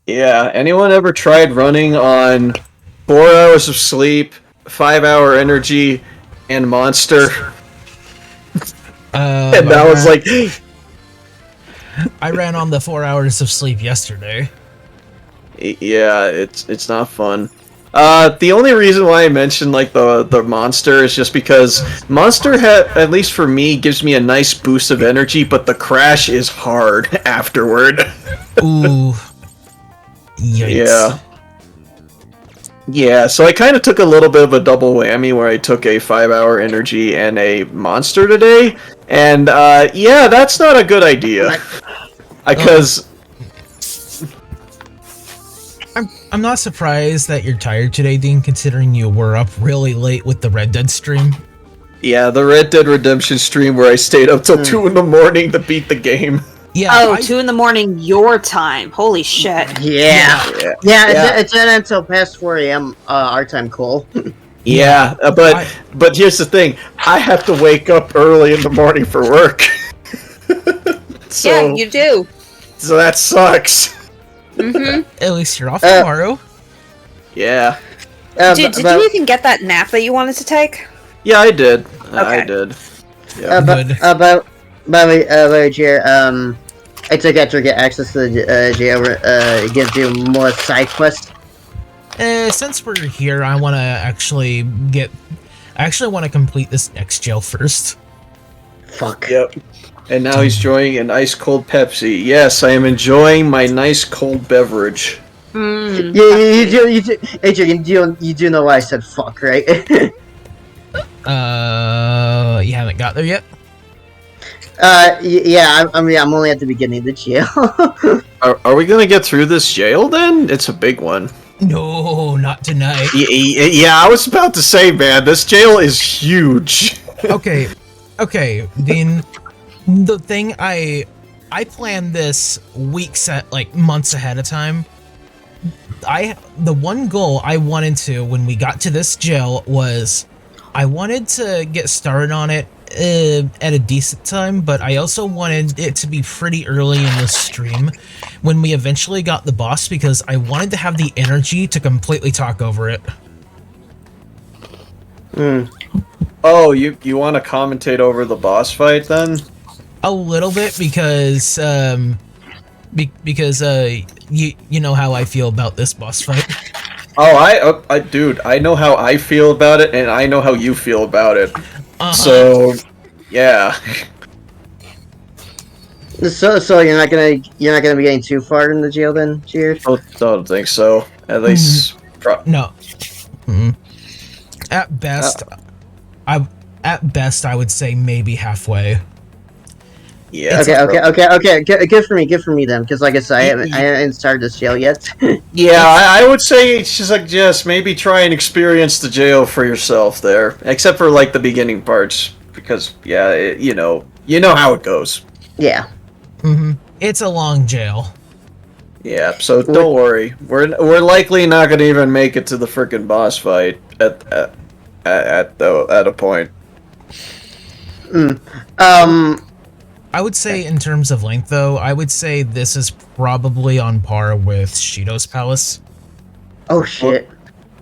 Yeah, anyone ever tried running on 4 hours of sleep, 5-hour energy, and Monster? And that was like... I ran on the 4 hours of sleep yesterday. Yeah, it's not fun. The only reason why I mentioned like the Monster is just because Monster at least for me gives me a nice boost of energy, but the crash is hard afterward. Ooh. Yikes. Yeah, so I kind of took a little bit of a double whammy where I took a 5-hour energy and a Monster today, and yeah, that's not a good idea. Because I'm not surprised that you're tired today, Dean, considering you were up really late with the Red Dead stream. Yeah, the Red Dead Redemption stream where I stayed up till 2 in the morning to beat the game. Yeah. Oh, 2 in the morning your time. Holy shit. Yeah. It's not until past 4 a.m. Our time, Cole. Yeah, but here's the thing: I have to wake up early in the morning for work. So, yeah, you do. So that sucks. At least you're off tomorrow. Yeah. Dude, did you even get that nap that you wanted to take? Yeah, I did. Okay. I did. Yeah. By the way, Jared, I took after get access to the jail. It gives you more side quests. Since we're here, I want to actually want to complete this next jail first. Fuck. Yep. And now he's enjoying an ice cold Pepsi. Yes, I am enjoying my nice cold beverage. Yeah, you do, Adrian, you do know why I said fuck, right? You haven't got there yet? Yeah, I'm only at the beginning of the jail. Are we gonna get through this jail then? It's a big one. No, not tonight. Yeah, I was about to say, man, this jail is huge. Okay, Dean. The thing I planned this months ahead of time. The one goal I wanted to when we got to this jail was I wanted to get started on it at a decent time, but I also wanted it to be pretty early in the stream when we eventually got the boss, because I wanted to have the energy to completely talk over it. Oh, you want to commentate over the boss fight then? A little bit, because you know how I feel about this boss fight. Oh, dude, I know how I feel about it, and I know how you feel about it. So, yeah. So you're not gonna be getting too far in the jail then, Jared? I don't think so. At least, no. At best, I would say maybe halfway. Yeah. Okay. Good for me then, because like I said, I haven't started this jail yet. Yeah, I would say just maybe try and experience the jail for yourself there, except for like the beginning parts, because yeah, you know how it goes. Yeah. It's a long jail. Yeah, so don't worry. We're likely not gonna even make it to the frickin' boss fight at a point. I would say in terms of length, though, I would say this is probably on par with Shido's Palace. Oh shit!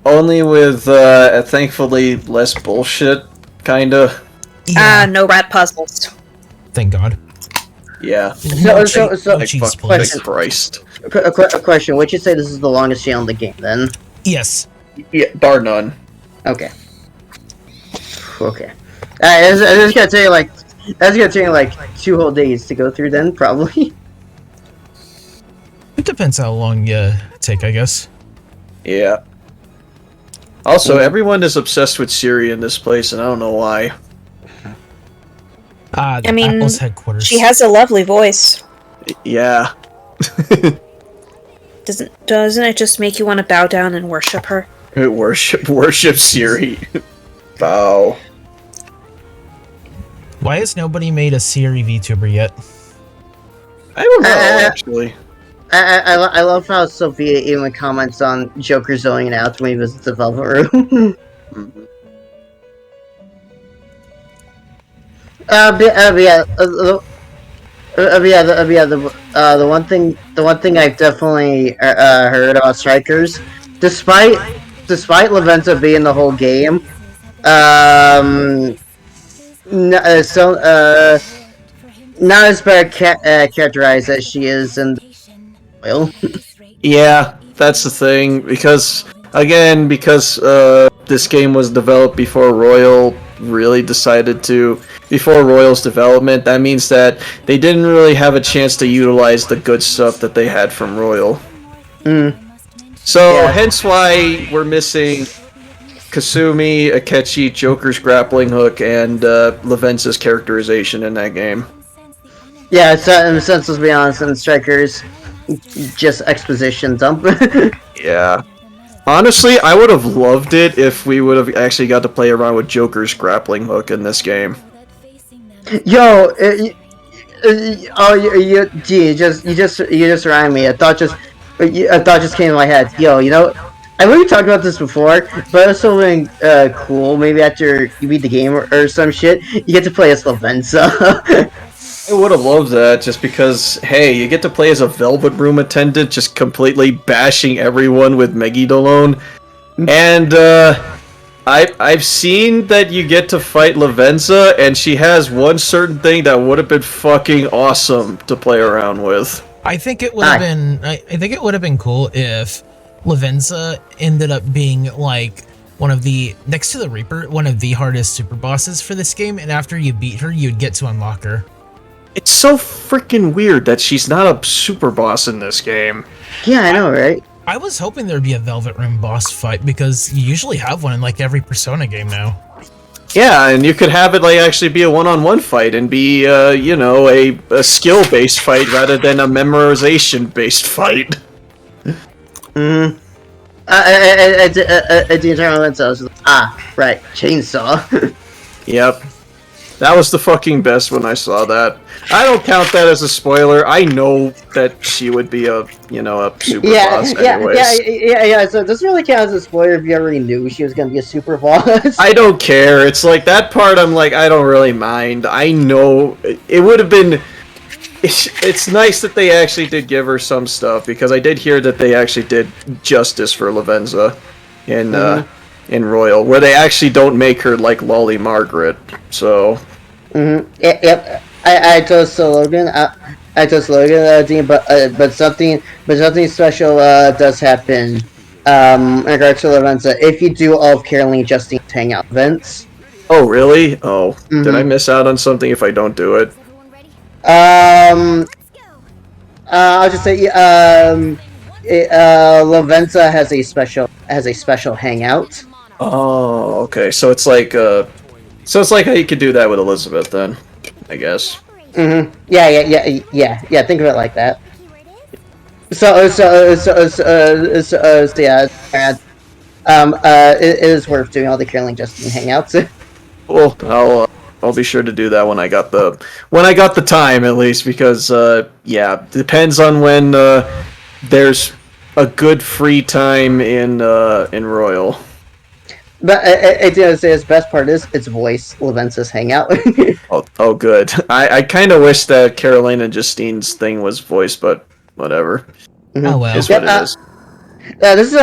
Only with thankfully less bullshit, kinda. No rat puzzles. Thank God. Yeah. So Fucking Christ. A question: would you say this is the longest jail in the game then? Yes. Yeah, bar none. Okay. It's gonna take like 2 whole days to go through then, probably. It depends how long you take, I guess. Yeah. Also, everyone is obsessed with Siri in this place, and I don't know why. I mean, Apple's headquarters. She has a lovely voice. Yeah. Doesn't it just make you want to bow down and worship her? Worship Siri. Bow. Why has nobody made a Siri VTuber yet? I don't know, actually. I love how Sophia even comments on Joker zoning out when he visits the Velvet Room. The one thing I've definitely heard about Strikers, despite Leventa being the whole game, not as bad characterized as she is in Royal. Yeah, that's the thing, because this game was developed before Royal really decided to, before Royal's development, that means that they didn't really have a chance to utilize the good stuff that they had from Royal. So, hence why we're missing Kasumi, Akechi, Joker's grappling hook, and Leventa's characterization in that game. Yeah, in a sense, let's be honest, in Strikers, just exposition dump. Yeah. Honestly, I would have loved it if we would have actually got to play around with Joker's grappling hook in this game. Yo, You just reminded me. A thought just came to my head. Yo, you know, I know we talked about this before, but it's something cool. Maybe after you beat the game or some shit, you get to play as Lavenza. I would have loved that just because, hey, you get to play as a Velvet Room attendant, just completely bashing everyone with Megidolone. And, I've seen that you get to fight Lavenza, and she has one certain thing that would have been fucking awesome to play around with. I think it would have been. I think it would have been cool if Lavenza ended up being like one of the next to the Reaper, one of the hardest super bosses for this game, and after you beat her, you'd get to unlock her. It's so freaking weird that she's not a super boss in this game. Yeah, I know, right? I was hoping there'd be a Velvet Room boss fight because you usually have one in like every Persona game now. Yeah, and you could have it like actually be a one-on-one fight and be, you know, a skill-based fight rather than a memorization-based fight. The internal lens was right, chainsaw. Yep. That was the fucking best when I saw that. I don't count that as a spoiler. I know that she would be a super boss anyways. Yeah. So it doesn't really count as a spoiler if you already knew she was gonna be a super boss. I don't care. It's like that part I'm like, I don't really mind. I know it would have been... It's nice that they actually did give her some stuff, because I did hear that they actually did justice for Lavenza in Royal, where they actually don't make her like Lolly Margaret. So... Yep. I told Logan, Dean, but something special does happen in regards to Lavenza if you do all of Caroline Justine's hangout events. Oh, really? Oh, did I miss out on something if I don't do it? I'll just say, Lavenza has a special hangout. Oh, okay. So it's like how you could do that with Elizabeth then, I guess. Yeah. Think of it like that. It is worth doing all the Caroline Justine hangouts. Well, I'll be sure to do that when I got the time, at least, because depends on when there's a good free time in Royal. But I did say his best part is its voice, Lavenza's hangout. oh, good. I kind of wish that Caroline and Justine's thing was voiced, but whatever. Oh well. It's what it is. This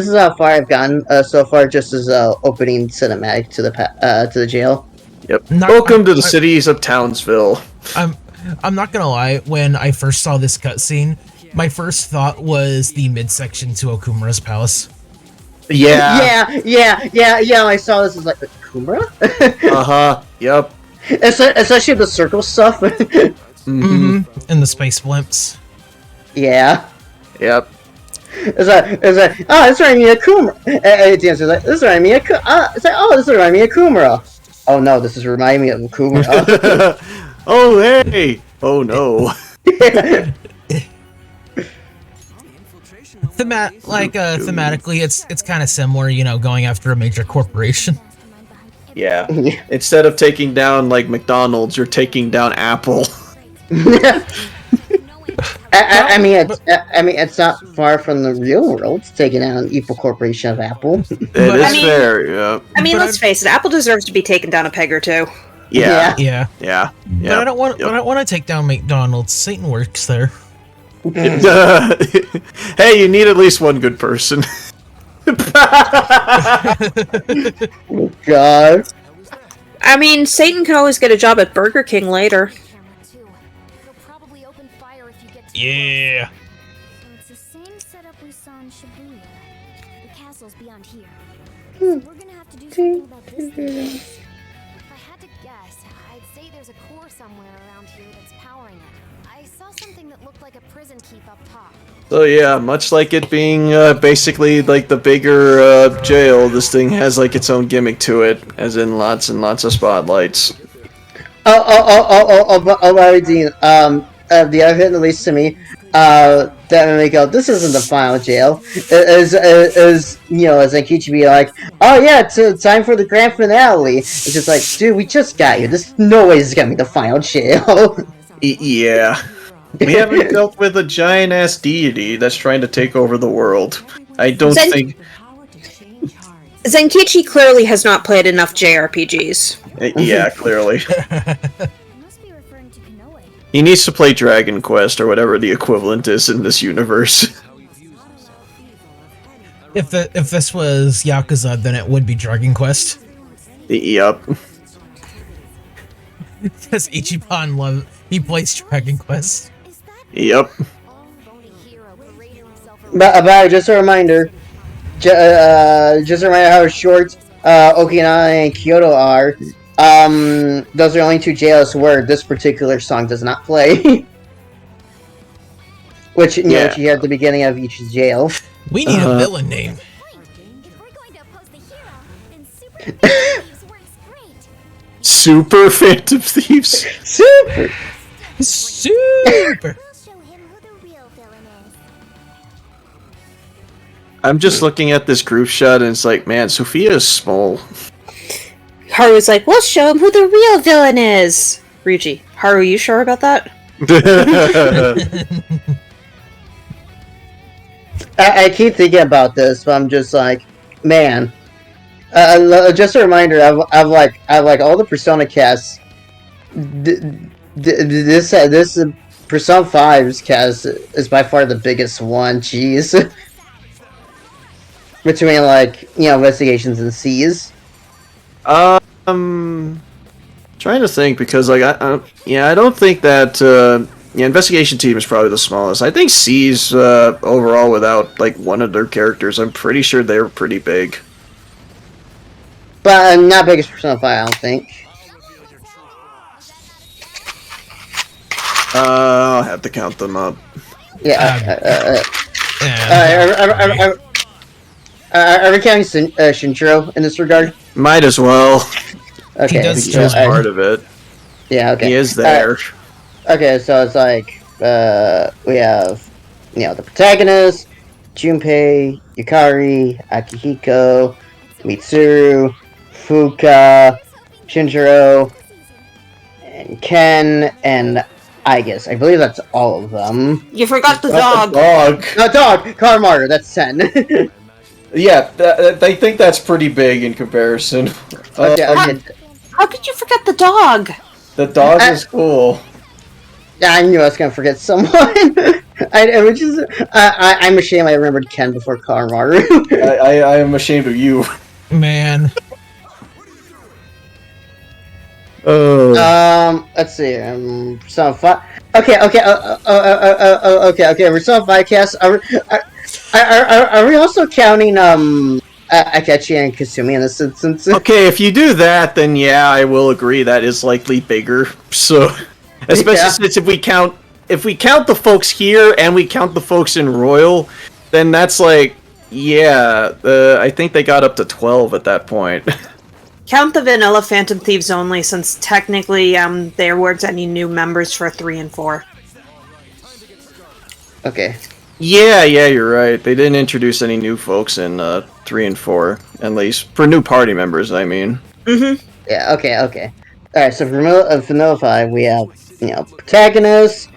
is how far I've gotten so far, just as opening cinematic to the jail. Yep. Welcome to the cities of Townsville. I'm not gonna lie. When I first saw this cutscene, my first thought was the midsection to Okumura's palace. Yeah. I saw this as like Okumura. Yep. Especially the circle stuff. And the space blimps. Yeah. Yep. This reminds me of Kumura. This reminds me of this reminds me of Kumura. Oh no, this is reminding me of Kumura. Oh hey! Oh no. Thematically, it's kind of similar, going after a major corporation. Yeah. Instead of taking down like McDonald's, you're taking down Apple. I mean, it's not far from the real world, taking out an evil corporation of Apple. It is fair, yeah. I mean, let's face it, Apple deserves to be taken down a peg or two. Yeah. But I don't want to take down McDonald's. Satan works there. Hey, you need at least one good person. Oh, God. I mean, Satan can always get a job at Burger King later. Yeah. It's the same setup we saw in Shibuya. The castle's beyond here. So we're gonna have to do something about this thing. If I had to guess, I'd say there's a core somewhere around here that's powering it. I saw something that looked like a prison keep up top. So yeah, much like it being basically like the bigger jail, this thing has like its own gimmick to it, as in lots and lots of spotlights. Dean. The other thing, at least to me, that made me go, this isn't the final jail. As Enkichi be like, oh yeah, it's time for the grand finale. It's just like, dude, we just got here. There's no way this is gonna be the final jail. Yeah. We haven't dealt with a giant ass deity that's trying to take over the world. I don't think. Zenkichi clearly has not played enough JRPGs. Yeah, clearly. He needs to play Dragon Quest or whatever the equivalent is in this universe. If this was Yakuza, then it would be Dragon Quest. Yup. Because Ichiban he plays Dragon Quest. Yup. But just a reminder, just a reminder how short Okinawa and Kyoto are. Those are only two jails where this particular song does not play. Which you hear at the beginning of each jail. We need a villain name. Super Phantom Thieves. Super. I'm just looking at this group shot and it's like, man, Sophia is small. Haru's like, we'll show him who the real villain is. Ryuji, Haru, you sure about that? I keep thinking about this, but I'm just like, man. Just a reminder, I've like all the Persona casts. This Persona 5's cast is by far the biggest one. Jeez. Between investigations and C's. Trying to think because I don't think that the investigation team is probably the smallest. I think C's overall without like one of their characters, I'm pretty sure they're pretty big. But not big as Persona 5, I don't think. I'll have to count them up. Yeah. Are we counting Shinjiro in this regard? Might as well. Okay, He's part of it. Yeah, okay. He is there. Okay, so it's like we have the protagonist, Junpei, Yukari, Akihiko, Mitsuru, Fuka, Shinjiro, and Ken, and I believe that's all of them. You forgot the dog. Dog. No, dog! Karmaru, that's 10. Yeah, I think that's pretty big in comparison. Okay. How could you forget the dog? The dog is cool. Yeah, I knew I was gonna forget someone. I'm ashamed I remembered Ken before Karmaru. I am ashamed of you. Man. Let's see. Persona 5. Okay. Persona 5 cast. Are we also counting Akechi and Kasumi in this instance? Okay, if you do that, then yeah, I will agree that is likely bigger. So, especially since if we count the folks here and we count the folks in Royal, then that's like, yeah, I think they got up to 12 at that point. Count the vanilla Phantom Thieves only, since technically there weren't any new members for 3 and 4. Okay. Yeah, you're right. They didn't introduce any new folks in 3 and 4, at least for new party members. I mean. Mm-hmm. Yeah. Okay. All right. So for Vanilla 5, we have protagonist,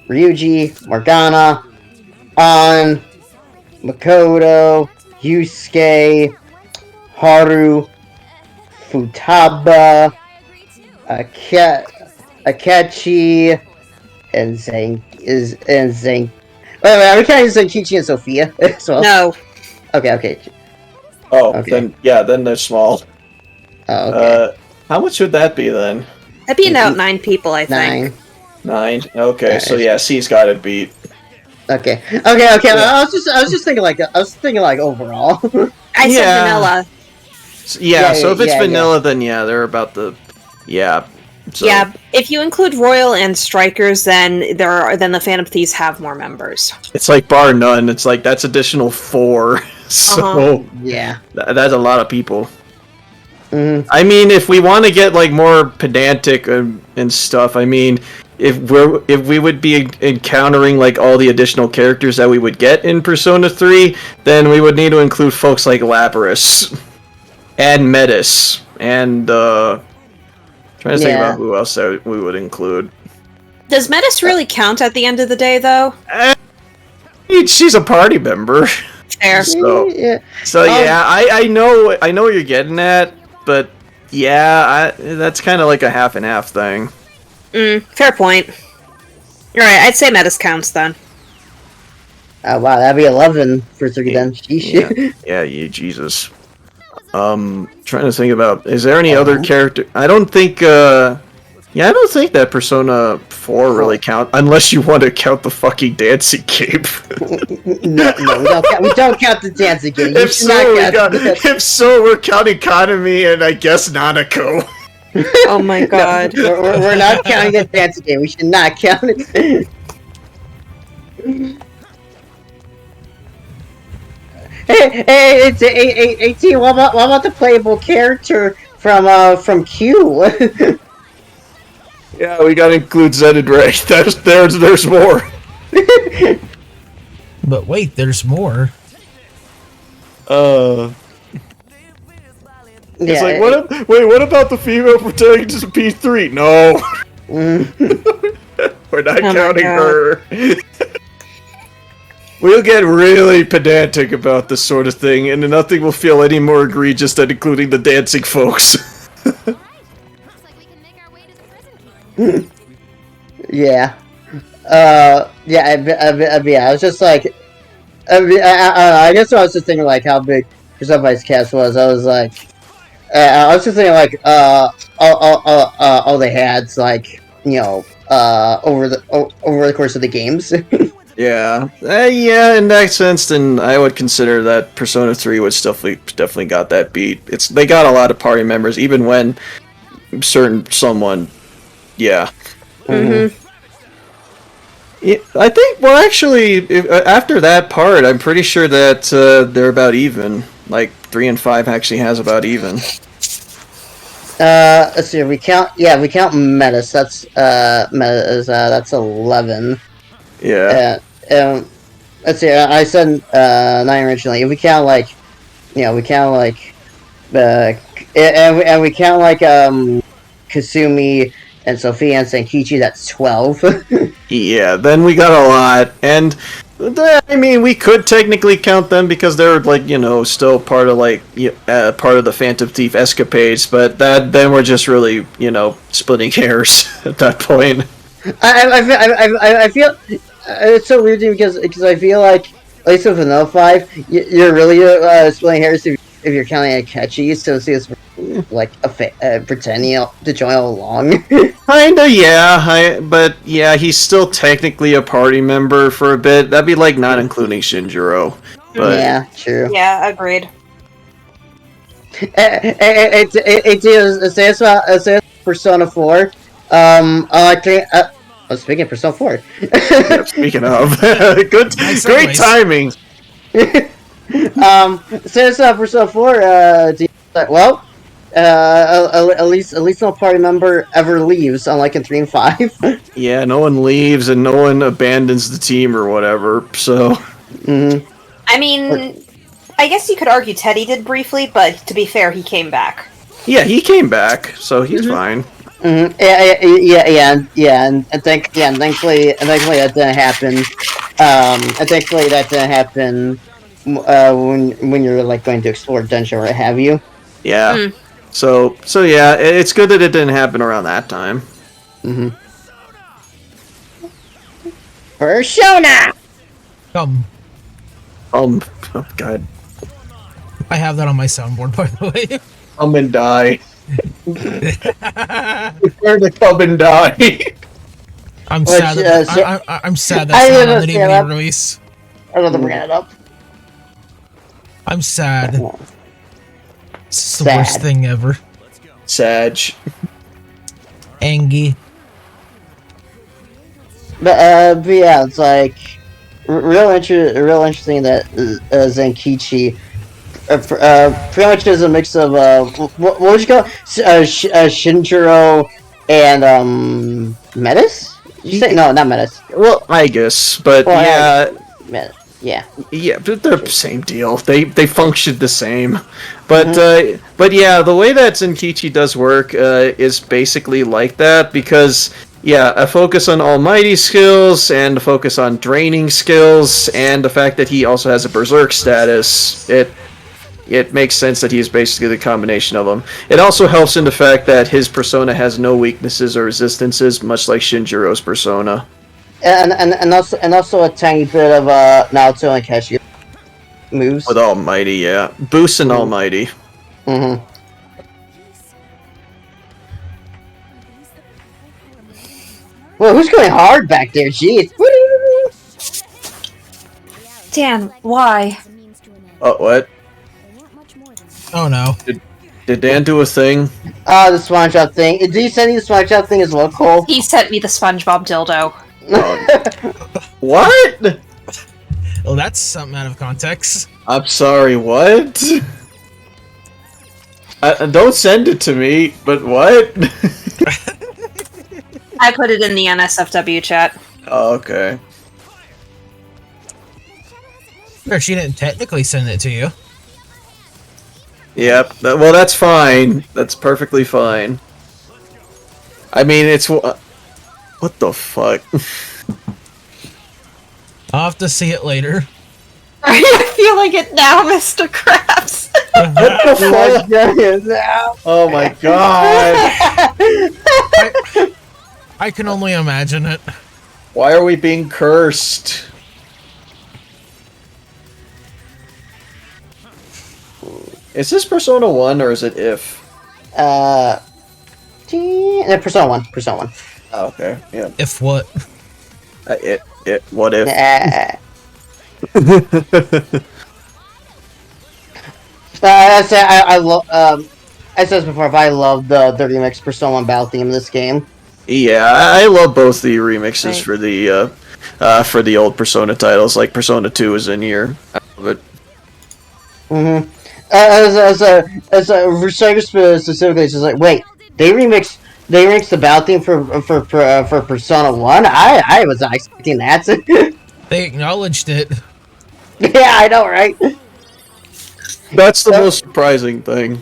Ryuji, Morgana, An, Makoto, Yusuke, Haru, Futaba, Akechi, and Zang. Wait, are we counting Zenkichi and Sophia as well? No. Okay. Oh, okay. Then they're small. Oh, okay. How much would that be then? That'd be about 9 people, I think. 9. Okay, so yeah, C's got it beat. Okay. I was just thinking like overall. I said vanilla. Yeah, so if it's vanilla, then yeah, they're about the So. Yeah, if you include Royal and Strikers, then the Phantom Thieves have more members. It's like bar none. It's like that's additional 4. So yeah, that's a lot of people. Mm-hmm. I mean, if we want to get like more pedantic and stuff, I mean, if we would be encountering like all the additional characters that we would get in Persona 3, then we would need to include folks like Lapras and Metis and trying to think about who else that we would include. Does Metis really count at the end of the day, though? She's a party member. Fair. So, Yeah. I know what you're getting at, but yeah, that's kind of like a half and half thing. Fair point. Alright, I'd say Metis counts then. Oh wow, that'd be 11 for 3 then. Sheesh. Yeah, Jesus. Trying to think about, is there any other character? I don't think that Persona 4 really count, unless you want to count the fucking dancing game. No, we don't count the dancing game. If so, we're counting Konami and I guess Nanako. Oh my god. We're not counting the dancing game. We should not count it. Hey, T, what about the playable character from Q? Yeah, we gotta include Zen and Ray. There's more. But wait, there's more. It's like, what about the female protagonist of P3? No. We're not counting her. We'll get really pedantic about this sort of thing, and nothing will feel any more egregious than including the dancing folks. Yeah. I was just like, I guess I was just thinking like how big Persona 5's cast was. I was like, I was just thinking like, all they had's like, you know, over the course of the games. Yeah, in that sense, then I would consider that Persona 3 was definitely got that beat. They got a lot of party members, even when someone, yeah. Mm-hmm. Yeah, I think, well, actually, after that part, I'm pretty sure that they're about even. Like 3 and 5 actually has about even. Let's see. We count Metis. That's that's 11. Yeah. Let's see. I said 9 originally. If we count like, we count like, and we count like Kasumi and Sophia and Sankichi. That's 12. Yeah. Then we got a lot, and I mean, we could technically count them because they're like, still part of like part of the Phantom Thief escapades, but then we're just really, splitting hairs at that point. I feel it's so weird because I feel like at least with an 05, you're really splitting hairs if you're counting Akechi, so it's like pretending to join along. Kinda, yeah. But yeah, he's still technically a party member for a bit. That'd be like not including Shinjiro. But yeah, true. Yeah, agreed. It says Persona 4. Speaking of Persona 4. Yeah, speaking of, great timing. Says Persona 4. At least no party member ever leaves, unlike in 3 and 5. Yeah, no one leaves and no one abandons the team or whatever. So. I mean, I guess you could argue Teddy did briefly, but to be fair, he came back. Yeah, he came back, so he's fine. And thankfully that didn't happen. And thankfully that didn't happen when you're like going to explore dungeon or what have you. Yeah. So yeah, it's good that it didn't happen around that time. Persona. Oh god. I have that on my soundboard, by the way. Come and die. Prepare to come and die. I'm sad that I'm sad that's not on the DVD release. I don't know to bring it up. I'm sad. It's the worst thing ever. Sag. Angie. But yeah, it's like real interesting that Zenkichi pretty much is a mix of what would you call it? Shinjiro and Metis? Did you say no, not Metis? Well, I guess, but yeah, but they're the same deal. They function the same, but yeah, the way that Zenkichi does work is basically like that because Yeah, a focus on Almighty skills, and a focus on draining skills, and the fact that he also has a Berserk status. It makes sense that he's basically the combination of them. It also helps in the fact that his persona has no weaknesses or resistances, much like Shinjiro's persona. And also a tiny bit of Naoto and Kashi moves. With Almighty, yeah. Boost and Almighty. Mm-hmm. Well, who's going hard back there? Jeez. Dan, why? Oh, what? Oh no. Did Dan do a thing? The SpongeBob thing. Did you send me the SpongeBob thing as well, Cole? He sent me the SpongeBob dildo. What? Well, that's something out of context. I'm sorry, what? Don't send it to me, but what? I put it in the NSFW chat. Oh, okay. Or she didn't technically send it to you. Yep. Well, that's fine. That's perfectly fine. I mean, it's... What the fuck? I'll have to see it later. Are you feeling it now, Mr. Krabs? What the fuck? Oh my god! I can only imagine it. Why are we being cursed? Is this Persona 1 or is it If? Persona 1. Persona 1. Oh, okay, yeah. If what? What if? I love. I said this before, but I love the remix Persona 1 battle theme in this game. Yeah, I love both the remixes for the old Persona titles. Like Persona 2 is in here. I love it. Mm-hmm. As a Recycle specifically, it's just like, wait, they remixed the battle theme for Persona 1? I was not expecting that. They acknowledged it. Yeah, I know, right? That's the most surprising thing.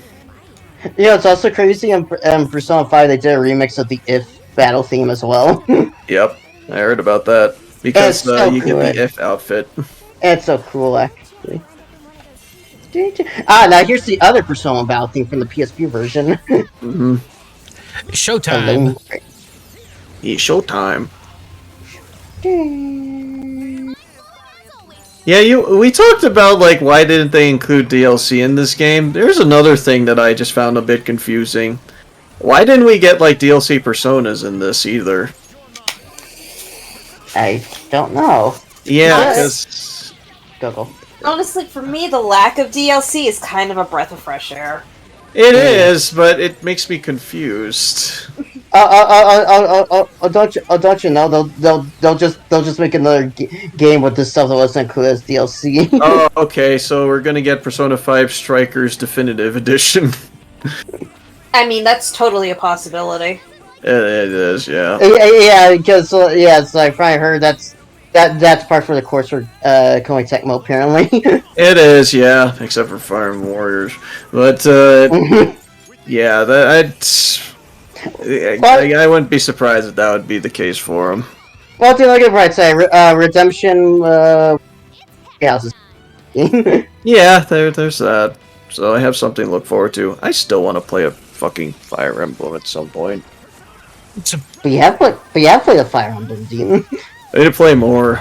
Yeah, it's also crazy in Persona 5 they did a remix of the If battle theme as well. Yep, I heard about that. Because so you cool. get the If outfit. It's so cool, actually. Now here's the other Persona battle theme from the PSP version. Mm-hmm. Showtime. Yeah, Showtime. Yeah, we talked about, like, why didn't they include DLC in this game? There's another thing that I just found a bit confusing. Why didn't we get, like, DLC personas in this either? I don't know. Yeah, because... Google. Honestly, for me, the lack of DLC is kind of a breath of fresh air. It is, but it makes me confused. Don't you know they'll just make another game with this stuff that wasn't included as DLC. Oh, okay, so we're gonna get Persona 5 Strikers Definitive Edition. I mean, that's totally a possibility. It is, yeah. Yeah, because so I probably heard that's part for the course for Koei Tecmo apparently. It is, yeah, except for Fire Emblem Warriors. But yeah, I wouldn't be surprised if that would be the case for him. Well, to look at the bright side, Redemption. Yeah, there's that. So I have something to look forward to. I still want to play a fucking Fire Emblem at some point. But you have played the Fire Emblem, Dean. I need to play more.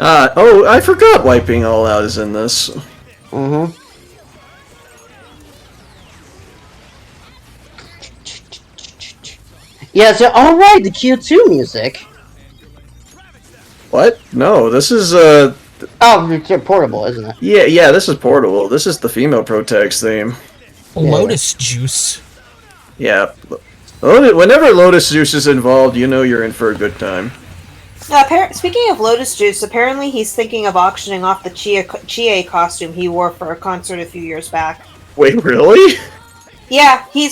Oh, I forgot Wiping All Out is in this. Mm-hmm. Yeah, so alright, the Q2 music. What? No, this is Oh, it's portable, isn't it? Yeah, this is portable. This is the female Protex theme. Lotus Juice. Yeah. Whenever Lotus Juice is involved, you know you're in for a good time. Speaking of Lotus Juice, apparently he's thinking of auctioning off the Chie costume he wore for a concert a few years back. Wait, really? Yeah, he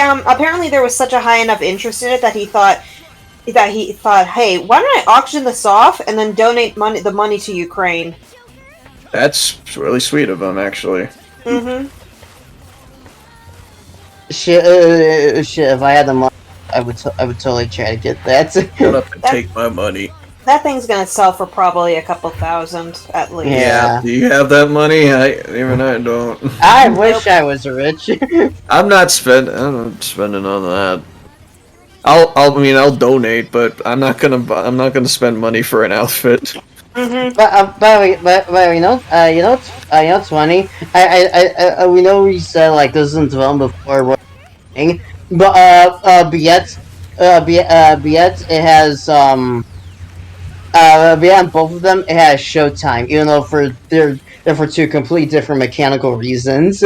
apparently there was such a high enough interest in it that he thought, hey, why don't I auction this off and then donate the money to Ukraine? That's really sweet of him, actually. Mm-hmm. shit. If I had the money, I would totally try to get that. Shut up and take my money. That thing's gonna sell for probably a couple thousand at least. Yeah. Do you have that money? Even I don't. I wish I was rich. I'm not spending on that. I'll donate, but I'm not gonna spend money for an outfit. But you know what's funny? We know we said like this is in development before, but yet it has beyond both of them, it has Showtime, even though they're for two complete different mechanical reasons.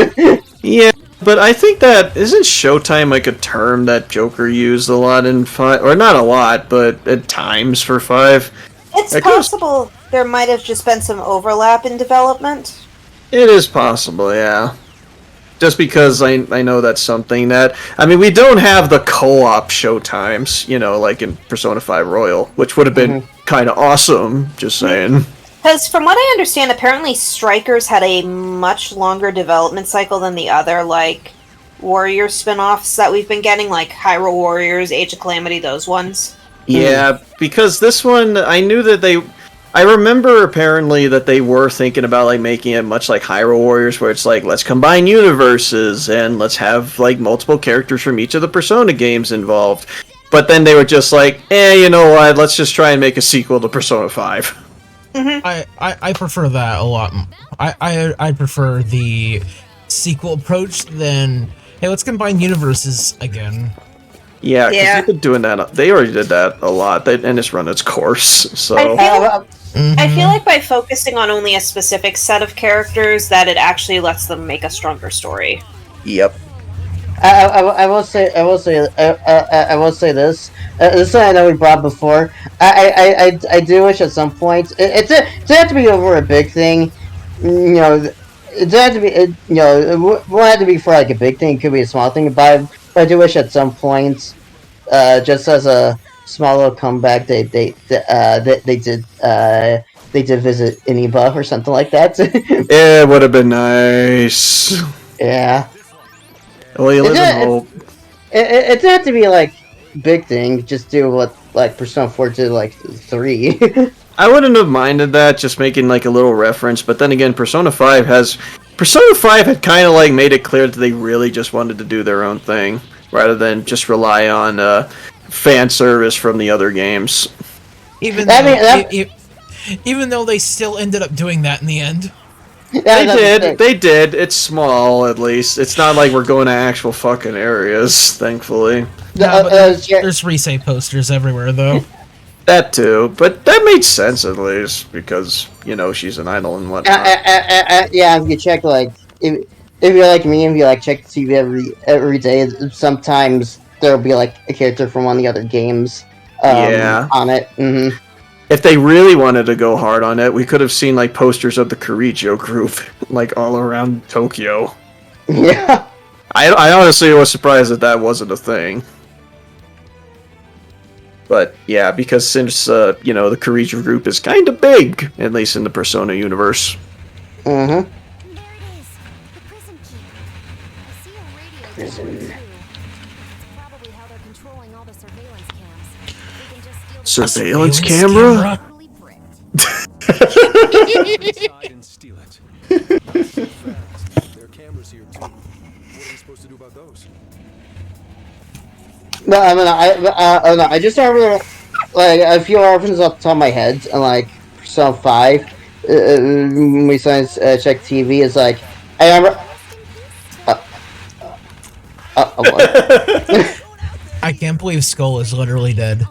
Yeah, but I think that isn't Showtime like a term that Joker used a lot in 5, or not a lot, but at times for 5. It's Like, possible there might have just been some overlap in development. It is possible, yeah. Just because I know that's something that... I mean, we don't have the co-op showtimes, like in Persona 5 Royal, which would have been kind of awesome, just saying. Because from what I understand, apparently Strikers had a much longer development cycle than the other, like, Warrior spin-offs that we've been getting, like Hyrule Warriors, Age of Calamity, those ones. Yeah, because this one, I knew that I remember apparently that they were thinking about like making it much like Hyrule Warriors, where it's like, let's combine universes and let's have like multiple characters from each of the Persona games involved. But then they were just like, you know what, let's just try and make a sequel to Persona 5. I prefer that a lot. I prefer the sequel approach than, hey, let's combine universes again. Yeah, because they've been doing that. They already did that a lot, and it's run its course. So I feel like by focusing on only a specific set of characters, that it actually lets them make a stronger story. Yep. I will say this. This is something I know we brought before. I do wish at some point it doesn't have to be over a big thing. It doesn't have to be. It won't have to be for like a big thing. It could be a small thing. But I do wish at some point, just as a small little comeback, they did visit Iniba or something like that. Yeah, it would have been nice. Yeah. Well, you live in hope. It doesn't have to be like big thing. Just do what like Persona 4 did like 3. I wouldn't have minded that, just making like a little reference. But then again, Persona 5 had kind of like made it clear that they really just wanted to do their own thing rather than just rely on fan service from the other games. Even though they still ended up doing that in the end. They did. It's small, at least. It's not like we're going to actual fucking areas, thankfully. No, but there's resave posters everywhere, though. That too, but that made sense at least, because, she's an idol and whatnot. Yeah, if you check, like, if you're like me and you, like, check the TV every day, sometimes there'll be, like, a character from one of the other games on it. Mm-hmm. If they really wanted to go hard on it, we could have seen, like, posters of the Kirijo group, like, all around Tokyo. Yeah. I honestly was surprised that wasn't a thing. But, yeah, because since, the Kirijo group is kind of big, at least in the Persona universe. Mm-hmm. Surveillance camera? And steal it. There are cameras here too. What are we supposed to do about those? No, I just remember like a few references off the top of my head, and like Persona 5. When we sometimes check TV, is like I remember. I can't believe Skull is literally dead.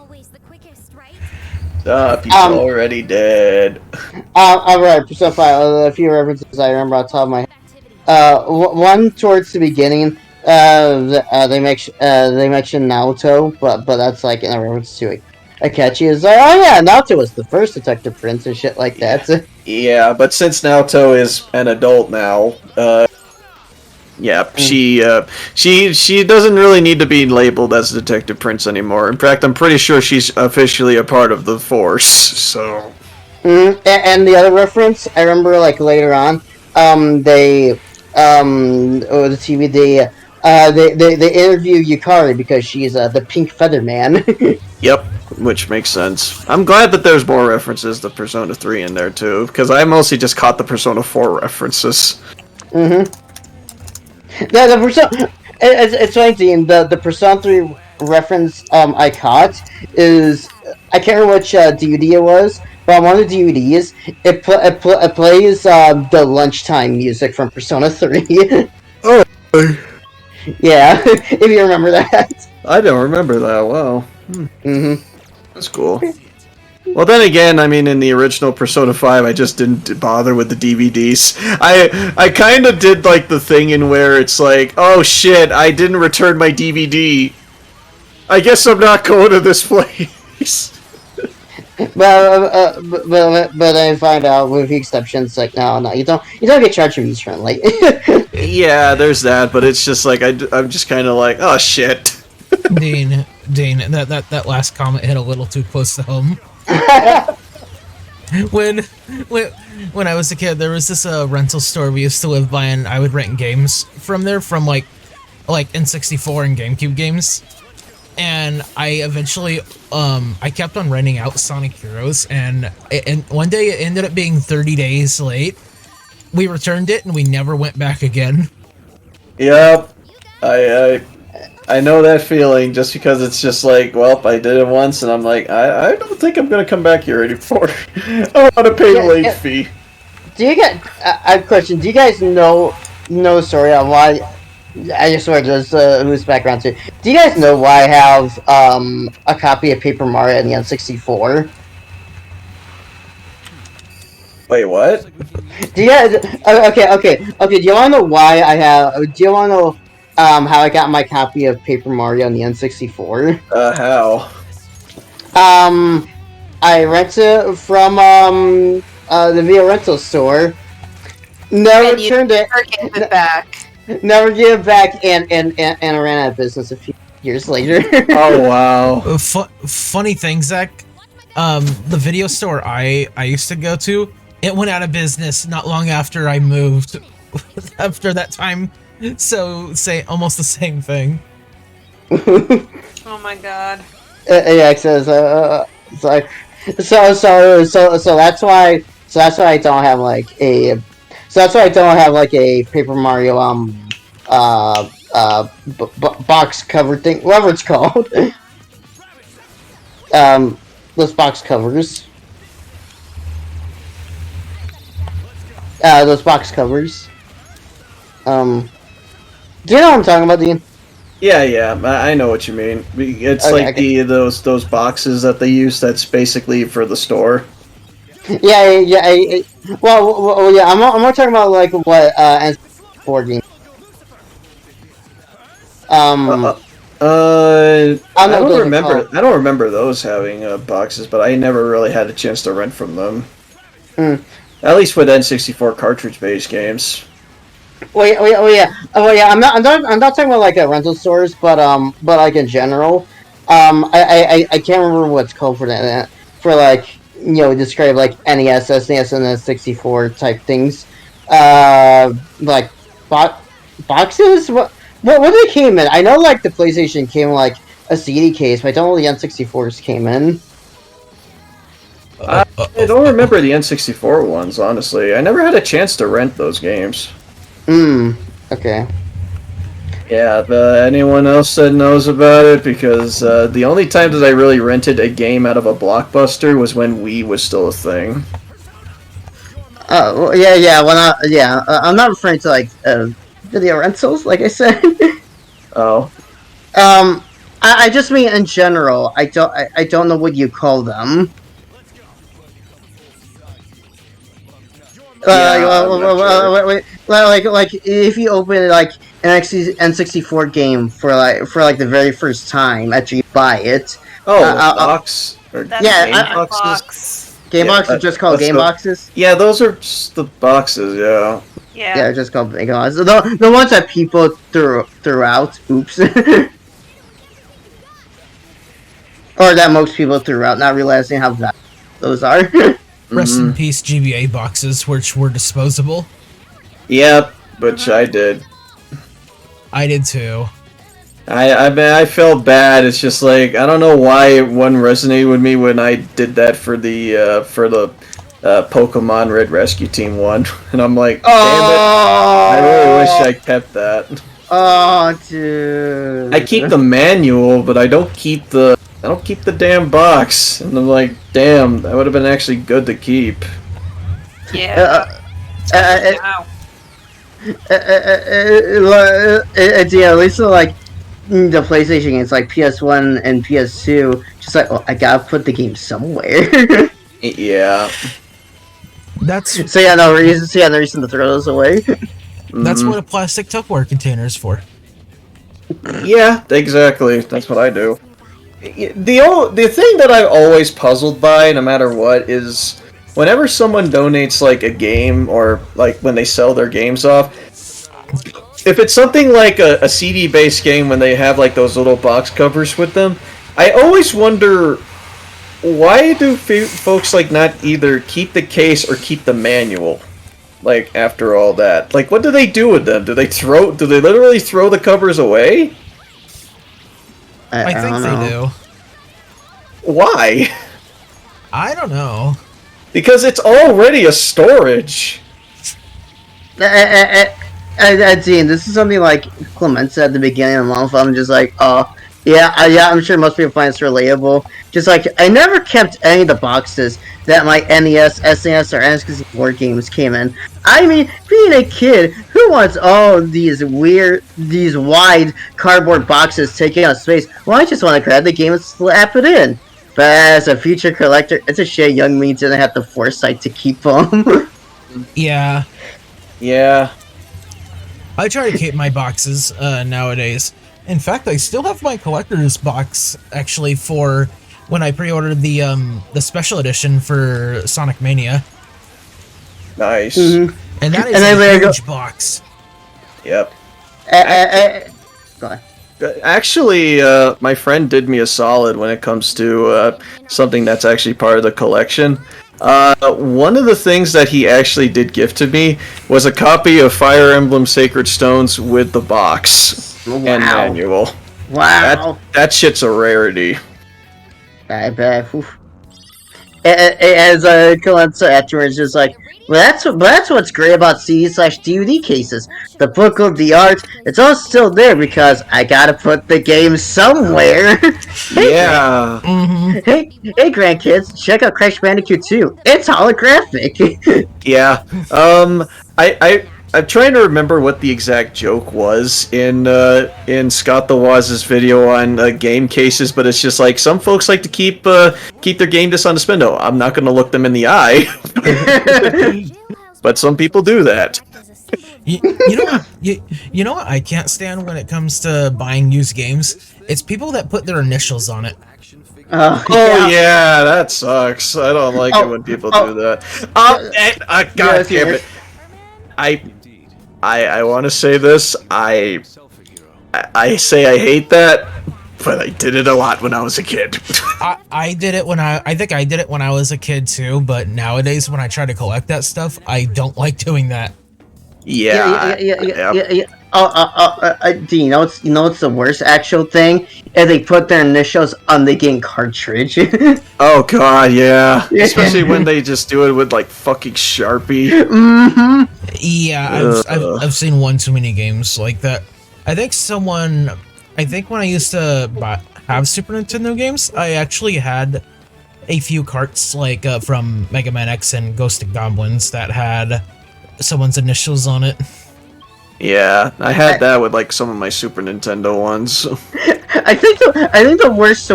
Stop, he's already dead. Alright, Persona 5, a few references I remember off the top of my head. One towards the beginning, they mention Naoto, but that's like in a reference to Akechi. Is like, oh yeah, Naoto was the first Detective Prince and shit like that. Yeah, but since Naoto is an adult now, she doesn't really need to be labeled as Detective Prince anymore. In fact, I'm pretty sure she's officially a part of the Force, so... And the other reference, I remember, like, later on, the TV, they interview Yukari because she's the Pink Feather Man. Yep, which makes sense. I'm glad that there's more references to Persona 3 in there too, because I mostly just caught the Persona 4 references. The Persona, it's funny, Dean. The Persona 3 reference I caught is, I can't remember which DVD it was, but on one of the DVDs it plays the lunchtime music from Persona 3. Oh. Yeah, if you remember that. I don't remember that. Wow. That's cool. Well, then again, I mean, in the original Persona 5, I just didn't bother with the DVDs. I kind of did, like, the thing in where it's like, oh shit, I didn't return my DVD. I guess I'm not going to this place. But I find out with the exceptions, like, no, you don't get charged for use friendly. Yeah, there's that, but it's just like, I'm just kind of like, oh shit. Dean, that last comment hit a little too close to home. when I was a kid, there was this rental store we used to live by, and I would rent games from there, from like N64 and GameCube games. And I eventually, I kept on renting out Sonic Heroes, and one day it ended up being 30 days late. We returned it, and we never went back again. Yep, I know that feeling, just because it's just like, well, I did it once, and I'm like, I don't think I'm gonna come back here anymore. I want to pay a late fee. Do you get? I have a question. Do you guys know story on why? I just sort of just who's background to. Do you guys know why I have a copy of Paper Mario on the N64? Wait, what? Do you guys? Okay. Do you want to know why I have? Do you want to know how I got my copy of Paper Mario on the N64? How? I rented it from the video rental store. Never returned it. Never gave it back. Never gave it back, and ran out of business a few years later. Oh wow! Funny thing, Zach. The video store I used to go to, it went out of business not long after I moved. After that time, so say almost the same thing. Oh my god. Yeah, so that's why I don't have like a. So that's why I don't have like a Paper Mario box cover thing, whatever it's called. Those box covers. Those box covers. Do you know what I'm talking about, Dean? Yeah, I know what you mean. It's Okay, like those boxes that they use. That's basically for the store. Yeah. Well, yeah. I'm not talking about like what N64 game. I don't remember. I don't remember those having boxes, but I never really had a chance to rent from them. At least with N64 cartridge-based games. Yeah. I'm not talking about like rental stores, but like in general, I can't remember what's called for that, for like, you know, describe like NES, SNES, and N64 type things. Like boxes. What they came in? I know like the PlayStation came in like a CD case, but I don't know the N64s came in. I don't remember the N64 ones, honestly. I never had a chance to rent those games. Okay. Yeah, anyone else that knows about it? Because the only time that I really rented a game out of a Blockbuster was when Wii was still a thing. Oh, yeah. I'm not referring to like video rentals, like I said. Oh. I just mean in general. I don't know what you call them. Like if you open like an N64 game for like the very first time after you buy it. Oh, box or game boxes. Game boxes are just called game boxes. Yeah, those are just the boxes. Yeah. Yeah, just called game boxes. The ones that people threw out. Oops. Or that most people threw out, not realizing how bad those are. Rest in peace, GBA boxes, which were disposable. Yep, which I did. I did too. I mean, I felt bad. It's just like I don't know why it wouldn't resonate with me when I did that for the Pokemon Red Rescue Team 1, and I'm like, damn it! I really wish I kept that. Oh, dude. I keep the manual, but I don't keep the damn box, and I'm like, damn, that would have been actually good to keep. Yeah. Yeah, at least like the PlayStation games like PS1 and PS2, just like, oh, I gotta put the game somewhere. Yeah. That's so yeah, no reason to throw those away. That's what a plastic Tupperware container is for. Yeah, exactly. That's what I do. The thing that I'm always puzzled by, no matter what, is whenever someone donates like a game or like when they sell their games off, if it's something like a CD-based game when they have like those little box covers with them, I always wonder why do folks like not either keep the case or keep the manual? Like after all that, like what do they do with them? Do they literally throw the covers away? I think they do. Why? I don't know. Because it's already a storage. Dean, this is something like Clement said at the beginning of the month. I'm just like, yeah, I'm sure most people find this relatable. Just like, I never kept any of the boxes that my NES, SNES, or N64 games came in. I mean, being a kid, who wants all these wide cardboard boxes taking up space? Well, I just want to grab the game and slap it in. But as a future collector, it's a shame young me didn't have the foresight to keep them. Yeah. Yeah. I try to keep my boxes nowadays. In fact, I still have my collector's box actually for when I pre-ordered the special edition for Sonic Mania. Nice. Mm-hmm. And that is a huge box. Yep. Go on. Actually, my friend did me a solid when it comes to something that's actually part of the collection. One of the things that he actually did gift to me was a copy of Fire Emblem Sacred Stones with the box and manual. Wow. That shit's a rarity. I bet. As Calenza afterwards, just like, well, that's what's great about CD/DVD cases. The book of the art, it's all still there because I gotta put the game somewhere. Yeah. Hey, grandkids, check out Crash Bandicoot 2. It's holographic. Yeah. I'm trying to remember what the exact joke was in Scott the Waz's video on game cases, but it's just like some folks like to keep their game disc on the spindle. I'm not going to look them in the eye, but some people do that. You know what? You know what I can't stand when it comes to buying used games? It's people that put their initials on it. Oh yeah, that sucks. I don't like it when people do that. God damn it! I want to say this. I say I hate that, but I did it a lot when I was a kid. I did it when I think I did it when I was a kid too. But nowadays, when I try to collect that stuff, I don't like doing that. Yeah. Do you know what's the worst actual thing? Is they put their initials on the game cartridge. Oh god, yeah. Especially when they just do it with like fucking Sharpie. Mm-hmm. Yeah, I've seen one too many games like that. I think when I used to have Super Nintendo games, I actually had a few carts like from Mega Man X and Ghost of Goblins that had someone's initials on it. Yeah, I had that with like some of my Super Nintendo ones. I think the worst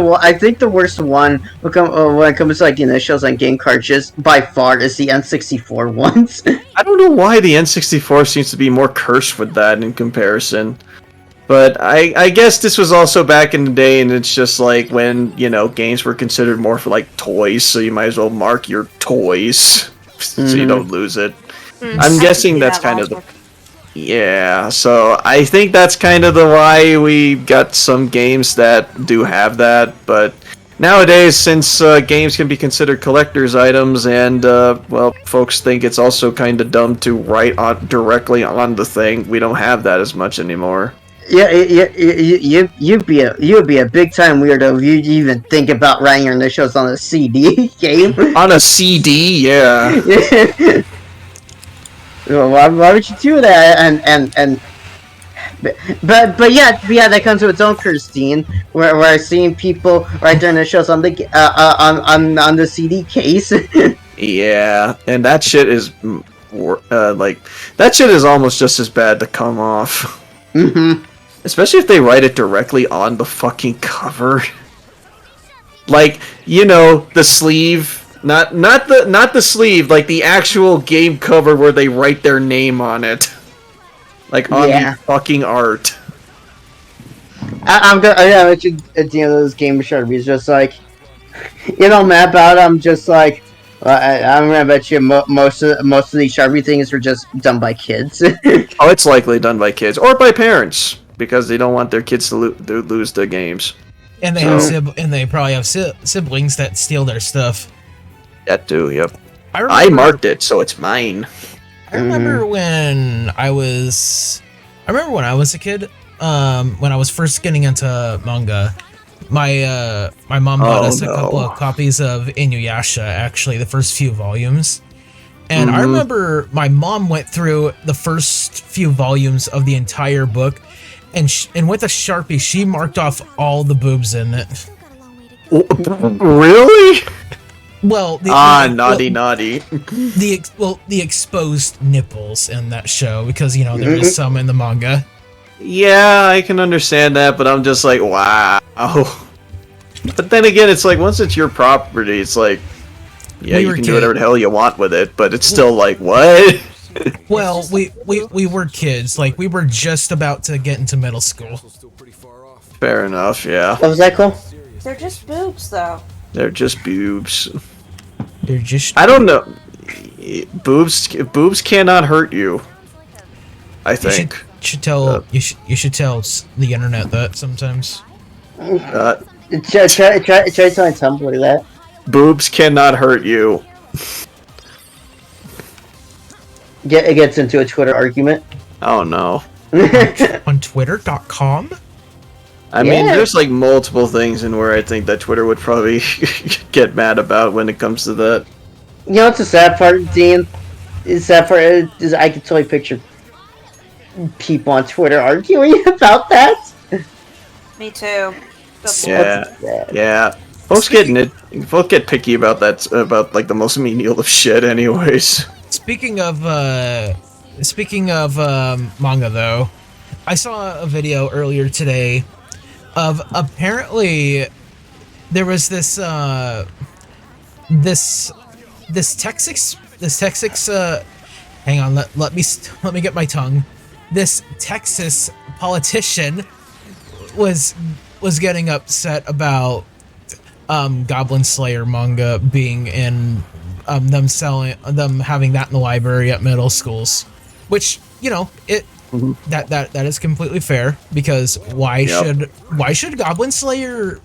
one when it comes to like the initials on game cartridges by far is the N64 ones. I don't know why the N64 seems to be more cursed with that in comparison. But I guess this was also back in the day, and it's just like when, you know, games were considered more for like toys, so you might as well mark your toys so you don't lose it. I'm guessing that's kind of the... Yeah, so I think that's kind of the why we got some games that do have that, but nowadays, since games can be considered collector's items, and, well, folks think it's also kind of dumb to write directly on the thing, we don't have that as much anymore. You'd be a big time weirdo if you'd even think about writing your initials on a CD game. On a CD, yeah. Well, why would you do that? But yeah, that comes with its own curse, Dean. Where I've seen people write their initials on the CD case. Yeah, and that shit is that shit is almost just as bad to come off. Mm-hmm. Especially if they write it directly on the fucking cover. Like, you know, the sleeve. Not the sleeve, like the actual game cover where they write their name on it. Like on the fucking art. I'm mention at the end of this game Sharpie's just like, you know, map out. I'm just like, I'm gonna bet you most of these Sharpie things were just done by kids. Oh, it's likely done by kids or by parents because they don't want their kids to lose their games. And they they probably have siblings that steal their stuff. That too, yep. I marked it, so it's mine. I remember when I was a kid, when I was first getting into manga, my mom bought us a couple of copies of Inuyasha, actually, the first few volumes. And I remember my mom went through the first few volumes of the entire book, and with a Sharpie, she marked off all the boobs in it. Really? Well, naughty. The exposed nipples in that show, because you know there is some in the manga. Yeah, I can understand that, but I'm just like, wow. But then again, it's like once it's your property, it's like, yeah, you can do whatever the hell you want with it, but it's still like, what? Well, we were kids, like we were just about to get into middle school. Fair enough, yeah. What was that called? They're just boobs, though. They're just boobs. They're just. I don't know. Boobs cannot hurt you. I think. You should tell the internet that sometimes. Try telling Tumblr that. Boobs cannot hurt you. It gets into a Twitter argument. Oh no. On Twitter.com? I mean, there's like multiple things in where I think that Twitter would probably get mad about when it comes to that. You know what's the sad part, Dean? The sad part is I can totally picture people on Twitter arguing about that. Me too. Yeah. Folks get picky about that, about like the most menial of shit anyways. Speaking of manga though, I saw a video earlier today of apparently there was this Texas hang on, let me get my tongue. This Texas politician was getting upset about Goblin Slayer manga being in them having that in the library at middle schools, which, you know, that is completely fair, because why should Goblin Slayer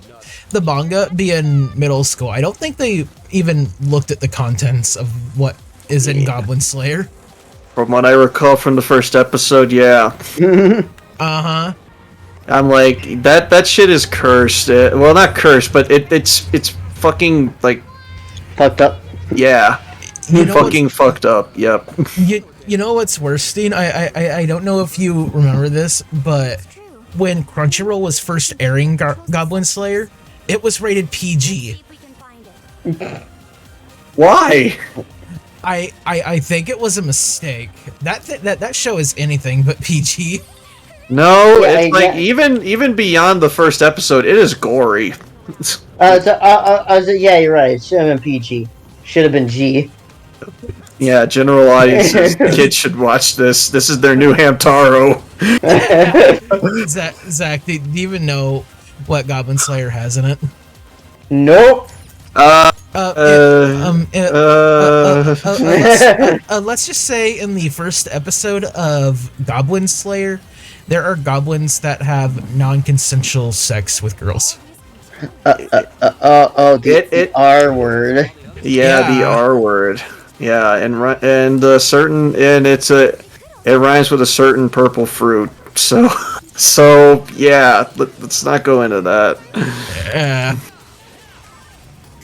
the manga be in middle school? I don't think they even looked at the contents of what is in Goblin Slayer. From what I recall from the first episode, yeah. Uh-huh. I'm like, that shit is cursed. Well, not cursed, but it's fucking like fucked up. Yeah, fucking fucked up. Yep. You know what's worse, Dean? I don't know if you remember this, but when Crunchyroll was first airing Goblin Slayer, it was rated PG. Why? I think it was a mistake. That show is anything but PG. No, it's like even beyond the first episode, it is gory. Yeah, you're right. It should have been PG. Should have been G. Yeah, general audiences, kids should watch this. This is their new Hamtaro. Zach, do you even know what Goblin Slayer has in it? Nope. Let's just say in the first episode of Goblin Slayer, there are goblins that have non-consensual sex with girls. The R word. Yeah, the R word. Yeah, and it rhymes with a certain purple fruit. So So yeah, let's not go into that. Yeah.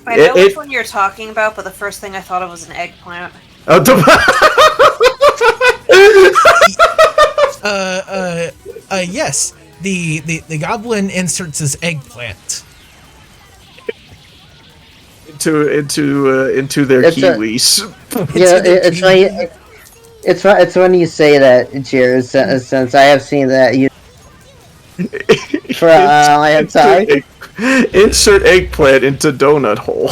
I know which one you're talking about, but the first thing I thought of was an eggplant. Oh, yes. The goblin inserts his eggplant into their It's kiwis. Yeah, it's funny you say that, Cheers, since I have seen that you for I am sorry. Insert eggplant into donut hole.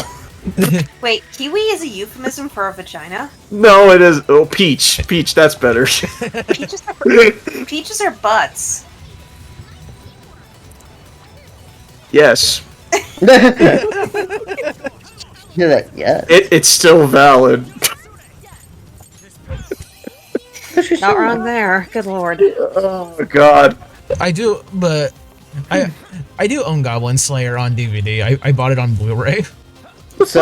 Wait, kiwi is a euphemism for a vagina? No, it is. Oh, peach. Peach, that's better. Peaches are butts. Yes. Yeah. It's still valid. Not wrong there. Good lord. Oh god. I do, but I do own Goblin Slayer on DVD. I bought it on Blu-ray. It's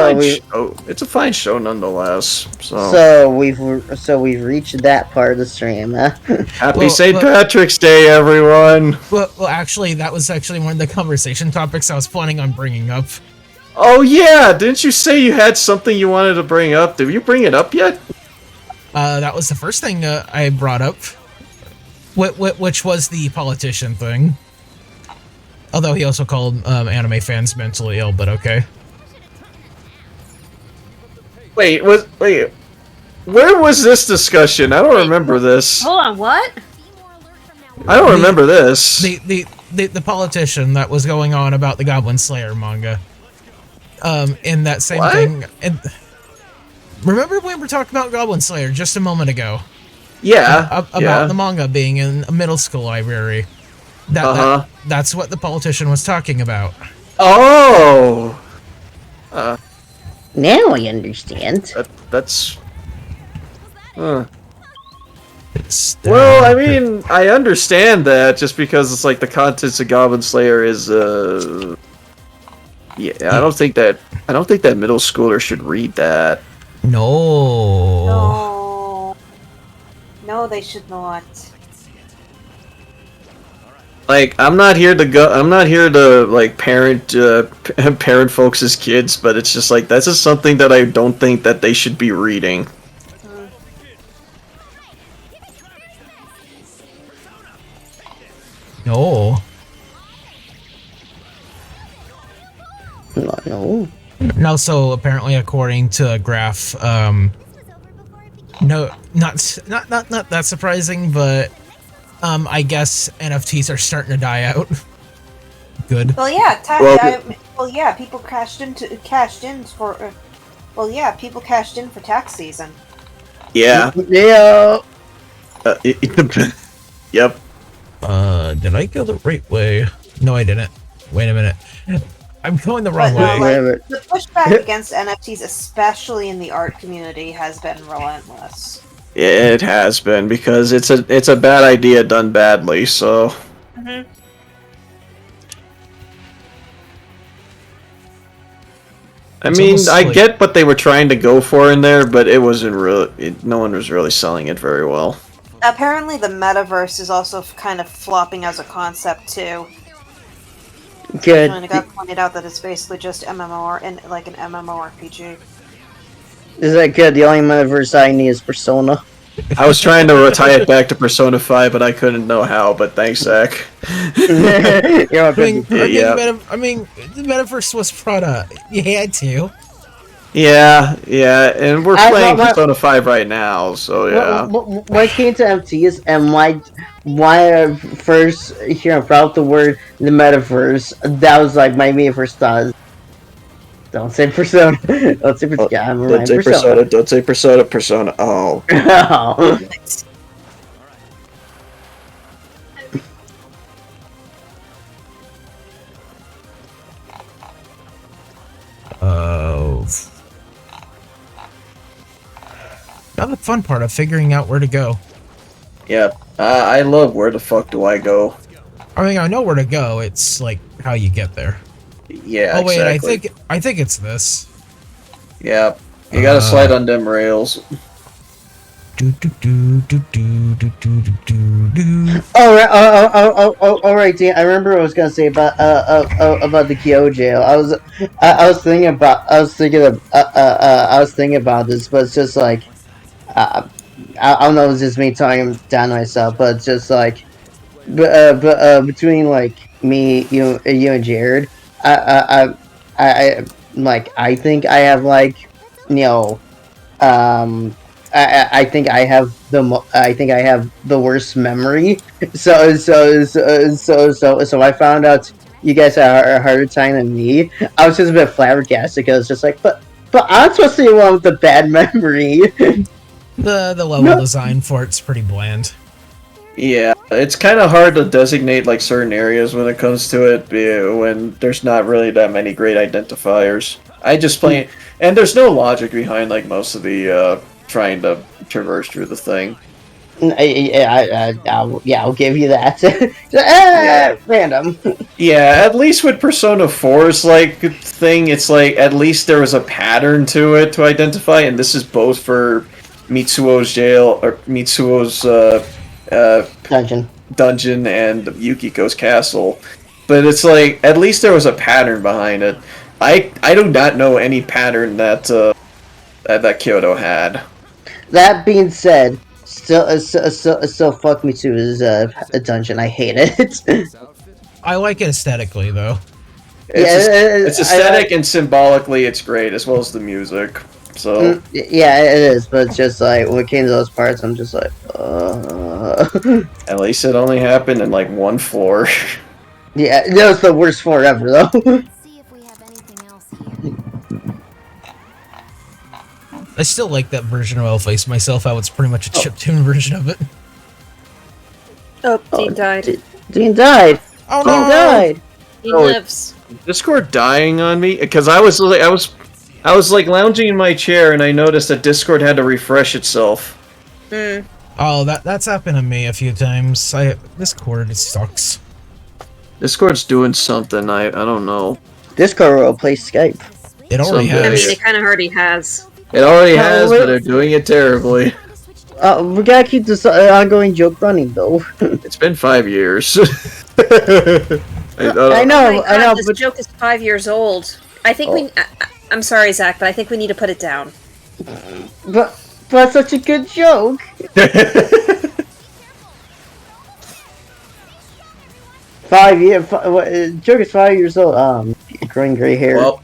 a fine show nonetheless. So we've reached that part of the stream. Huh? Happy St. Patrick's Day, everyone. Well, actually, that was actually one of the conversation topics I was planning on bringing up. Oh yeah, didn't you say you had something you wanted to bring up? Did you bring it up yet? That was the first thing I brought up, which was the politician thing. Although he also called anime fans mentally ill, but okay. Wait, where was this discussion? I don't remember this. Hold on, what? I don't remember this. The politician that was going on about the Goblin Slayer manga. In that same thing. And remember when we were talking about Goblin Slayer just a moment ago? Yeah. About the manga being in a middle school library. That's what the politician was talking about. Oh. Now I understand. That's. Well, I mean, I understand that just because it's like the contents of Goblin Slayer is. Yeah, I don't think that middle schooler should read that. No. No, they should not. Like, I'm not here to like parent folks' kids, but it's just like that's just something that I don't think that they should be reading. No. No. And also, apparently, according to Graph, no, not that surprising, but I guess NFTs are starting to die out. Good. Well, yeah, people cashed in for tax season. Yeah. Yeah. Yep. Did I go the right way? No, I didn't. Wait a minute. I'm going the wrong But way. no, like, the pushback against NFTs, especially in the art community, has been relentless. It has been because it's a bad idea done badly. So. Mm-hmm. I mean, I get what they were trying to go for in there, but it wasn't really. No one was really selling it very well. Apparently, the metaverse is also kind of flopping as a concept too. Good. And it got pointed out that it's basically just MMO and like an MMORPG. Is that good? The only metaverse I need is Persona. I was trying to tie it back to Persona 5, but I couldn't know how. But thanks, Zach. The metaverse was product. You had to. Yeah, and we're playing Persona 5 right now, so yeah. When it came to NFTs and why I first hearing about the word the metaverse, that was like my main first thought. Don't say Persona. Don't say Persona. Yeah, don't say Persona. Don't say Persona. Persona. Oh. Now the fun part of figuring out where to go. Yeah, I love where the fuck do I go. I mean, I know where to go. It's like how you get there. Yeah. Oh wait, exactly. I think it's this. Yeah, you gotta slide on them rails. Oh, right. All right, Dan. I remember what I was gonna say about the Kyo jail. I was thinking about this, but it's just like, I don't know if it's just me talking down to myself, but it's just like, between like me, you and Jared, I think I have like, I think I have the worst memory. So I found out you guys had a harder time than me. I was just a bit flabbergasted because it's just like, but I'm supposed to be the one with the bad memory. The level design for it's pretty bland. Yeah, it's kind of hard to designate like certain areas when it comes to it when there's not really that many great identifiers. I just play, and there's no logic behind like most of the trying to traverse through the thing. I'll give you that. Random. Yeah, at least with Persona 4's like thing, it's like at least there was a pattern to it to identify, and this is both for Mitsuo's jail or Mitsuo's dungeon and Yukiko's castle. But it's like at least there was a pattern behind it. I do not know any pattern that that Kyoto had. That being said, still fuck me too is a dungeon. I hate it. I like it aesthetically though. It's aesthetic and symbolically it's great, as well as the music. So yeah, it is, but it's just like when it came to those parts, I'm just like, At least it only happened in like one floor. Yeah, that was the worst floor ever, though. I still like that version of Elface myself, how it's pretty much a chiptune version of it. Oh, Dean died. Dean died. Oh no! Dean died. He lives. Discord dying on me because I was like lounging in my chair and I noticed that Discord had to refresh itself. Oh, that's happened to me a few times. Discord, it sucks. Discord's doing something. I don't know. Discord will replace Skype. It already has. I mean, it kind of already has. It already has, but they're doing it terribly. We gotta keep this ongoing joke running, though. It's been 5 years. I know, I know. This joke is 5 years old. I think I'm sorry, Zach, but I think we need to put it down. But that's such a good joke. Joke is 5 years old. Growing gray hair. Well,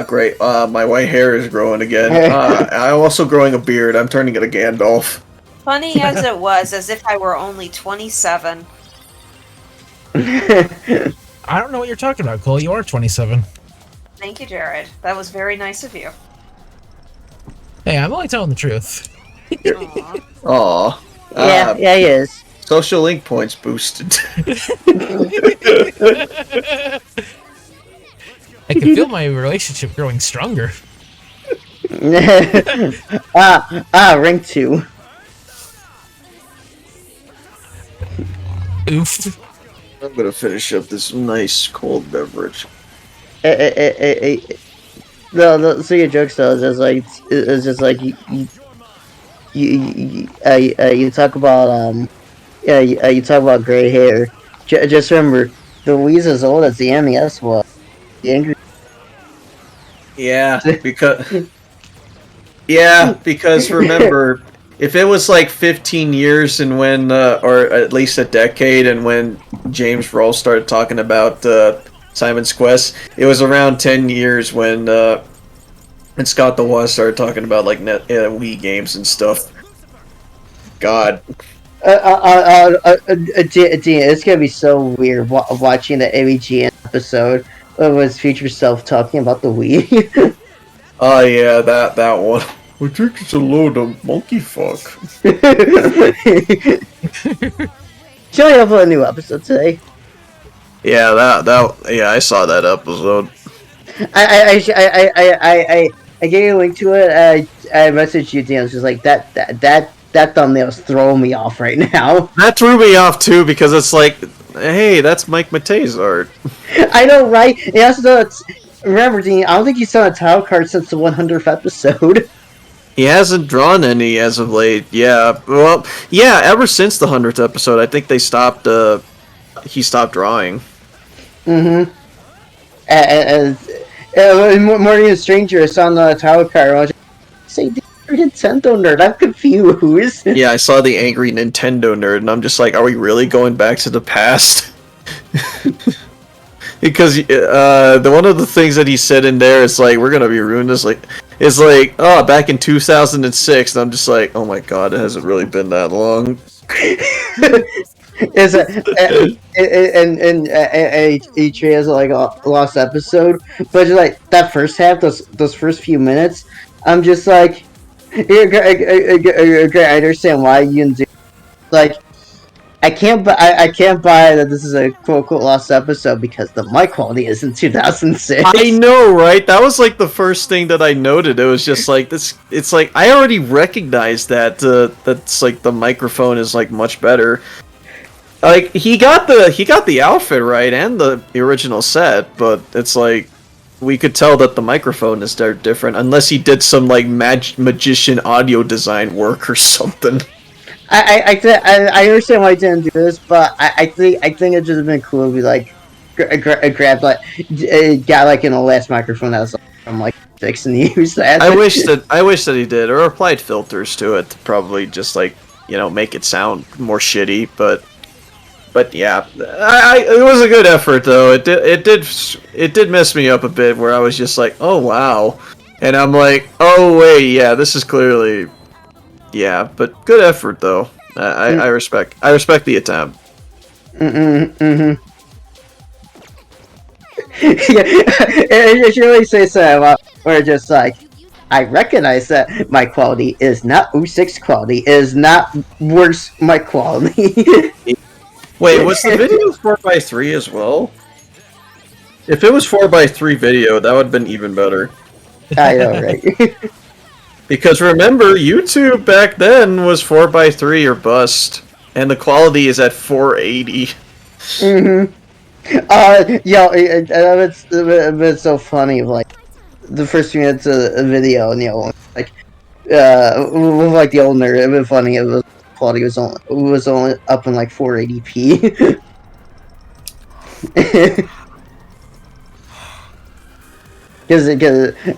great. My white hair is growing again. I'm also growing a beard. I'm turning into Gandalf. Funny as it was, as if I were only 27. I don't know what you're talking about, Cole. You are 27. Thank you, Jared. That was very nice of you. Hey, I'm only telling the truth. Aw. Yeah, he is. Social link points boosted. I can feel my relationship growing stronger. Rank 2. Oof. I'm gonna finish up this nice cold beverage. No, so your jokes though it's just like you talk about you talk about gray hair. Just remember, Louise is old as the MES was. The angry. Yeah, because remember, if it was like 15 years and when, or at least a decade, and when James Roll started talking about Simon's Quest, it was around 10 years when and Scott the Waz started talking about like Wii games and stuff. God. It's gonna be so weird watching the AVGN episode of his future self talking about the Wii. Oh yeah, that one. I think it's a load of monkey fuck. Showing up for a new episode today. Yeah, yeah, I saw that episode. I gave you a link to it. I messaged you, Dan. It's just like that thumbnail's throwing me off right now. That threw me off too because it's like, hey, that's Mike Matei's art. I know, right? And also, remember, Dean, I don't think you saw a title card since the 100th episode. He hasn't drawn any as of late. Yeah, well, yeah. Ever since the 100th episode, I think they stopped. He stopped drawing. Mm-hmm. Morning is Stranger, I saw the title card. I was like, say, Nintendo nerd. I'm confused. Yeah, I saw the angry Nintendo nerd, and I'm just like, are we really going back to the past? Because one of the things that he said in there is like, we're gonna be ruined. Is like, oh, back in 2006, and I'm just like, oh my god, it hasn't really been that long. Is each has like a lost episode, but just like that first half, those first few minutes, I'm just like, I understand why you can do, like, I can't buy that this is a quote lost episode because the mic quality is in 2006. I know, right? That was like the first thing that I noted. It was just like this. It's like I already recognized that. That's like the microphone is like much better. Like he got the outfit right and the original set, but it's like we could tell that the microphone is different unless he did some like magician audio design work or something. I understand why I didn't do this, but I think it just been cool if we like grabbed like got like an old ass microphone that was like, from like fix and use that. I wish that he did or applied filters to it to probably just like make it sound more shitty, but yeah, it was a good effort though. It did mess me up a bit where I was just like, oh wow, and I'm like, oh wait, yeah, this is clearly. Yeah, but good effort though. I respect the attempt. Yeah, it really says that where just like I recognize that my quality is not U6 quality, is not worse my quality. Wait, was the video 4:3 as well? If it was 4:3 video, that would have been even better. I know, right? Because remember, YouTube back then was 4:3 or bust, and the quality is at 480. Mm-hmm. It's so funny. Like the first few minutes of the video, and like with like the old nerd, it was funny. It was quality was only up in like 480p. Because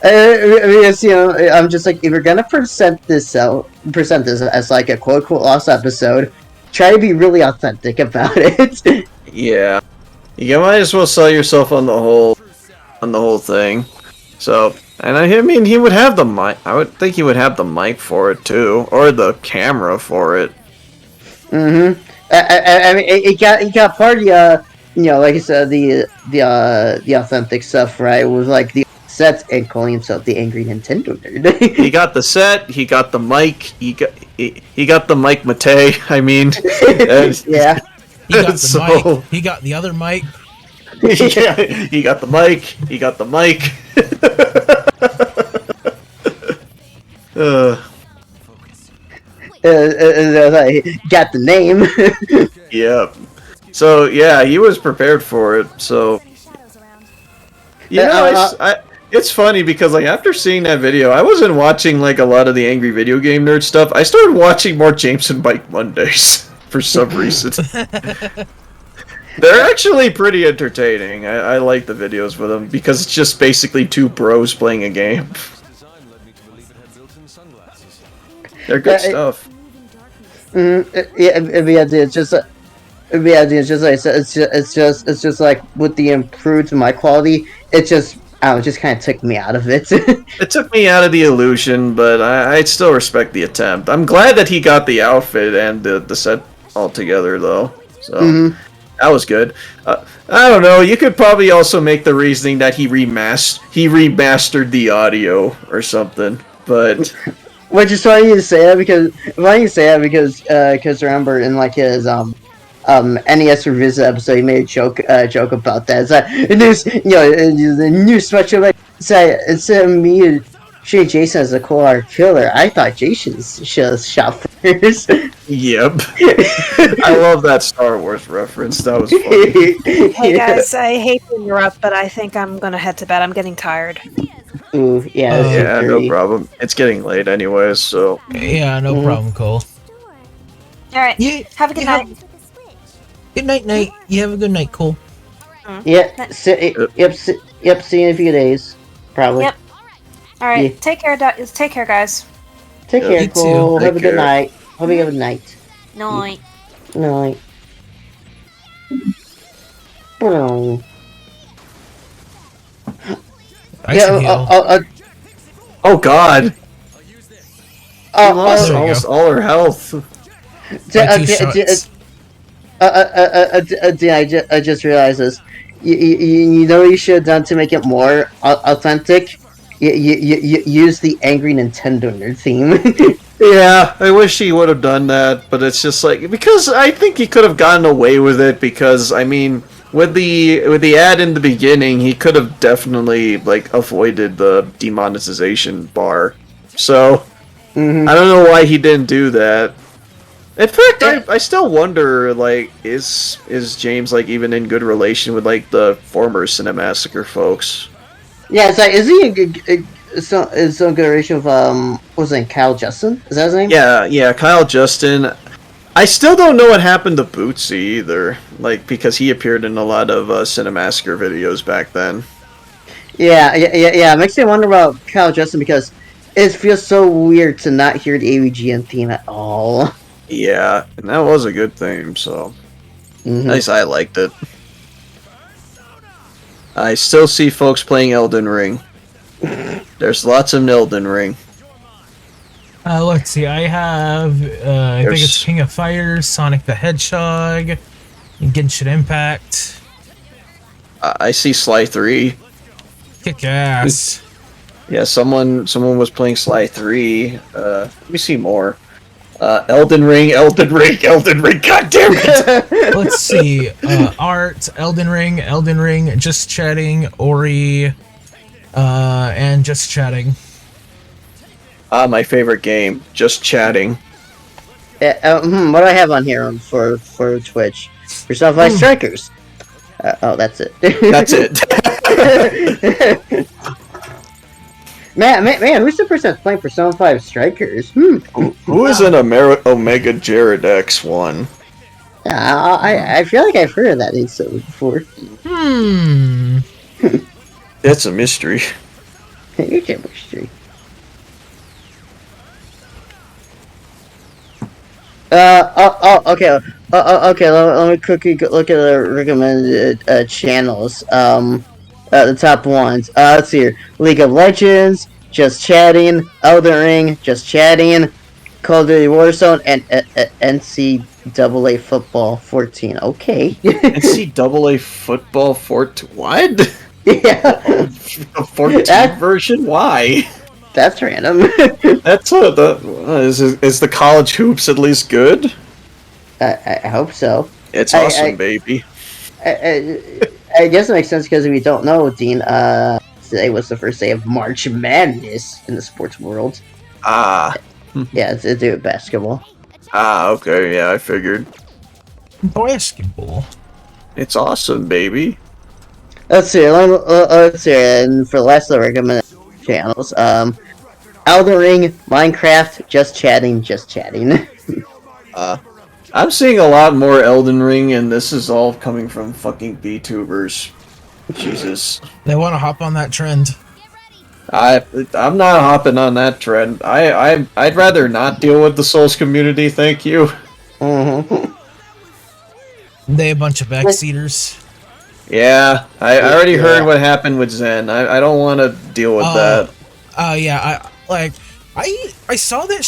I'm just like, if you're gonna present this as like a quote unquote lost episode, try to be really authentic about it. Yeah, you might as well sell yourself on the whole thing. So, and I mean, he would have the mic. I would think he would have the mic for it too, or the camera for it. Mm-hmm. I mean, he got part of the, like I said, the authentic stuff, right? With like the sets and calling himself the angry Nintendo nerd. He got the set. He got the mic. He got the mic Mate. I mean, yeah. He got the mic. He got the other mic. Yeah, he got the mic. He got the mic. Got the name. Yep. So yeah, he was prepared for it. So it's funny because like after seeing that video, I wasn't watching like a lot of the angry video game nerd stuff. I started watching more James and Mike Mondays for some reason. They're actually pretty entertaining. I like the videos with them because it's just basically two bros playing a game. They're good stuff. It's just like I said, it's just like with the improved mic quality, it just kind of took me out of it. It took me out of the illusion, but I still respect the attempt. I'm glad that he got the outfit and the set all together though. So that was good. I don't know. You could probably also make the reasoning that he remastered the audio or something, but. Which is funny to say that because remember in like his NES Revisit episode, he made a joke about that. It's like the new sweatshirt. Like instead of me treating Jason as a cold hard killer, I thought Jason should have shot first. Yep. I love that Star Wars reference. That was funny. Hey guys, I hate to interrupt, but I think I'm gonna head to bed. I'm getting tired. Ooh, yeah, that's Yeah, no 8:30. problem. It's getting late anyways, so. Yeah, no problem, Cole. All right. Yeah, Have a good night. Good night, night. You have a good night, Cole. Yep. Yep. See you in a few days. Probably. Yep. All right. Yeah. Take care. Take care, guys. Take care, You too. Cole. Take Have a good care. night. Hope you have a night. Night. Night. Oh. I should heal. Oh god! We lost there you almost go. all her health. By 2 shots. I just realized this. You know what you should have done to make it more authentic? You use the angry Nintendo nerd theme. Yeah, I wish he would have done that, but it's just like, because I think he could have gotten away with it, because I mean, with the ad in the beginning, he could have definitely like avoided the demonetization bar. So I don't know why he didn't do that. In fact, I still wonder, like, is James like even in good relation with like the former Cinemassacre folks? Yeah, it's like, is he in good relation with what was his name, Kyle Justin? Is that his name? Yeah, Kyle Justin. I still don't know what happened to Bootsy either, like, because he appeared in a lot of Cinemassacre videos back then. Yeah. It makes me wonder about Kyle Justin because it feels so weird to not hear the AVGN theme at all. Yeah, and that was a good theme, so nice. I liked it. I still see folks playing Elden Ring. There's lots of Elden Ring. Let's see. I have. I think it's King of Fighters, Sonic the Hedgehog, Genshin Impact. I see Sly 3. Kick ass. Yeah, someone was playing Sly 3. Let me see more. Elden Ring, God damn it! Let's see. Art, Elden Ring, Just Chatting, Ori, and Just Chatting. My favorite game, Just Chatting. What do I have on here for Twitch? Persona 5 Strikers. That's it. That's it. Man, who's the person that's playing Persona 5 Strikers? Who is an Omega Jared X1? I feel like I've heard of that instantly before. That's a mystery. You're a mystery. Okay. Let me quickly look at the recommended channels. The top ones. Let's see here. League of Legends, Just Chatting, Elden Ring, Just Chatting, Call of Duty Warzone, and NCAA Football 14. Okay. NCAA Football 14? What? Yeah. A 14 version? Why? That's random. That's is the college hoops at least good? I hope so. It's awesome, baby. I guess it makes sense because if you don't know, Dean, today was the first day of March Madness in the sports world. Ah. Yeah, it's to do with basketball. Ah, okay, yeah, I figured. Basketball. It's awesome, baby. Let's see, and for the last of the recommended channels, Elden Ring, Minecraft, Just Chatting. I'm seeing a lot more Elden Ring, and this is all coming from fucking VTubers. Jesus. They want to hop on that trend. I'm not hopping on that trend. I'd rather not deal with the Souls community, thank you. They a bunch of backseaters. Yeah, I already heard what happened with Zen. I don't want to deal with that. Yeah, I saw that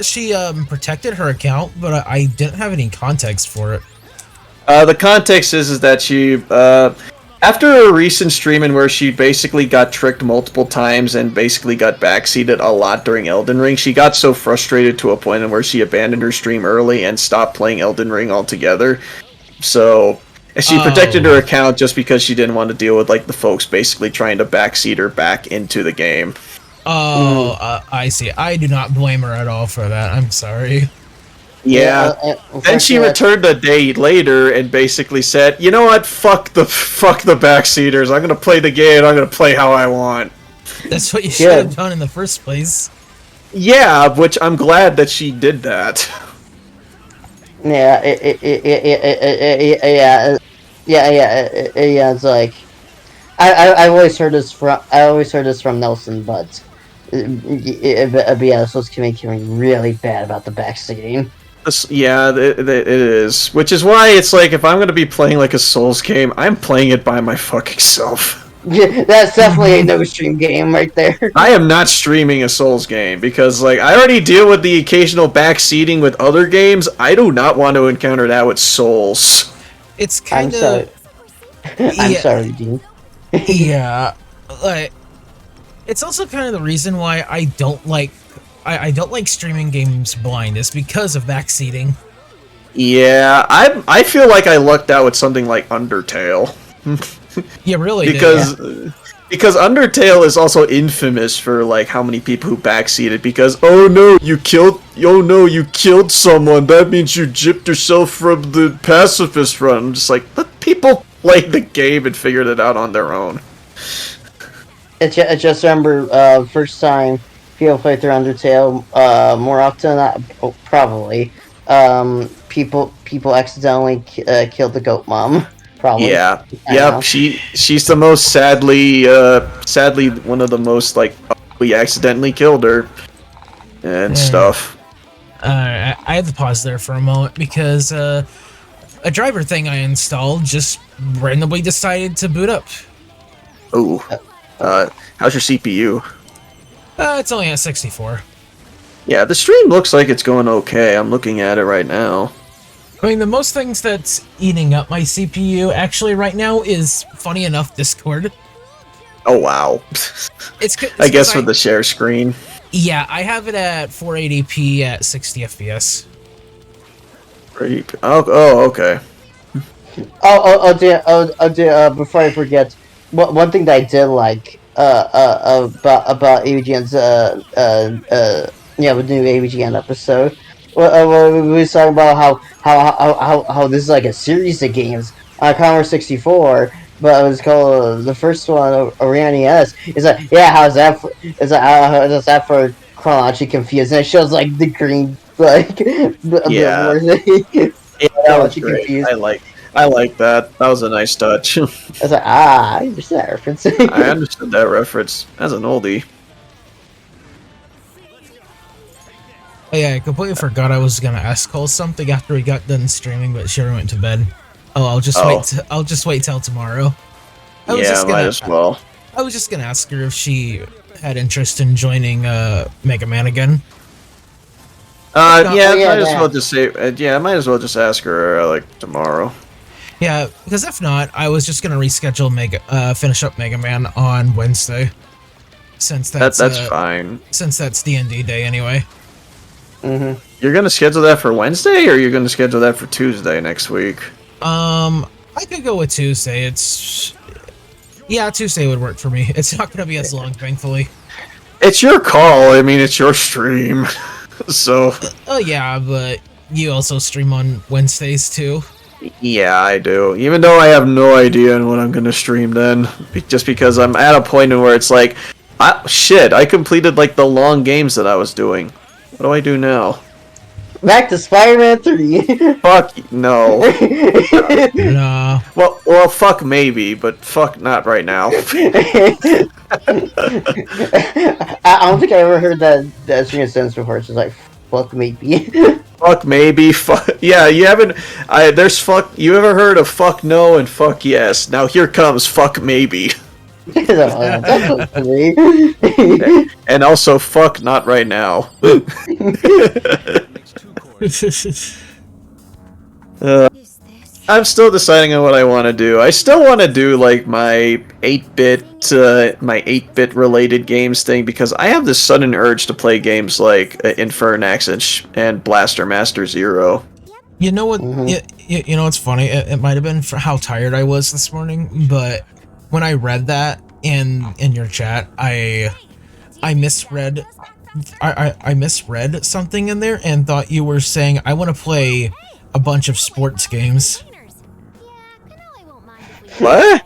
she protected her account, but I didn't have any context for it. The context is that she after a recent stream in where she basically got tricked multiple times and basically got backseated a lot during Elden Ring, she got so frustrated to a point in where she abandoned her stream early and stopped playing Elden Ring altogether. So she protected her account just because she didn't want to deal with like the folks basically trying to backseat her back into the game. I see. I do not blame her at all for that. I'm sorry. Yeah. Then she returned a day later and basically said, "You know what? Fuck the backseaters. I'm gonna play the game. I'm gonna play how I want." That's what you should have done in the first place. Yeah, which I'm glad that she did that. Yeah, it's like I always heard this from Nelson, but yeah, this was coming really bad about the backseating. Yeah, it is. Which is why it's like, if I'm gonna be playing like a Souls game, I'm playing it by my fucking self. Yeah, that's definitely a no-stream game right there. I am not streaming a Souls game because, like, I already deal with the occasional backseating with other games. I do not want to encounter that with Souls. It's kind of. I'm sorry, Dean. Yeah, like, it's also kind of the reason why I don't like I don't like streaming games blind, is because of backseating. Yeah, I feel like I lucked out with something like Undertale. Yeah, really. Because Undertale is also infamous for like how many people who backseated because oh no you killed someone, that means you gypped yourself from the pacifist front. I'm just like, let people play the game and figured it out on their own. I just remember first time people play through Undertale, more often than not, probably people accidentally killed the goat mom. Probably. Yeah. Yep. She's the most sadly one of the most like we accidentally killed her and stuff. I had to pause there for a moment because a driver thing I installed just randomly decided to boot up. Oh. How's your CPU? It's only at 64. Yeah, the stream looks like it's going okay. I'm looking at it right now. I mean, the most things that's eating up my CPU actually right now is, funny enough, Discord. Oh wow. It's I guess with the share screen. Yeah, I have it at 480p at 60 FPS. Great. Oh, okay. Before I forget, one thing that I did like about AVGN's with the new AVGN episode. We were talking about how this is like a series of games on Commodore 64, but it was called the first one Orion ES. It's like, yeah, how's that for chronologically confused? And it shows like the green yeah, that was great. Confused. I like that. That was a nice touch. I was like, I understood that reference. I understood that reference as an oldie. Oh yeah, I completely forgot I was gonna ask Cole something after we got done streaming, but she already went to bed. Oh, I'll just wait till tomorrow. Might as well. I was just gonna ask her if she had interest in joining Mega Man again. Might as well just ask her like tomorrow. Yeah, because if not, I was just gonna reschedule finish up Mega Man on Wednesday, since that's fine. Since that's D&D day anyway. Mm-hmm. You're gonna schedule that for Wednesday, or you're gonna schedule that for Tuesday next week? I could go with Tuesday. Tuesday would work for me. It's not gonna be as long, thankfully. It's your call. I mean, it's your stream, so. Oh yeah, but you also stream on Wednesdays too. Yeah, I do. Even though I have no idea on what I'm gonna stream then, just because I'm at a point where it's like, I completed like the long games that I was doing. What do I do now? Back to Spider-Man 3. Fuck no. No. Well, fuck maybe, but fuck not right now. I don't think I ever heard that string of sentence before. It's just like, fuck maybe. Fuck maybe. Yeah, you haven't. There's fuck. You ever heard of fuck no and fuck yes? Now here comes fuck maybe. And also fuck not right now. I'm still deciding on what I want to do. I still want to do like my 8-bit related games thing, because I have this sudden urge to play games like Infernax and Blaster Master Zero. You know what? You know what's funny? It might have been for how tired I was this morning, but when I read that in your chat, I misread I misread something in there and thought you were saying I want to play a bunch of sports games. What?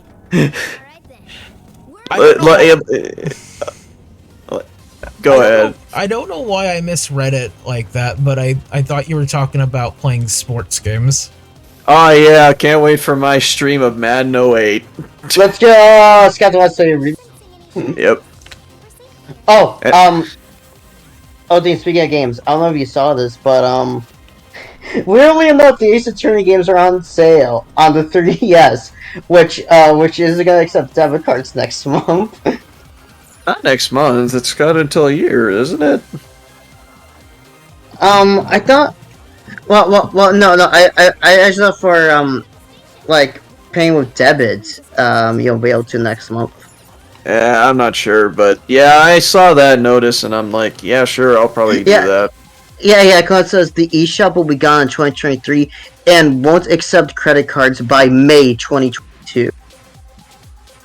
Go ahead. I don't know why I misread it like that, but I thought you were talking about playing sports games. Oh yeah, can't wait for my stream of Madden 08. Let's go, Scott. Let's say. Yep. Oh, Dean, speaking of games, I don't know if you saw this, but weirdly enough, the Ace Attorney games are on sale on the 3DS, which isn't gonna accept debit cards next month. Not next month. It's got until a year, isn't it? I thought. Well, no. I actually thought for like paying with debit, you'll be able to next month. Yeah, I'm not sure, but yeah, I saw that notice and I'm like, yeah, sure, I'll probably do that. Yeah, because it says the eShop will be gone in 2023 and won't accept credit cards by May 2022.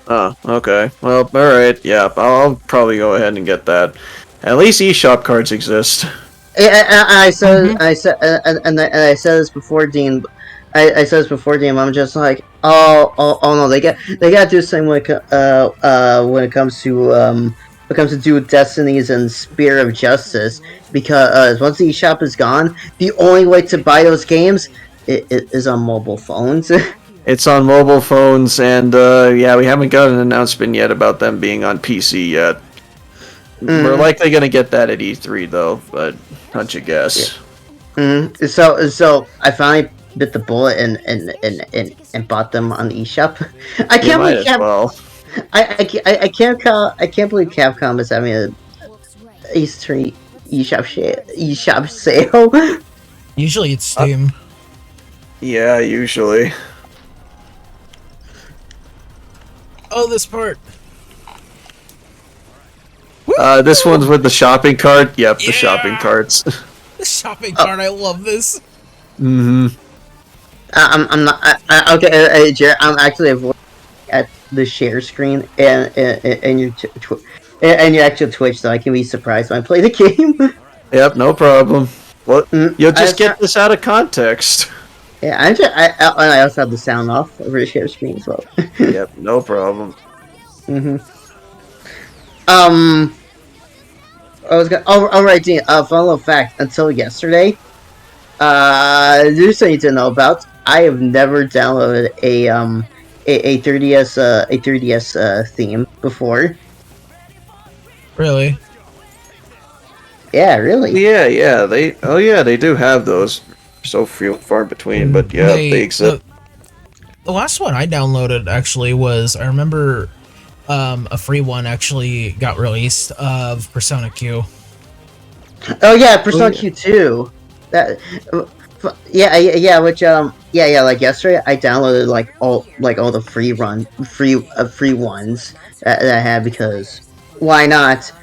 Oh, okay. Well, alright, yeah, I'll probably go ahead and get that. At least eShop cards exist. Yeah, I said this before, Dean. I said this before, Dean. I'm just like, oh no, they gotta do the same when it comes to do Destinies and Spear of Justice, because once the eShop is gone, the only way to buy those games is on mobile phones. It's on mobile phones, and yeah, we haven't got an announcement yet about them being on PC yet. We're likely gonna get that at E3 though, but don't you guess? So I finally bit the bullet and bought them on the eShop. I can't believe I can't believe Capcom is having a Ace Attorney eShop sale. Usually it's Steam. Yeah, usually. Oh, this part. This one's with the shopping cart. Yep, the shopping carts. The shopping cart. I love this. Mm-hmm. I'm not. Okay, Jared. I'm actually avoiding at the share screen and your actual Twitch, so I can be surprised when I play the game. Yep, no problem. Well, you'll just get this out of context. Yeah, I also have the sound off over the share screen as well. Yep, no problem. I was gonna. Oh, right, Dean. Fun little fact. Until yesterday, there's something to know about. I have never downloaded a 3DS theme before. Really? Yeah, really. Yeah. They do have those. So few, far in between, but yeah, they exist. The last one I downloaded actually was, I remember, a free one actually got released of Persona Q. Oh yeah, Persona Q2. That. Yeah. Which like yesterday, I downloaded like all the free ones that I had, because why not?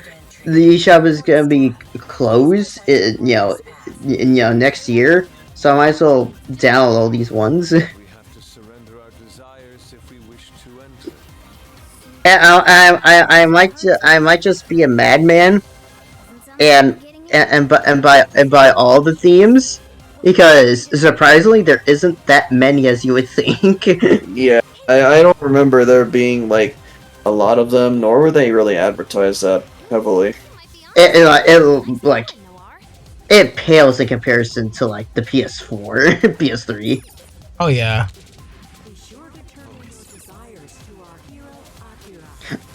The eShop is gonna be closed, next year, so I might as well download all these ones. And I might just be a madman and buy all the themes, because surprisingly there isn't that many as you would think. Yeah, I don't remember there being like a lot of them, nor were they really advertised that heavily. It pales in comparison to like the PS4, PS3. Oh yeah.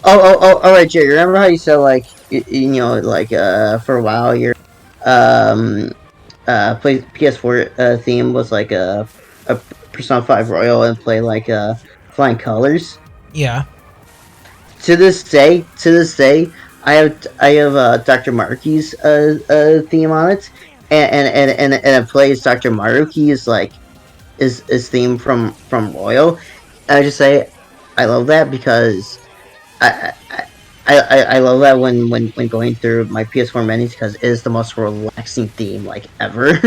Oh, alright, Jerry. Remember how you said for a while your PS4 theme was like a Persona 5 Royal and play like Flying Colors? Yeah. To this day, I have Dr. Maruki's theme on it, and it plays Dr. Maruki is theme from Royal. And I just say I love that, because I love that when going through my PS4 menus, because it is the most relaxing theme like ever.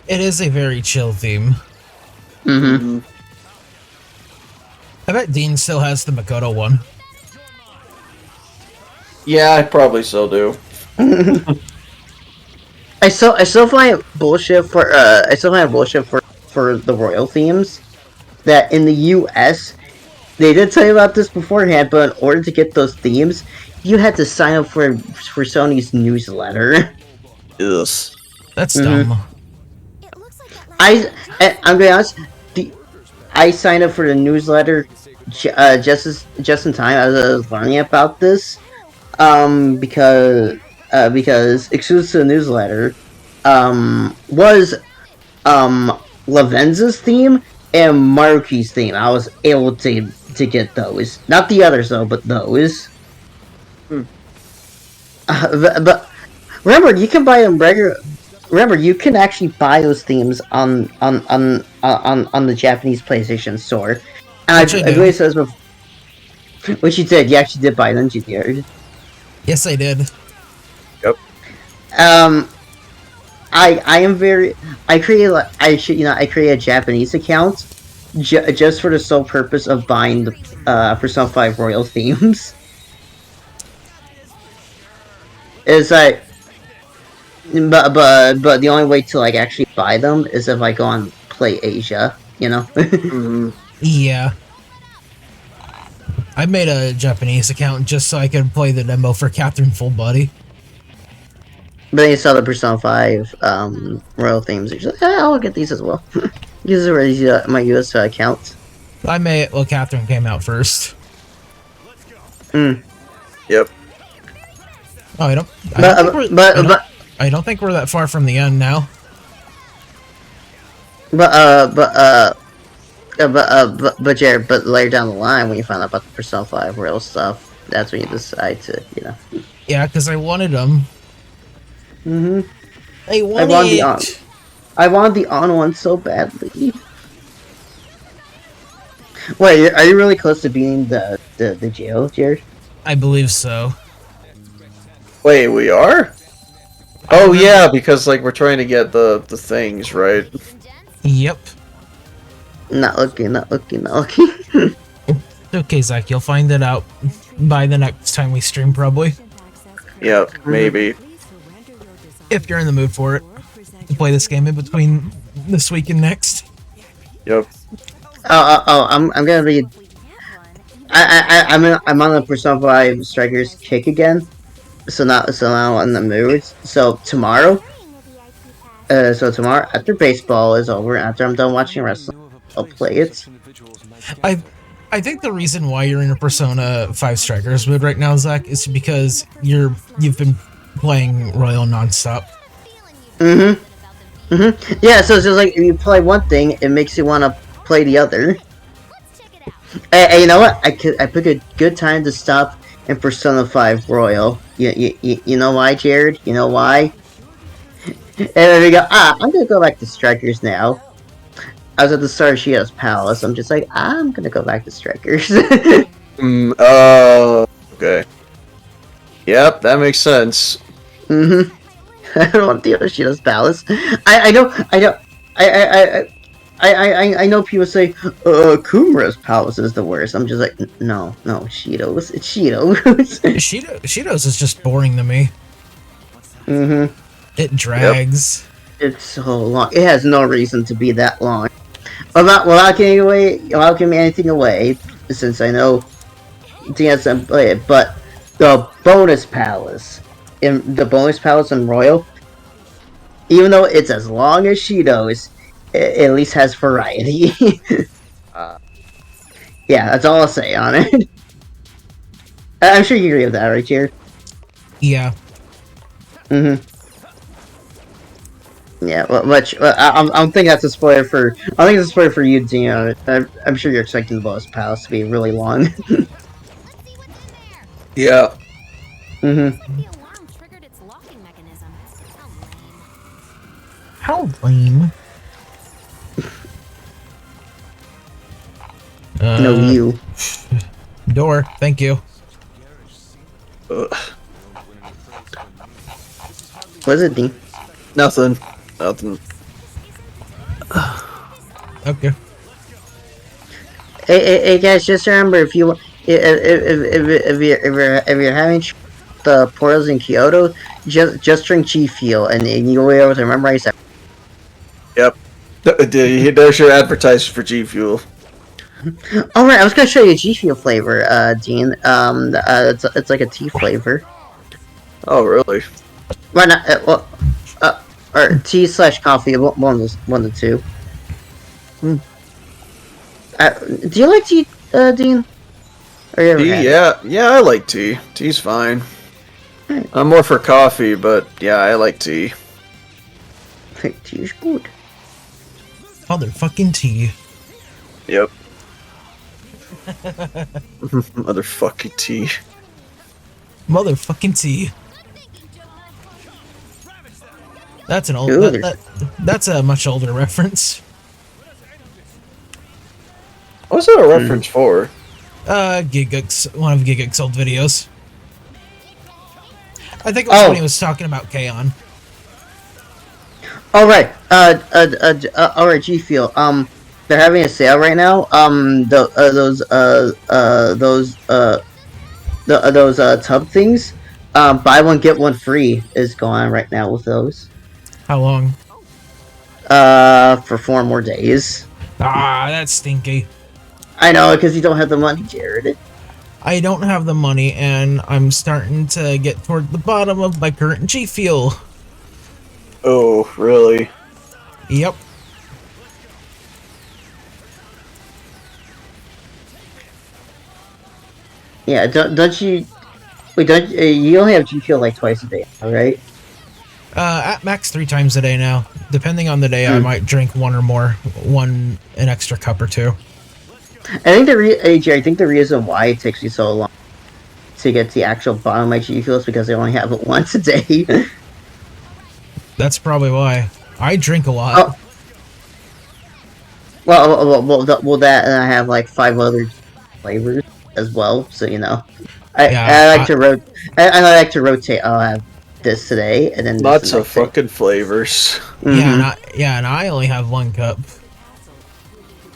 It is a very chill theme. Mm-hmm. I bet Dean still has the Makoto one. Yeah, I probably still do. I still find it bullshit for for the royal themes that in the U.S. they did tell you about this beforehand, but in order to get those themes, you had to sign up for Sony's newsletter. Yes. That's dumb. I'm gonna be honest. I signed up for the newsletter just in time as I was learning about this, because exclusive to the newsletter was Lavenza's theme and Maruki's theme. I was able to get those, not the others though, but those. But remember, you can buy them regular. Remember, you can actually buy those themes on the Japanese PlayStation Store. And I believe it says before, which you did. You actually did buy them, didn't you? Yes, I did. Yep. I create a Japanese account just for the sole purpose of buying the Persona 5 Royal themes. It's like, but the only way to like actually buy them is if I go on Play Asia, you know. Yeah. I made a Japanese account just so I could play the demo for Catherine Full Body. But then you saw the Persona 5 Royal themes. You're just like, I'll get these as well. These are already my US accounts. I made well, Catherine came out first. Yep. Oh, I don't think we're that far from the end now. But Jared, but later down the line, when you find out about the Persona 5 Royal stuff, that's when you decide to, you know. Yeah, because I wanted them. I wanted the on one so badly. Wait, are you really close to beating the jail, Jared? I believe so. Wait, we are? Oh yeah, because like we're trying to get the things, right? Yep. Not looking. Okay, Zach, you'll find it out by the next time we stream, probably. Yep, maybe. If you're in the mood for it. To play this game in between this week and next. Yep. I'm gonna be... I'm on the Persona 5 Strikers kick again. So now I'm in the mood. So tomorrow, after baseball is over, after I'm done watching wrestling, I'll play it. I think the reason why you're in a Persona 5 Strikers mood right now, Zach, is because you've been playing Royal nonstop. Yeah, so it's just like if you play one thing, it makes you want to play the other. And you know what? I pick a good time to stop in Persona 5 Royal. You know why, Jared? You know why? And then we go, I'm gonna go back to Strikers now. I was at the start of Shido's Palace. I'm just like, I'm gonna go back to Strikers. Okay. Yep, that makes sense. I don't want the other Shido's Palace. I know people say, Kumura's Palace is the worst. I'm just like, no, Shido's. It's Shido's. Shido's is just boring to me. It drags. Yep. It's so long. It has no reason to be that long. Without giving anything away, since I know DS doesn't play it, but the bonus palace in Royal, even though it's as long as Shido's, it at least has variety. Yeah, that's all I'll say on it. I'm sure you agree with that, right, Jared? Yeah. Yeah, I'm thinking that's a spoiler for. I think it's a spoiler for you, Dino. I'm sure you're expecting the bonus palace to be really long. Yeah. How lame. No, you. Door, thank you. What is it, Dean? Nothing. Okay. Hey guys, just remember if you're having the portals in Kyoto, just drink G Fuel, and you'll be able to memorize that. Yep. There's your advertisement for G Fuel. All right, I was gonna show you a G Fuel flavor, Dean. It's like a tea flavor. Oh, really? Right now, or tea / coffee, one of the two. Do you like tea, Dean? Or you ever Tea, had it? yeah, I like tea. Tea's fine. Right. I'm more for coffee, but yeah, I like tea. Tea is good. Motherfucking tea. Yep. Motherfucking tea. Motherfucking tea. That's an old. That's a much older reference. What's that a reference for? Gigux, one of Gigux' old videos. I think it was when he was talking about K-On! All right. All right. G Fuel. They're having a sale right now. Those tub things. Buy one get one free is going on right now with those. How long? For 4 more days. Ah, that's stinky. I know, because you don't have the money, Jared. I don't have the money, and I'm starting to get toward the bottom of my current G Fuel. Oh, really? Yep. Yeah, don't you... Wait, don't you only have G Fuel like twice a day, right? At max 3 times a day now. Depending on the day, I might drink one or more. An extra cup or 2. I think the reason why it takes me so long to get to the actual bottom of my G Fuel is because I only have it once a day. That's probably why. I drink a lot. Well, that and I have like 5 other flavors as well, so you know. I like to rotate. I'll have this today, and then lots of fucking flavors. Yeah, and I only have 1 cup.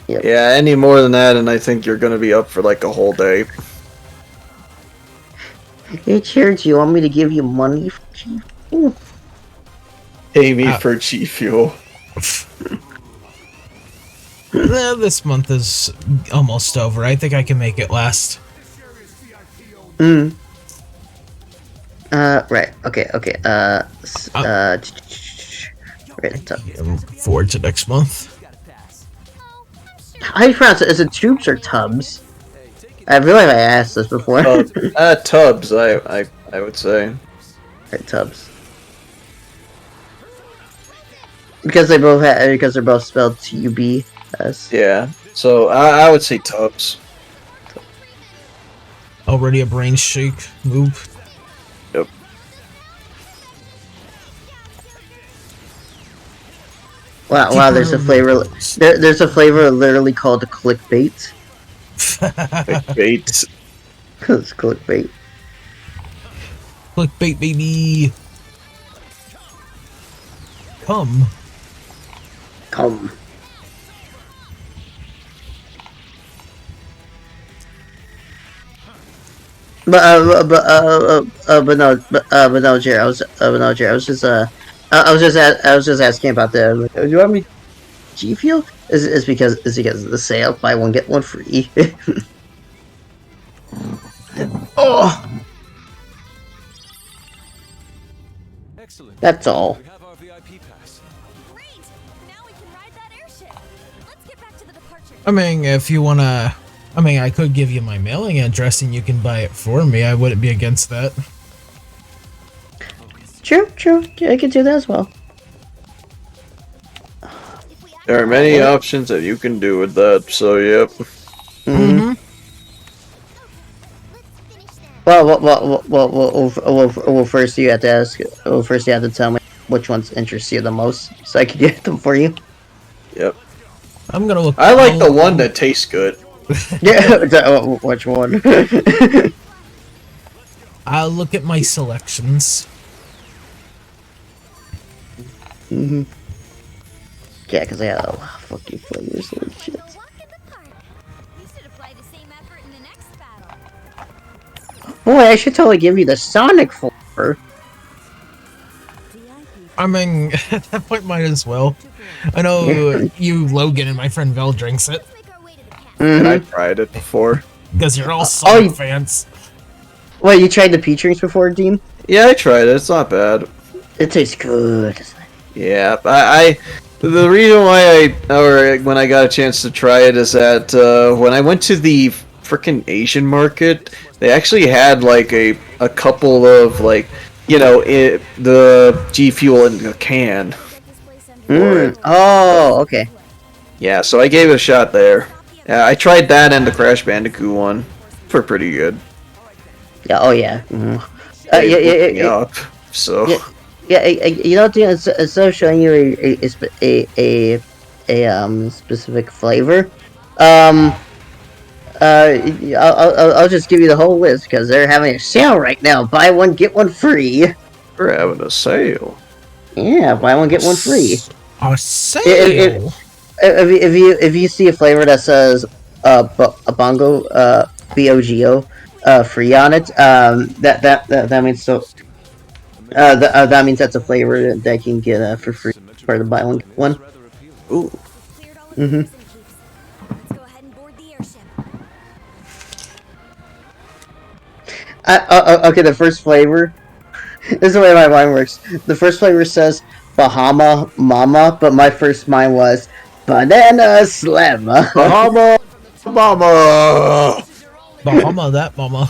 Yep. Yeah, any more than that, and I think you're gonna be up for like a whole day. Hey, Jared, do you want me to give you money for G Fuel? Pay me for G Fuel. This month is almost over. I think I can make it last. Right. Okay. Forward to next month. How do you pronounce it? Is it tubes or tubs? I realize I asked this before. Tubs, I would say. Right, tubs. Because they're both spelled T-U-B-S. Yeah. So I would say tubs. Already a brain shake move. Yep. Wow, there's a flavor. There's a flavor literally called clickbait. Clickbait. It's clickbait. Clickbait, baby. Come. But no, Jared. I was just asking about the. Do you want me G Fuel? Is because of the sale. Buy one get one free. Oh. Excellent. That's all. We have our VIP pass. Great! Now we can ride that airship. Let's get back to the departure. I mean, if you wanna... I mean, I could give you my mailing address and you can buy it for me. I wouldn't be against that. True. I could do that as well. There are many options that you can do with that, so yep. Mm-hmm. Well, first you have to ask. Well, first you have to tell me which ones interest you the most, so I can get them for you. Yep. I'm gonna look. I like the one that tastes good. Yeah, which one? I'll look at my selections. Mm-hmm. Yeah, because I had a lot of fucking flavors. Holy shit. Boy, I should totally give you the Sonic flavor. I mean, at that point, might as well. I know you, Logan, and my friend Vel drinks it. And I tried it before. Because you're all Sonic fans. Wait, you tried the peach drinks before, Dean? Yeah, I tried it. It's not bad. It tastes good. Yeah, the reason why when I got a chance to try it is that when I went to the frickin' Asian market, they actually had like a couple of like, the G Fuel in a can. Oh, okay. Yeah, so I gave it a shot there. Yeah, I tried that and the Crash Bandicoot one. They're pretty good. Yeah. Oh yeah. Mm-hmm. So. Dude, instead of showing you a specific flavor, I'll just give you the whole list because they're having a sale right now. Buy one get one free. We're having a sale. Yeah, buy one get one free. A sale. If you see a flavor that says bongo BOGO free on it, that means so. That means that's a flavor that you can get for free for the buy one get one. Ooh. Mhm. Okay, the first flavor. This is the way my mind works. The first flavor says Bahama Mama, but my first mind was Banana Slam. Bahama Mama. Bahama that mama.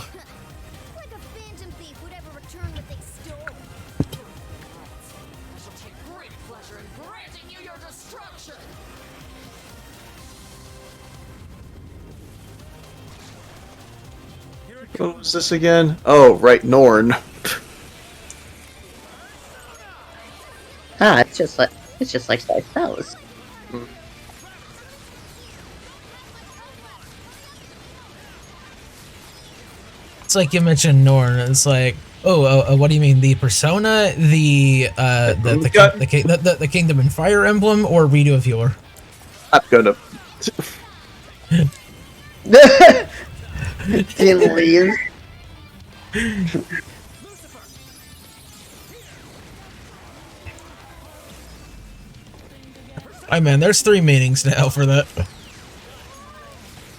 What was this again? Oh, right, Norn. It's just like Slice House. It's like you mentioned Norn. It's like, what do you mean? The Persona, the Kingdom and Fire Emblem, or Redo of Yore? I'm gonna. Didn't leave. Man, there's 3 meanings now for that.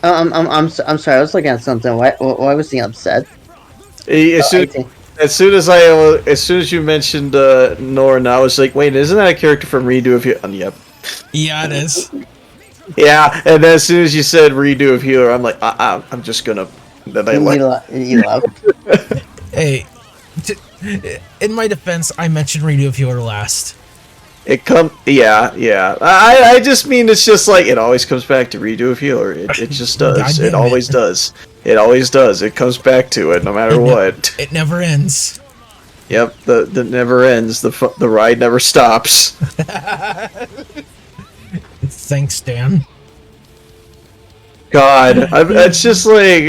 I'm sorry. I was looking at something. Why was he upset? As soon as you mentioned Norn, I was like, wait, isn't that a character from Redo of Healer? Yep. Yeah, it is. Yeah, and then as soon as you said Redo of Healer, I'm like, I'm just gonna. That I like. Hey, in my defense, I mentioned Redo of Healer last. Yeah. I just mean it's just like it always comes back to Redo of Healer. It just does. It always does. It always does. It comes back to it no matter what. It never ends. Yep, the never ends. The ride never stops. Thanks, Dan. God, it's just like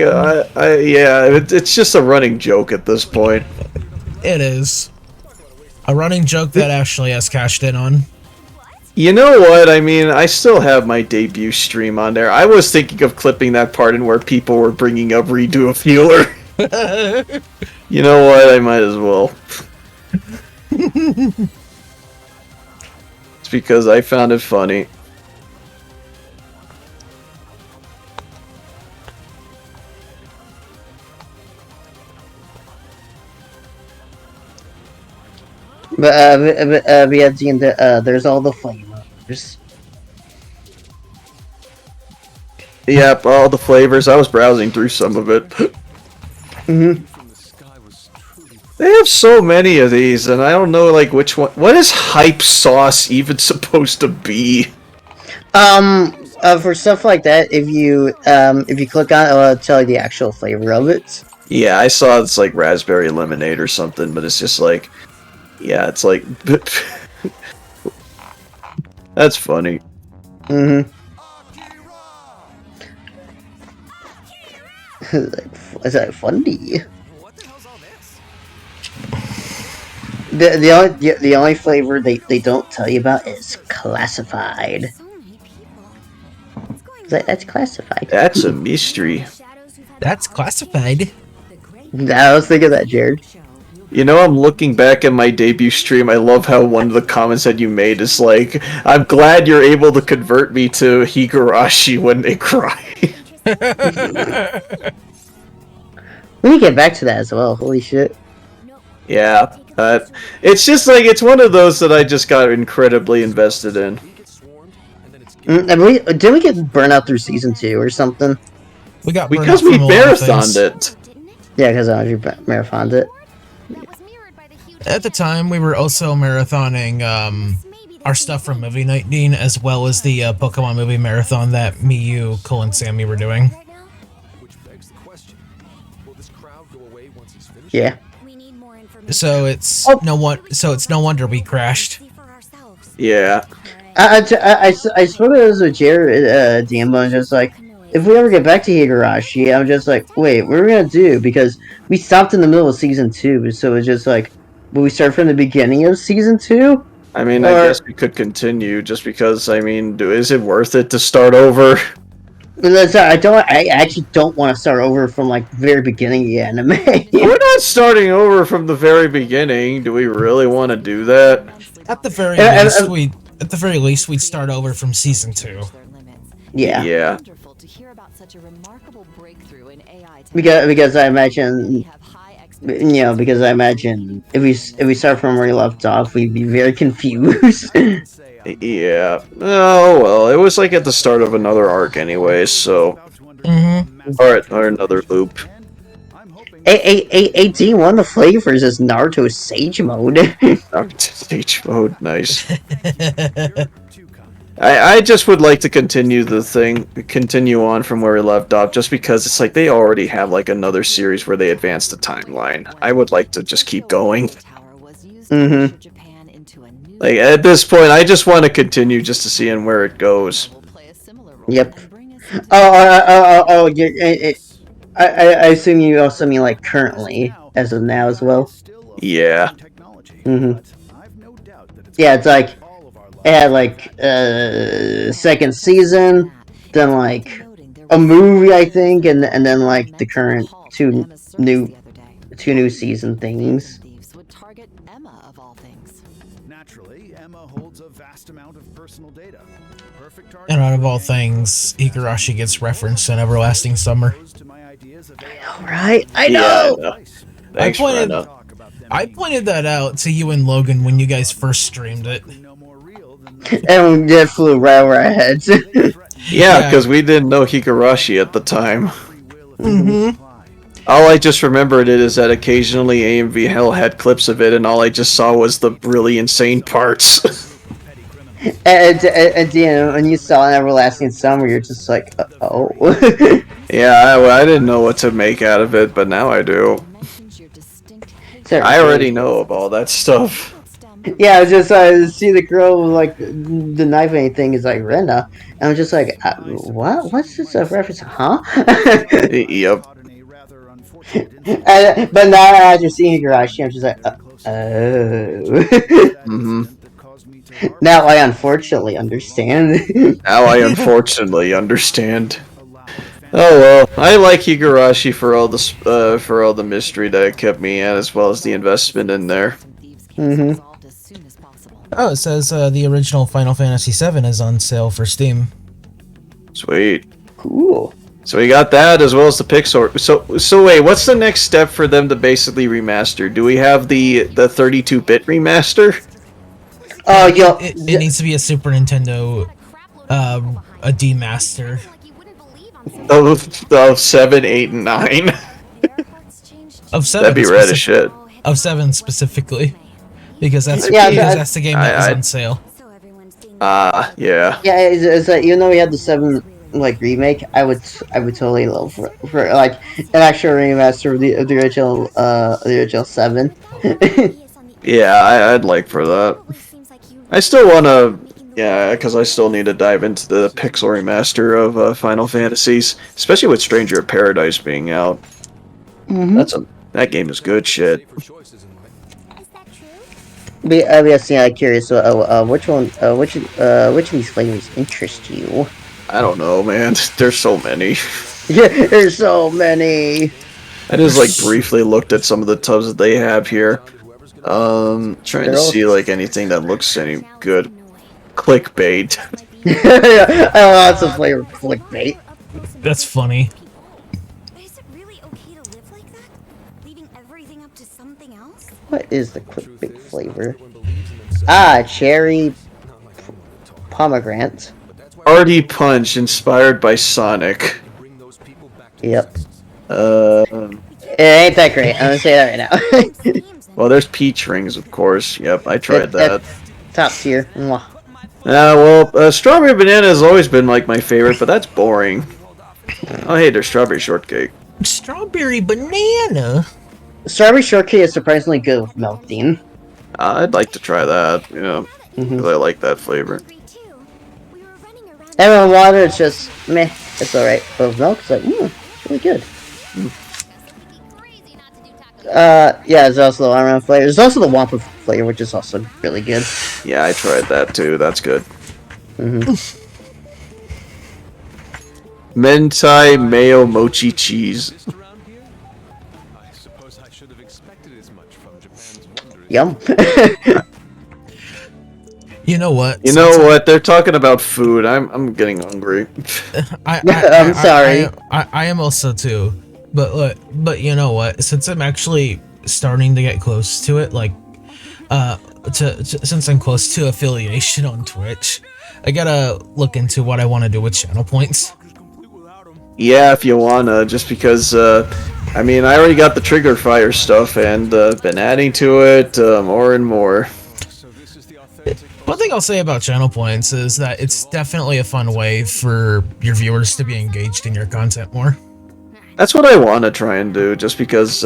it's just a running joke at this point. It is. A running joke that Ashley has cashed in on. You know what? I mean, I still have my debut stream on there. I was thinking of clipping that part in where people were bringing up Redo of Healer. You know what? I might as well. It's because I found it funny. But yeah, Dean, there's all the flavors. Yep, all the flavors. I was browsing through some of it. Mm-hmm. They have so many of these, and I don't know like which one. What is hype sauce even supposed to be? For stuff like that, if you click on it, it'll tell you the actual flavor of it. Yeah, I saw it's like raspberry lemonade or something, but it's just like, yeah, it's like that's funny. Mm-hmm. Is that funny? The only flavor they don't tell you about is classified. That's classified. That's a mystery. That's classified. I was thinking that, Jared. You know, I'm looking back at my debut stream. I love how one of the comments that you made is like, "I'm glad you're able to convert me to Higurashi when they cry." We need to get back to that as well. Holy shit. Yeah, it's just like it's one of those that I just got incredibly invested in. Did we get burnt out through season 2 or something? We got because we marathoned it. Yeah, because you marathoned it. At the time, we were also marathoning our stuff from Movie Night, Dean, as well as the Pokemon movie marathon that me, you, Cole, and Sammy were doing. Yeah. So it's no wonder we crashed. Yeah. I spoke to this with Jared Diambo, and just like, if we ever get back to Higurashi, I'm just like, wait, what are we gonna do? Because we stopped in the middle of season 2, so it's just like, will we start from the beginning of season 2? I mean, I guess we could continue, just because, I mean, is it worth it to start over? I actually don't want to start over from, like, the very beginning of the anime. We're not starting over from the very beginning. Do we really want to do that? At the very least, we'd start over from season 2. Yeah. Yeah. Because I imagine, if we start from where we left off, we'd be very confused. Yeah. Oh well, it was like at the start of another arc anyway, so. Or another loop. One of the flavors is Naruto Sage Mode. Naruto Sage Mode, nice. I just would like to continue on from where we left off, just because it's like they already have like another series where they advance the timeline. I would like to just keep going. Like at this point, I just want to continue just to see where it goes. Yep. I assume you also mean like currently, as of now as well. Yeah. Yeah, it's like it had like second season, then like a movie, I think, and then like the current two new season things. And out of all things, Higurashi gets referenced in Everlasting Summer. Right? I know! Yeah, Thanks, I pointed that out to you and Logan when you guys first streamed it. And it flew right over our heads. Yeah, because we didn't know Higurashi at the time. All I just remembered is that occasionally AMV Hell had clips of it, and all I just saw was the really insane parts. And when you saw an Everlasting Summer, you're just like, oh. Yeah, I didn't know what to make out of it, but now I do. I already know about all that stuff. Yeah, I was just see the girl with like the knife and anything is like Rena, and I'm just like, what? What's this a reference? Huh? Yep. But now after seeing Higurashi, I'm just like, oh. Now I unfortunately understand. Now I unfortunately understand. Oh well, I like Higurashi for all the mystery that it kept me at, as well as the investment in there. Oh, it says the original Final Fantasy VII is on sale for Steam. Sweet. Cool. So we got that as well as the Pixar. So wait, what's the next step for them to basically remaster? Do we have the 32-bit remaster? Oh, it needs to be a Super Nintendo, a demaster. Of 7, 8, and 9. Of 7. That'd be rad as shit. Of 7 specifically, because that's the game that was on sale. Yeah. Yeah, it's like, even though we had the 7 like remake, I would totally love for like an actual remaster of the original 7. Yeah, I'd like for that. I still want to, because I still need to dive into the pixel remaster of Final Fantasies, especially with Stranger of Paradise being out. That game is good shit. I'm curious. Which of these flavors interest you? I don't know, man. There's so many. Yeah, there's so many. I just like briefly looked at some of the tubs that they have here. Trying to see like anything that looks any good. Clickbait. Oh, that's a flavor clickbait. That's funny. Is it really okay to live like that? Leaving everything up to something else? What is the clickbait flavor? Ah, cherry pomegranate. Party Punch inspired by Sonic. Yep. Um, It ain't that great. I'm gonna say that right now. well, there's peach rings, of course. Yep, I tried that. Top tier. Mwah. Well, strawberry banana has always been like my favorite, but that's boring. Oh, hey, there's strawberry shortcake. Strawberry banana. Strawberry shortcake is surprisingly good with milk, Dean. I'd like to try that. Yeah, 'cause I like that flavor. And with water, it's just meh. It's alright. But with milk, it's like, it's really good. Yeah, there's also the watermelon flavor. There's also the Wampa flavor, which is also really good. Yeah, I tried that too. That's good. Mentai mayo mochi cheese. Yum. You know what? You know what? They're talking about food. I'm getting hungry. I'm sorry. I am also too. But you know what? Since I'm actually starting to get close to it, like, since I'm close to affiliation on Twitch, I gotta look into what I want to do with channel points. Yeah, if you wanna, just because, I mean, I already got the Trigger Fire stuff and been adding to it more and more. One thing I'll say about channel points is that it's definitely a fun way for your viewers to be engaged in your content more. That's what I want to try and do, just because,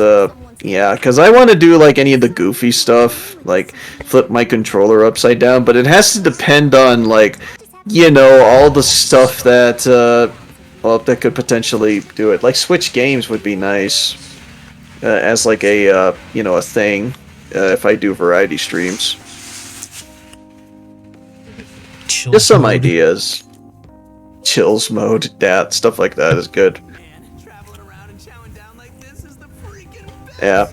yeah, because I want to do, like, any of the goofy stuff, like, flip my controller upside down, but it has to depend on, like, you know, all the stuff that, well, that could potentially do it. Like, Switch games would be nice, as, like, a, you know, a thing, if I do variety streams. Just some ideas. Chills mode, that, stuff like that is good. Yeah.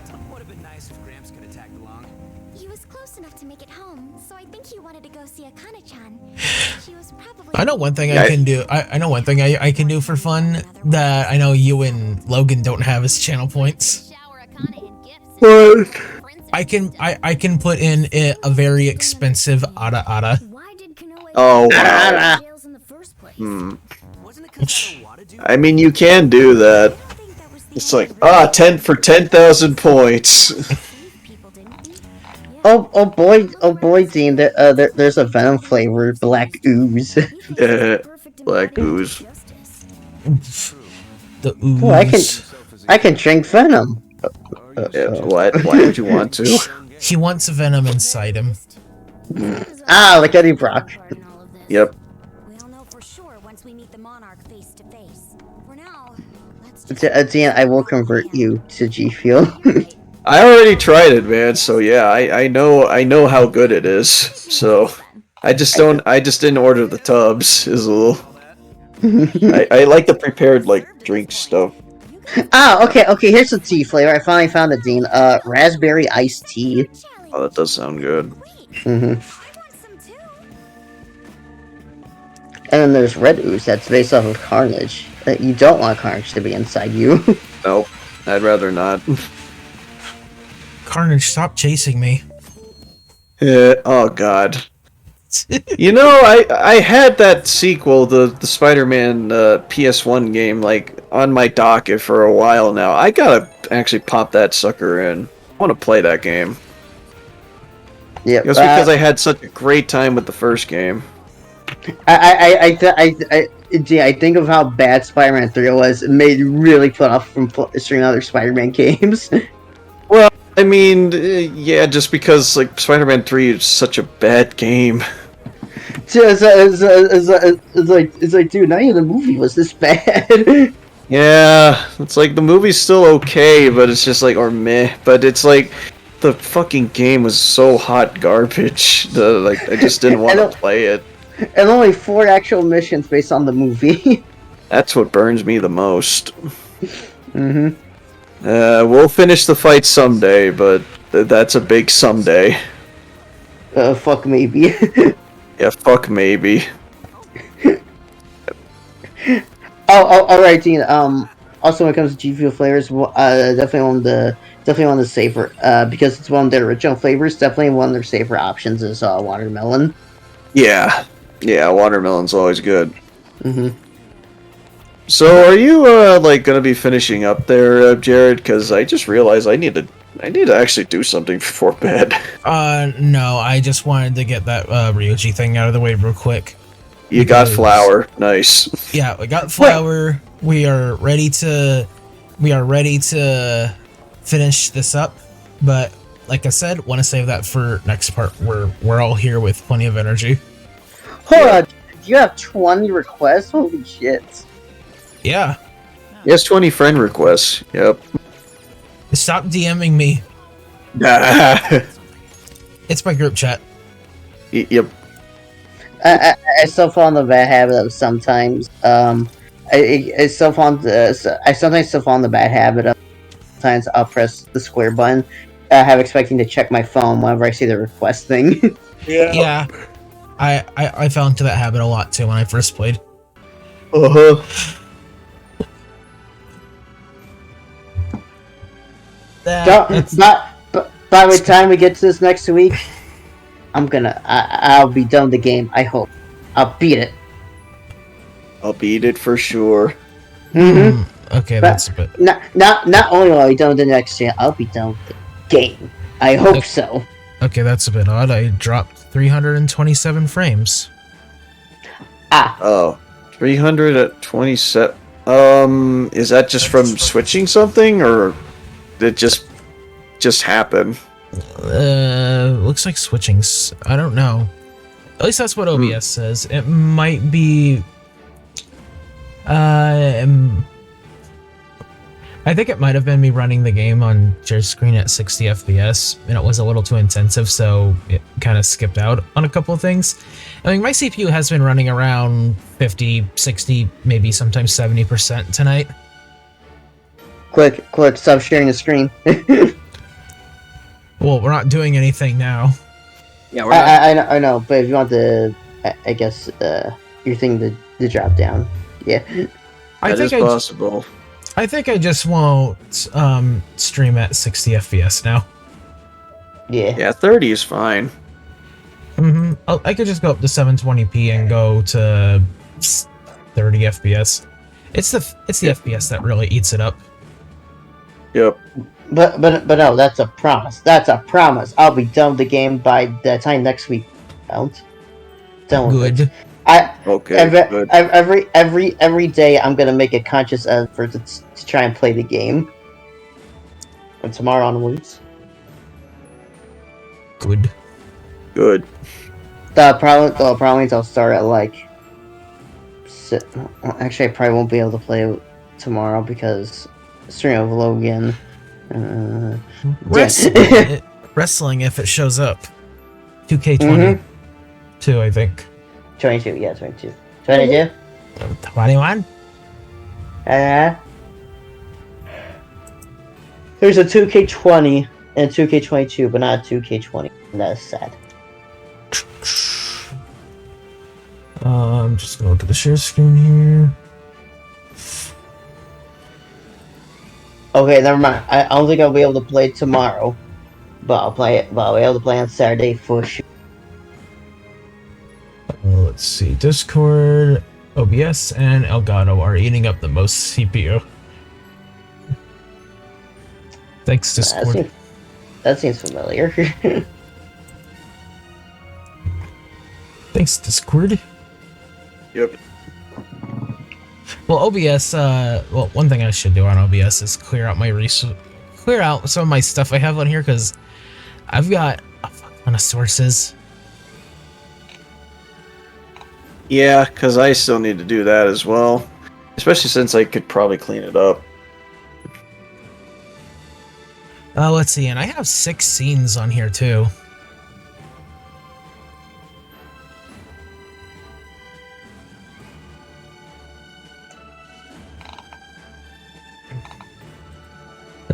He was close enough to make it home, so I think he wanted to go see Akane-chan. She was probably I know one thing I can do. I know one thing I can do for fun that I know you and Logan don't have as channel points. What? I can put in a very expensive Ada. Oh, wow. I mean, you can do that. It's like, 10,000 points. Oh boy, Dean. There's a Venom flavored black ooze. Black ooze. The ooze. Oh, I can drink Venom. What? Why would you want to? He wants Venom inside him. Ah, like Eddie Brock. Yep. We'll know for sure once we meet the Monarch face to face. For now, Dean, I will convert you to G Fuel. I already tried it, man. So yeah, I know how good it is. So I just didn't order the tubs. Is a little. I like the prepared like drink stuff. Ah, okay. Here's the tea flavor. I finally found it, Dean. Raspberry iced tea. Oh, that does sound good. And then there's red ooze that's based off of Carnage. You don't want Carnage to be inside you. Nope, I'd rather not. Carnage, stop chasing me. Oh god. You know, I had that sequel, the Spider-Man PS1 game, like on my docket for a while now. I gotta actually pop that sucker in. I want to play that game. Yeah, it was because I had such a great time with the first game. I think of how bad Spider-Man 3 was. It made me really put off from streaming other Spider-Man games. Well, I mean, yeah, just because like Spider-Man 3 is such a bad game. It's like, dude, not even the movie was this bad. Yeah, it's like the movie's still okay, but it's just like, or meh, but it's like the fucking game was so hot garbage. Like I just didn't want to play it. And only 4 actual missions based on the movie. That's what burns me the most. We'll finish the fight someday, but that's a big someday. Fuck maybe. Yeah, fuck maybe. All right, Dean. Also, when it comes to G Fuel flavors, definitely one of the safer. Because it's one of their original flavors. Definitely one of their safer options is watermelon. Yeah, watermelon's always good. Mm-hmm. So, are you like gonna be finishing up there, Jared? Because I just realized I need to actually do something before bed. No, I just wanted to get that Ryuji thing out of the way real quick. You got flour, nice. Yeah, we got flour. We are ready to finish this up, but like I said, want to save that for next part. We're all here with plenty of energy. Hold on, you have 20 requests? Holy shit! Yeah. Yes, 20 friend requests. Yep. Stop DMing me. It's my group chat. Yep. I still fall in the bad habit of sometimes. I still fall. I sometimes still fall in the bad habit of sometimes I'll press the square button, have expecting to check my phone whenever I see the request thing. Yeah. I fell into that habit a lot too when I first played. Uh-huh. By the time we get to this next week, I'll be done with the game. I hope. I'll beat it. I'll beat it for sure. Mm-hmm. Okay, that's a bit. Not only will I be done with the next game, I'll be done with the game. I hope so. Okay, that's a bit odd. I dropped 327 frames. Oh, 327. Is that just from switching something, or did it just happen? Looks like switching's. I don't know. At least that's what OBS says. It might be. I think it might have been me running the game on share screen at 60 FPS, and it was a little too intensive, so it kind of skipped out on a couple of things. I mean, my CPU has been running around 50, 60, maybe sometimes 70% tonight. Quick, stop sharing the screen. Well, we're not doing anything now. Yeah, I know, but if you want the, I guess, your thing to drop down, yeah. That is possible. I think I just won't stream at 60 FPS now. Yeah, 30 is fine. Mm-hmm. I could just go up to 720p and go to 30 FPS. It's the FPS that really eats it up. Yep. But no, that's a promise. That's a promise. I'll be done with the game by the time next week. Done with it. Good. Every day I'm gonna make a conscious effort to try and play the game. From tomorrow onwards. Good. The problem is I'll start at like. Actually, I probably won't be able to play tomorrow because stream of Logan. Wrestling if it shows up. 2K22, I think. 22, yeah, 22. 22? 21? There's a 2K20 and a 2K22, but not a 2K20. And that is sad. I'm just gonna look at the share screen here. Okay, never mind. I don't think I'll be able to play tomorrow, but I'll be able to play on Saturday for sure. Let's see. Discord, OBS, and Elgato are eating up the most CPU. Thanks, Discord. That seems familiar. Thanks, Discord. Yep. Well, OBS. Well, one thing I should do on OBS is clear out some of my stuff I have on here because I've got a fuck ton of sources. Yeah, because I still need to do that as well. Especially since I could probably clean it up. Let's see, and I have 6 scenes on here too.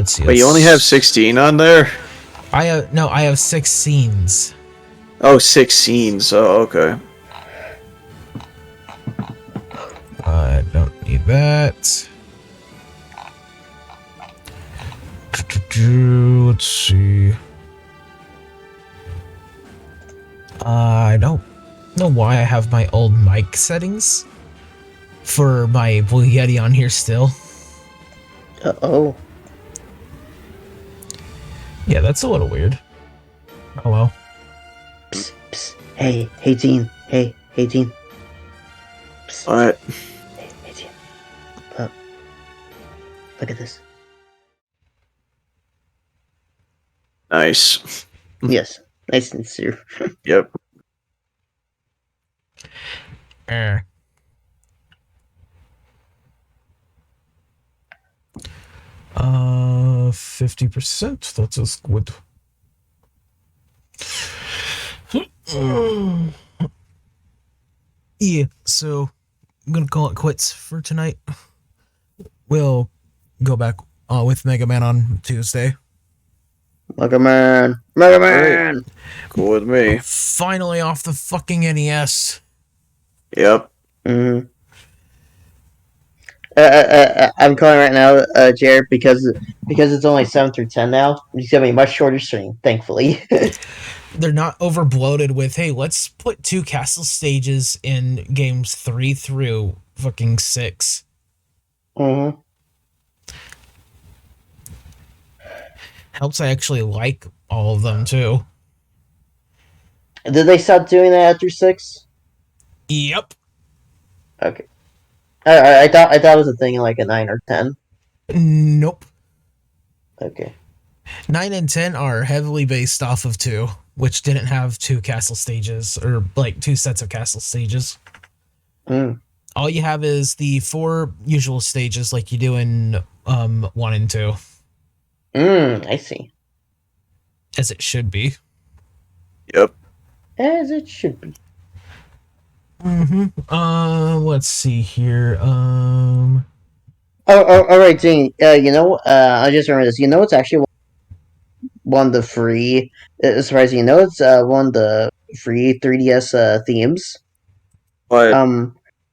Let's see. But you only have 16 on there? I have 6 scenes. Oh, 6 scenes. Oh, okay. I don't need that. Let's see. I don't know why I have my old mic settings for my Blue Yeti on here still. Uh-oh. Yeah, that's a little weird. Oh well. Psst, psst. Hey, Gene. Hey, Gene. Psst. Alright. Hey, Gene. Look at this. Nice. Yes, nice and sincere. Yep. 50%. That's just good. Yeah, so I'm gonna call it quits for tonight. We'll go back with Mega Man on Tuesday. Mega Man! Mega Man! Cool with me. Finally off the fucking NES. Yep. Mm-hmm. I'm calling right now, Jared, because it's only 7 through 10 now. It's gonna be a much shorter stream, thankfully. They're not over bloated with, hey, let's put 2 castle stages in games 3 through fucking 6. Mm-hmm. Helps I actually like all of them too. Did they stop doing that after 6? Yep. Okay. I thought it was a thing in like a 9 or 10. Nope. Okay. 9 and 10 are heavily based off of 2, which didn't have 2 castle stages, or like 2 sets of castle stages. All you have is the 4 usual stages like you do in 1 and 2. I see. As it should be. Yep. As it should be. Let's see here. All right, Jane. I just remember this. You know, it's actually one of the free. Surprising, it's one of the free 3DS themes. What?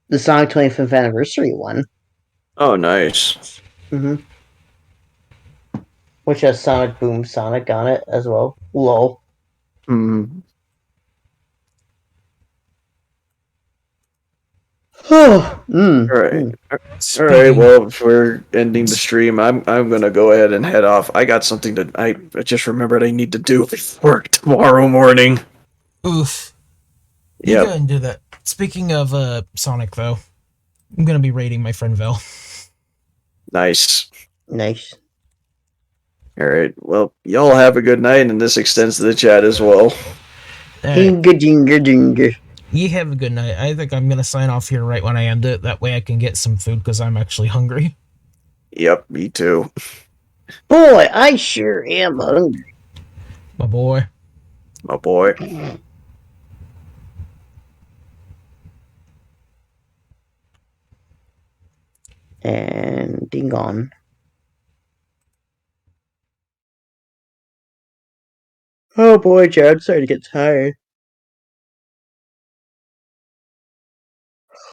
The Sonic 25th Anniversary one. Oh, nice. Which has Sonic Boom Sonic on it as well. Lol. Alright. Alright, well, if we're ending the stream, I'm gonna go ahead and head off. I got something I just remembered I need to do before tomorrow morning. Oof. You go and do that. Speaking of Sonic, though, I'm gonna be raiding my friend Vel. Nice. Alright, well, y'all have a good night, and this extends to the chat as well. You have a good night. I think I'm gonna sign off here right when I end it. That way I can get some food because I'm actually hungry. Yep, me too. Boy, I sure am hungry. My boy. My boy. And ding on. Oh boy, Jared, starting to get tired.